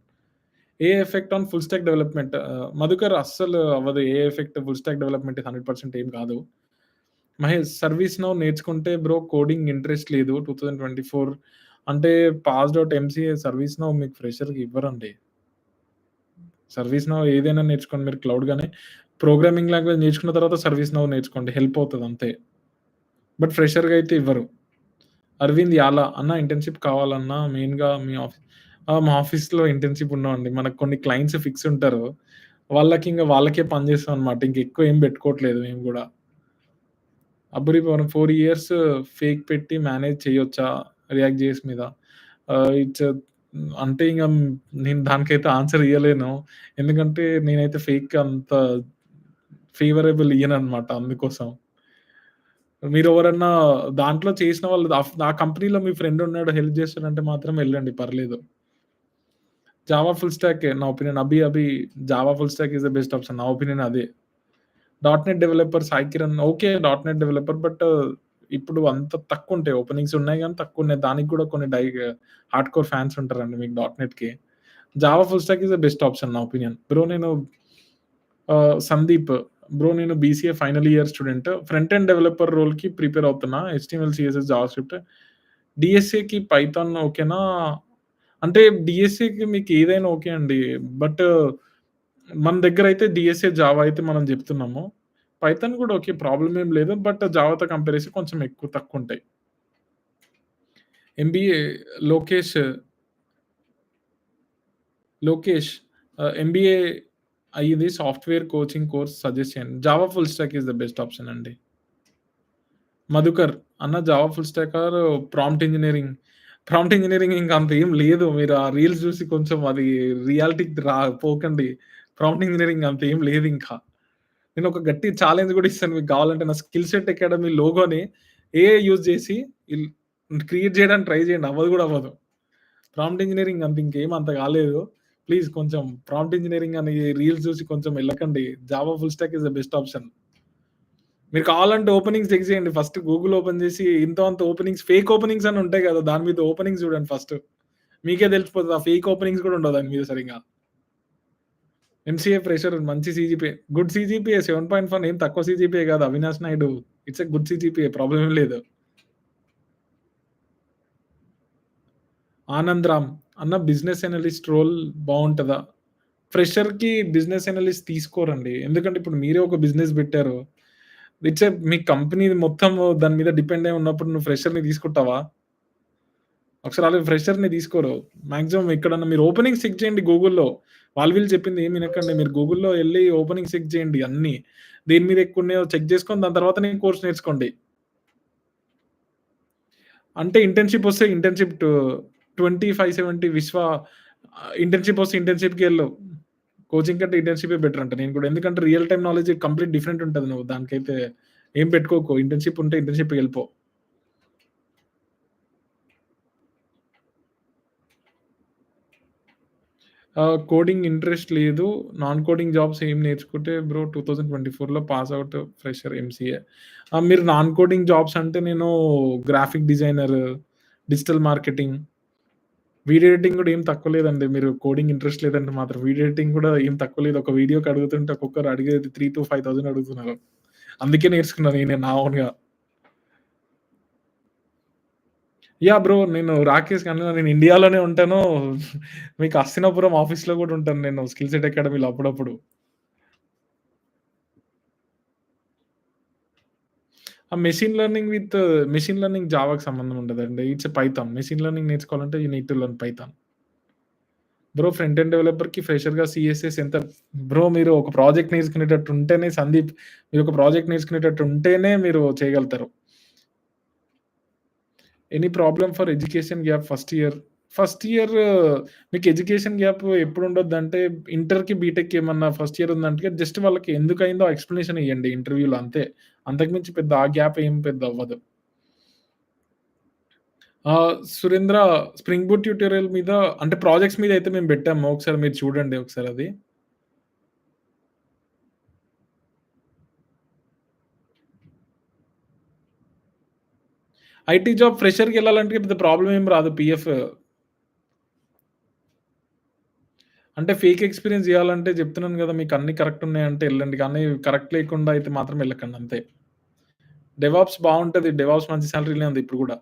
A effect on full stack development Madhukar అస్సలు అవ్వదు. A effect full stack development 100% ఏం కాదు. మహేష్ సర్వీస్ నౌ నేర్చుకుంటే బ్రో కోడింగ్ ఇంట్రెస్ట్ లేదు 2024 అంటే passed out MCA ServiceNow మీకు ఫ్రెషర్‌కి ఇవ్వరండి. సర్వీస్ నౌ ఏదైనా నేర్చుకోండి మీరు క్లౌడ్ గానే. ప్రోగ్రామింగ్ లాంగ్వేజ్ నేర్చుకున్న తర్వాత సర్వీస్ నౌ నేర్చుకోండి. హెల్ప్ అవుతది అంతే. బట్ ఫ్రెషర్‌గా అయితే ఇవ్వరు. అరవింద్ యాల అన్న ఇంటర్న్‌షిప్ కావాలన్నా మెయిన్‌గా మీ మా ఆఫీస్‌లో ఇంటర్న్‌షిప్ ఉండవండి. మనకు కొన్ని క్లయింట్స్ ఫిక్స్ ఉంటారు. వాళ్ళకే పని చేస్తాం అన్నమాట. ఇంకెక్కువ ఏం పెట్టుకోవట్లేదు మేము గూడా. అబ్బురిపురం 4 ఇయర్స్ ఫేక్ పెట్టి మేనేజ్ చేయొచ్చా? రియాక్ట్ జేఎస్ మీద. ఇట్స్ అంటే ఇంగ నేను దానికైతే ఆన్సర్ ఇయ్యలేను. ఎందుకంటే నేనైతే ఫేక్ అంత ఫేవరబుల్ ఇయ్యననమాట అందుకోసం. మీరెవరన్నా దాంట్లో చేసిన వాళ్ళు ఆ కంపెనీలో మీ ఫ్రెండ్ ఉన్నాడు హెల్ప్ చేస్తాడంటే మాత్రం ఎళ్ళండి పర్లేదు. జావా ఫుల్ స్టాకే నా opinion. Java full stack is the best option. నా ఒపీనియన్ అదే. Dot net developer Sai Kiran okay. Dot net developer but ఇప్పుడు అంత తక్కువుంటాయి. ఓపెనింగ్స్ ఉన్నాయి గానీ తక్కువున్నాయి. దానికి గూడా కొన్ని హార్డ్‌కోర్ ఫ్యాన్స్ ఉంటారండి మీకు డాట్‌నెట్‌కి. Java full stack is the best option నా ఒపీనియన్. బ్రో నేను సందీప్ బ్రో నేను BCA final year student. Front end developer రోల్‌కి ప్రిపేర్ అవుతున్నా. HTML, CSS, JavaScript. డీఎస్ఏకి పైథాన్ ఓకేనా? అంటే డీఎస్ఏకి మీకు ఏదైనా ఓకే అండి. బట్ మన దగ్గరైతే డీఎస్ఏ, జావా అయితే మనం జెప్తున్నాము. పైథాన్ గూడా ఓకే. ప్రాబ్లమ్ ఏం లేదు. బట్ జావాతో కంపేర్ చేస్తే కొంచెం తక్కువుంటాయి. ఎంబీఏ లోకేష్, లోకేష్ ఎంబీఏ అయ్యింది సాఫ్ట్‌వేర్ కోచింగ్ కోర్స్ సజెస్ట్ చేయండి. Java full stack is the best option అండి. మధుకర్ అన్న Java full stack are prompt engineering. Prompt engineering ఇంక అంత ఏం లేదు. మీరు ఆ రీల్స్ జూసి కొంచెం అది రియాలిటీకి పోకండి. ప్రాంప్ట్ ఇంజినీరింగ్ అంత ఏం లేదింకా. నేనొక గట్టి ఛాలెంజ్ గూడా ఇస్తాను మీకు గావాలంటే నా స్కిల్ సెట్ అకాడమీ లోగోని ఏఐ యూజ్ జేసి ఇల్ క్రియేట్ జేయడానికి ట్రై జేయండి. అవ్వదు గూడా అవ్వదు. ప్రాంప్ట్ ఇంజినీరింగ్ అంత ఇంకేం అంత గాలేదు. ప్లీజ్ కొంచెం ప్రాంప్ట్ ఇంజినీరింగ్ అని రీల్స్ జూసి కొంచెం ఎళ్ళకండి. Java full stack is the best option. మీరు కావాలంటే ఓపెనింగ్స్ చెక్ చేయండి. ఫస్ట్ గూగుల్ ఓపెన్ చేసి ఇంతో అంత ఓపెనింగ్స్, ఫేక్ ఓపెనింగ్స్ అని ఉంటాయి గదా! దాని మీద ఓపెనింగ్స్ చూడండి ఫస్ట్. మీకే తెలిసిపోతది. ఆ ఫేక్ ఓపెనింగ్స్ కూడా ఉండవు దాని మీద సరింగా. ఎంసీఏ ఫ్రెషర్ మంచి సీజీపీఏ. గుడ్ సీజీపీఏ 7.1 ఏం తక్కువ సీజీపీఏ కాదు. Avinash Naidu it's a good CGPA problem ఏం లేదు. ఆనంద్ రామ్ అన్న బిజినెస్ అనలిస్ట్ రోల్ బావుంటదా? ఫ్రెషర్‌కి బిజినెస్ అనలిస్ట్ తీసుకోరండి. ఎందుకంటే ఇప్పుడు మీరే ఒక బిజినెస్ పెట్టారు. మీ కంపెనీ మొత్తం దాని మీద డిపెండ్ అయి ఉన్నప్పుడు నువ్వు ఫ్రెషర్‌ని తీసుకుంటావా? ఒకసారి ఆళ్ళ ఫ్రెషర్‌ని తీసుకోరు. మాక్సిమం ఎక్కడన్నా మీరు ఓపెనింగ్స్ చెక్ చేయండి గూగుల్‌లో. వీళ్ళు చెప్పింది ఏమి వినకండి. మీరు గూగుల్‌లో ఎళ్లి ఓపెనింగ్స్ చెక్ చేయండి అన్నీ. దేని మీద ఎక్కువున్నాయో చెక్ చేసుకొని దాని తర్వాతనే కోర్స్ నేర్చుకోండి. అంటే ఇంటర్న్‌షిప్ వస్తే ఇంటర్న్‌షిప్ 2570 ఇంటర్న్‌షిప్ వస్తే ఇంటర్న్‌షిప్‌కెళ్ళు. కోచింగ్ కంటే ఇంటర్న్‌షిపే బెటర్ అంట నేను కూడా. ఎందుకంటే real time knowledge complete different ఉంటది. నువ్వు దానికైతే ఏం పెట్టుకోకు. ఇంటర్న్‌షిప్ ఉంటే ఇంటర్న్‌షిప్‌కెళ్ళిపో. కోడింగ్ ఇంట్రెస్ట్ లేదు. నాన్ కోడింగ్ జాబ్స్ ఏం నేర్చుకుంటే బ్రో 2024లో పాస్ ఔట్ ఫ్రెషర్ ఎంసీఏ. మీరు నాన్ కోడింగ్ జాబ్స్ అంటే నేను graphic designer, digital marketing, video editing గూడా ఏం తక్కువ లేదండి. మీరు కోడింగ్ ఇంట్రెస్ట్ లేదంటే మాత్రం వీడియో ఎడిటింగ్ గూడా ఏం తక్కువ లేదు. ఒక వీడియోకి అడుగుతుంటే ఒక్కొక్కరు అడిగేది 3,000-5,000 అడుగుతున్నారు. అందుకే నేర్చుకున్నా నేనే నా ఓన్‌గా. బ్రో నేను రాకేష్ కన్నా నేను ఇండియాలోనే ఉంటాను. మీకు హస్తినాపురం ఆఫీస్‌లో గూడా ఉంటాను నేను స్కిల్ సెట్ అకాడమీలో అప్పుడప్పుడు. ఆ మెషిన్ లెర్నింగ్ జావాకి సంబంధం ఉండదండి. It's Python. మెషిన్ లెర్నింగ్ నేర్చుకోవాలంటే you need to learn Python. Bro front end డెవలపర్‌కి ఫ్రెషర్‌గా సీఎస్ఎస్ ఎంత బ్రో మీరు ఒక ప్రాజెక్ట్ నేర్చుకునేటట్టు ఉంటేనే సందీప్ మీరు ఒక ప్రాజెక్ట్ నేర్చుకునేటట్టు ఉంటేనే మీరు చేయగలుగుతారు. Any problem for education gap first year? First year మీకు ఎడ్యుకేషన్ గ్యాప్ ఎప్పుడుండొద్దంటే ఇంటర్‌కి, బీటెక్‌కి ఏమన్నా ఫస్ట్ ఇయర్ ఉందంటే జస్ట్ వాళ్ళకి ఎందుకయిందో ఎక్స్‌ప్లనేషన్ ఇయ్యండి ఇంటర్వ్యూలో అంతే. అంతకు మించి పెద్ద ఆ గ్యాప్ ఏం పెద్ద అవ్వదు. సురేంద్ర స్ప్రింగ్ బూట్ ట్యూటోరియల్ మీద అంటే ప్రాజెక్ట్స్ మీద అయితే మేము పెట్టాము. ఒకసారి మీరు చూడండి ఒకసారది. ఐటీ జాబ్ ఫ్రెషర్‌కెళ్ళాలంటే పెద్ద ప్రాబ్లమ్ ఏం రాదు పీఎఫ్. అంటే ఫేక్ ఎక్స్‌పీరియన్స్ జేయాలంటే జెప్తున్నాను గదా! మీకు అన్నీ కరెక్ట్ ఉన్నాయంటే ఎళ్ళండి. కానీ కరెక్ట్ లేకుండా అయితే మాత్రం ఎళ్ళకండి అంతే. డెవాప్స్ బావుంటది. డెవాప్స్ మంచి సాలరీ‌లే ఉంది ఇప్పుడు గూడా.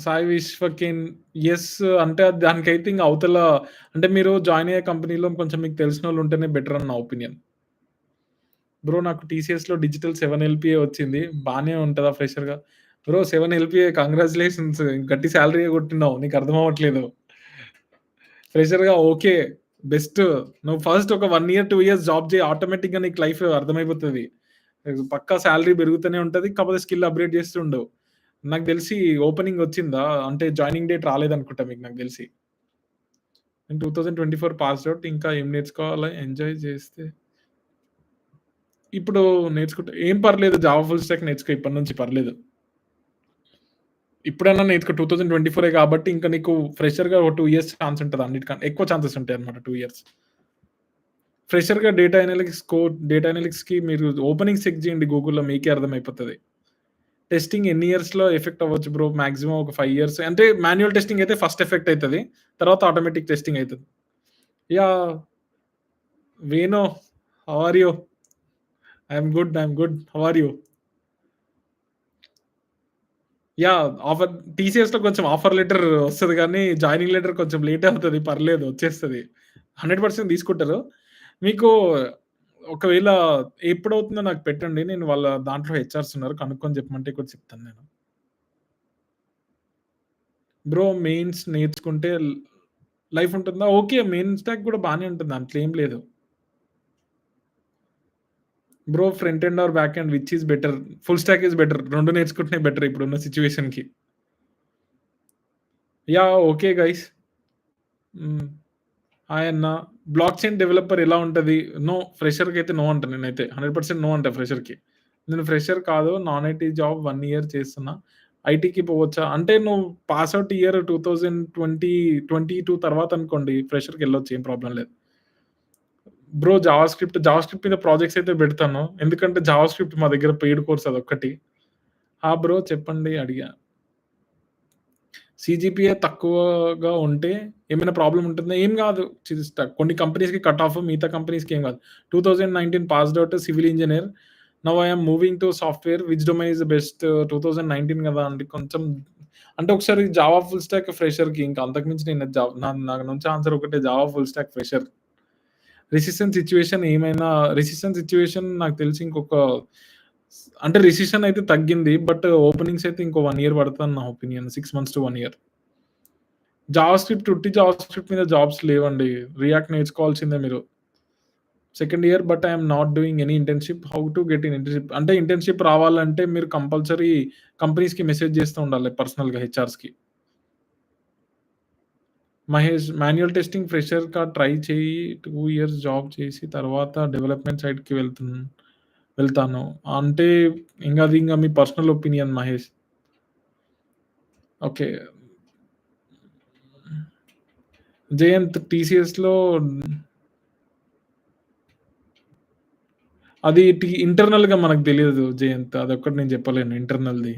సాయి విశ్వకేన్ యెస్. అంటే దానికైతే ఇంగ అవతల అంటే మీరు జాయిన్ అయ్యే కంపెనీలో కొంచెం మీకు తెలిసినోళ్ళు ఉంటేనే బెటర్ అని నా ఒపీనియన్. బ్రో నాకు టీసీఎస్‌లో డిజిటల్ 7 ఎల్‌పీఏ వచ్చింది. బానే ఉంటదా ఫ్రెషర్‌గా? బ్రో 7 ఎల్‌పీఏ కంగ్రాచ్యులేషన్స్ గట్టి సాలరీయే కొట్టినావు. నీకు అర్థం అవ్వట్లేదు. ఫ్రెషర్‌గా ఓకే. బెస్ట్. నువ్వు ఫస్ట్ ఒక 1 ఇయర్, 2 ఇయర్స్ జాబ్ చేయి. ఆటోమేటిక్‌గా నీకు లైఫ్ అర్థమైపోతది. పక్కా సాలరీ పెరుగుతూనే ఉంటది. కాకపోతే స్కిల్ అప్‌గ్రేడ్ చేస్తుండు. నాకు తెలిసి ఓపెనింగ్ వచ్చిందా? అంటే జాయినింగ్ డేట్ రాలేదనుకుంటా మీకు నాకు తెలిసి. నేను 2024 పాస్డ్ ఔట్. ఇంకా ఏం నేర్చుకోవాలి? ఎంజాయ్ చేస్తే ఇప్పుడు నేర్చుకుంటే ఏం పర్లేదు. జావా ఫుల్ స్టాక్ నేర్చుకో ఇప్పటి నుంచి పర్లేదు. ఇప్పుడన్నా నేర్చుకో 2024 కాబట్టి ఇంకా నీకు ఫ్రెషర్‌గా ఒక 2 ఇయర్స్ ఛాన్స్ ఉంటది అన్నిటికన్నా. ఎక్కువ ఛాన్సెస్ ఉంటాయన్నమాట 2 ఇయర్స్. ఫ్రెషర్‌గా డేటా అనలిటిక్స్‌కి మీరు ఓపెనింగ్స్ చెక్ చేయండి గూగుల్‌లో మీకే అర్థమైపోతది. టెస్టింగ్ ఎన్ని ఇయర్స్‌లో ఎఫెక్ట్ అవ్వచ్చు బ్రో? మాక్సిమం ఒక 5 ఇయర్స్. అంటే మాన్యువల్ టెస్టింగ్ అయితే ఫస్ట్ ఎఫెక్ట్ అయితది. తర్వాత ఆటోమేటిక్ టెస్టింగ్ అయితది. Yeah! Venu how are you? I'm good. How are you? Yeah! టీసీఎస్‌లో కొంచెం ఆఫర్ లెటర్ వస్తది గానీ, జాయినింగ్ లెటర్ కొంచెం లేటే అవుతది. పర్లేదు వచ్చేస్తది. 100% తీసుకుంటారు. మీకు ఒకవేళ ఎప్పుడవుతుందో నాకు పెట్టండి. నేను వాళ్ళ దాంట్లో హెచ్ఆర్స్ ఉన్నారు. కనుక్కొని చెప్పమంటే కూడా చెప్తాను నేను. బ్రో మెయిన్స్ నేర్చుకుంటే లైఫ్ ఉంటుందా? ఓకే. మెయిన్ స్టాక్ కూడా బానే ఉంటుంది. దాంట్లో ఏం లేదు. Bro front end or back end which is better? Full stack is better. 2 నేర్చుకుంటేనే బెటర్ ఇప్పుడున్న సిట్యుయేషన్‌కి. Yeah! Okay guys. Hmm. Hi అన్న. బ్లాక్ చైన్ డెవలపర్ ఎలా ఉంటది? నో. ఫ్రెషర్‌కైతే నో అంట నేనైతే. 100% నో అంట ఫ్రెషర్‌కి. నేను ఫ్రెషర్ కాదు. నాన్ ఐటీ జాబ్ 1 ఇయర్ చేస్తున్నా. ఐటీకి పోవచ్చా? అంటే నువ్వు పాస్ ఔట్ ఇయర్ 2022 తర్వాత అనుకోండి ఫ్రెషర్‌కెళ్ళొచ్చు. ఏం ప్రాబ్లమ్ లేదు. బ్రో జావా స్క్రిప్ట్ మీద ప్రాజెక్ట్స్ అయితే పెడతాను. ఎందుకంటే జావా స్క్రిప్ట్ మా దగ్గర పెయిడ్ కోర్స్ అదొక్కటి. ఆ! బ్రో చెప్పండి అడిగా. సీజీపీఏ తక్కువగా ఉంటే ఏమైనా ప్రాబ్లమ్ ఉంటుందా? ఏం గాదు. కొన్ని కంపెనీస్‌కి కట్ ఆఫ్ మిగతా కంపెనీస్‌కి ఏం గాదు. 2019 passed out civil engineer. Now I am moving to software which domain is the best 2019 గదా అండి. కొంచెం అంటే ఒకసారి జావా ఫుల్ స్టాక్ ఫ్రెషర్‌కి ఇంకా అంతకు మించి నేను నా నుంచి ఆన్సర్ ఒకటే Java full stock fresher. Recession situation నాకు తెలిసి అంటే రిసిషన్ అయితే తగ్గింది. బట్ ఓపెనింగ్స్ అయితే ఇంకో 1 ఇయర్ పడతదని నా opinion. 6 months to 1 year. Java script మీద జాబ్స్ లేవండి. రియాక్ట్ నేర్చుకోవాల్సిందే మీరు. Second year but I am not doing any internship. How to get in internship? అంటే ఇంటర్న్‌షిప్ రావాలంటే మీరు కంపల్సరీ కంపెనీస్‌కి మెసేజ్ చేస్తూ ఉండాలి పర్సనల్‌గా హెచ్ఆర్స్‌కి. మహేష్ మాన్యుయల్ టెస్టింగ్ ఫ్రెషర్‌గా ట్రై చెయ్యి. 2 ఇయర్స్ జాబ్ చేసి తర్వాత డెవలప్‌మెంట్ సైడ్‌కి వెళ్తాను. అంటే ఇంగ మీ personal opinion Mahesh. Okay. Jayant టీసీఎస్‌లో అది ఇంటర్నల్‌గా మనకు తెలీదు జయంత్. అదొక్కటి నేను చెప్పలేను ఇంటర్నల్‌ది.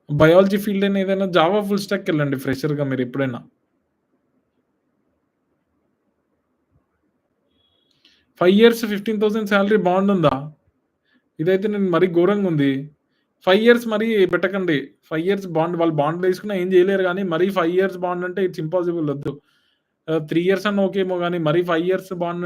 బయాలజీ ఫీల్డ్ అయినా ఏదైనా జావా ఫుల్ స్టాక్‌కెళ్ళండి ఫ్రెషర్‌గా మీరెప్పుడైనా. 5 ఇయర్స్ 15,000 సాలరీ బావుండుందా? ఇదైతే నేను మరీ ఘోరంగుంది. 5 ఇయర్స్ మరీ పెట్టకండి. 5 ఇయర్స్ బాండ్ వాళ్ళు బాండ్‌లో తీసుకున్నా ఏం చేయలేరు గానీ, మరీ 5 ఇయర్స్ బాండ్ అంటే ఇట్స్ ఇంపాసిబుల్ ఒద్దు. 3 ఇయర్స్ అన్నా ఓకేమో గానీ, మరీ 5 ఇయర్స్ బాండ్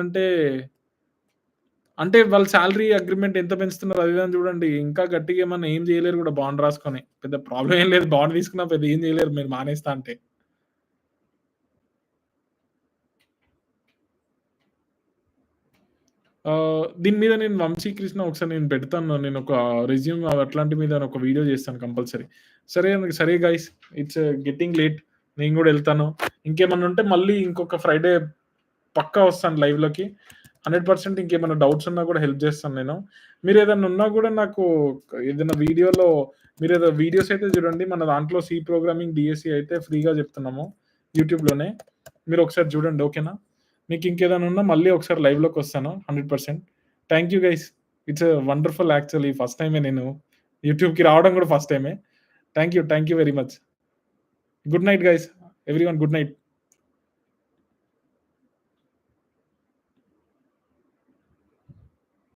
అంటే వాళ్ళ సాలరీ అగ్రీమెంట్ ఎంత పెంచుతున్నారు అది ఇది అని చూడండి. ఇంకా గట్టిగా ఏమన్నా ఏం చేయలేరు గూడా బాండ్ రాసుకొని. పెద్ద ప్రాబ్లమ్ ఏం లేదు. బాండ్ తీసుకున్నా పెద్ద ఏం చేయలేరు మీరు మానేస్తా అంటే. దీని మీద నేను 'వంశీకృష్ణ' ఒకసారి నేను పెడతాను. నేనొక రెజ్యూమ్ అట్లాంటి మీద ఒక వీడియో చేస్తాను కంపల్సరీ. సరే గైస్, ఇట్స్ గెట్టింగ్ లేట్. నేను గూడా ఎళ్తాను. ఇంకేమన్నా ఉంటే మళ్ళీ ఇంకొక ఫ్రైడే పక్కా వస్తాను లైవ్‌లోకి. 100% ఇంకేమైనా డౌట్స్ ఉన్నా గూడా హెల్ప్ జేస్తాను నేను. మీరేదన్నా ఉన్నా గూడా నాకు ఏదైనా వీడియోలో మీరేదో వీడియోస్ అయితే జూడండి. మన దాంట్లో సి ప్రోగ్రామింగ్, డీఎస్సీ అయితే ఫ్రీగా జెప్తున్నాము యూట్యూబ్‌లోనే. మీరొకసారి జూడండి. ఓకేనా? మీకింకేదైనా ఉన్నా మళ్ళీ ఒకసారి లైవ్‌లోకొస్తాను 100%. Thank you guys. It's wonderful actually first టైమే నేను యూట్యూబ్‌కి రావడం గూడా ఫస్ట్ టైమే. Thank you very much. Good night guys. Everyone good night.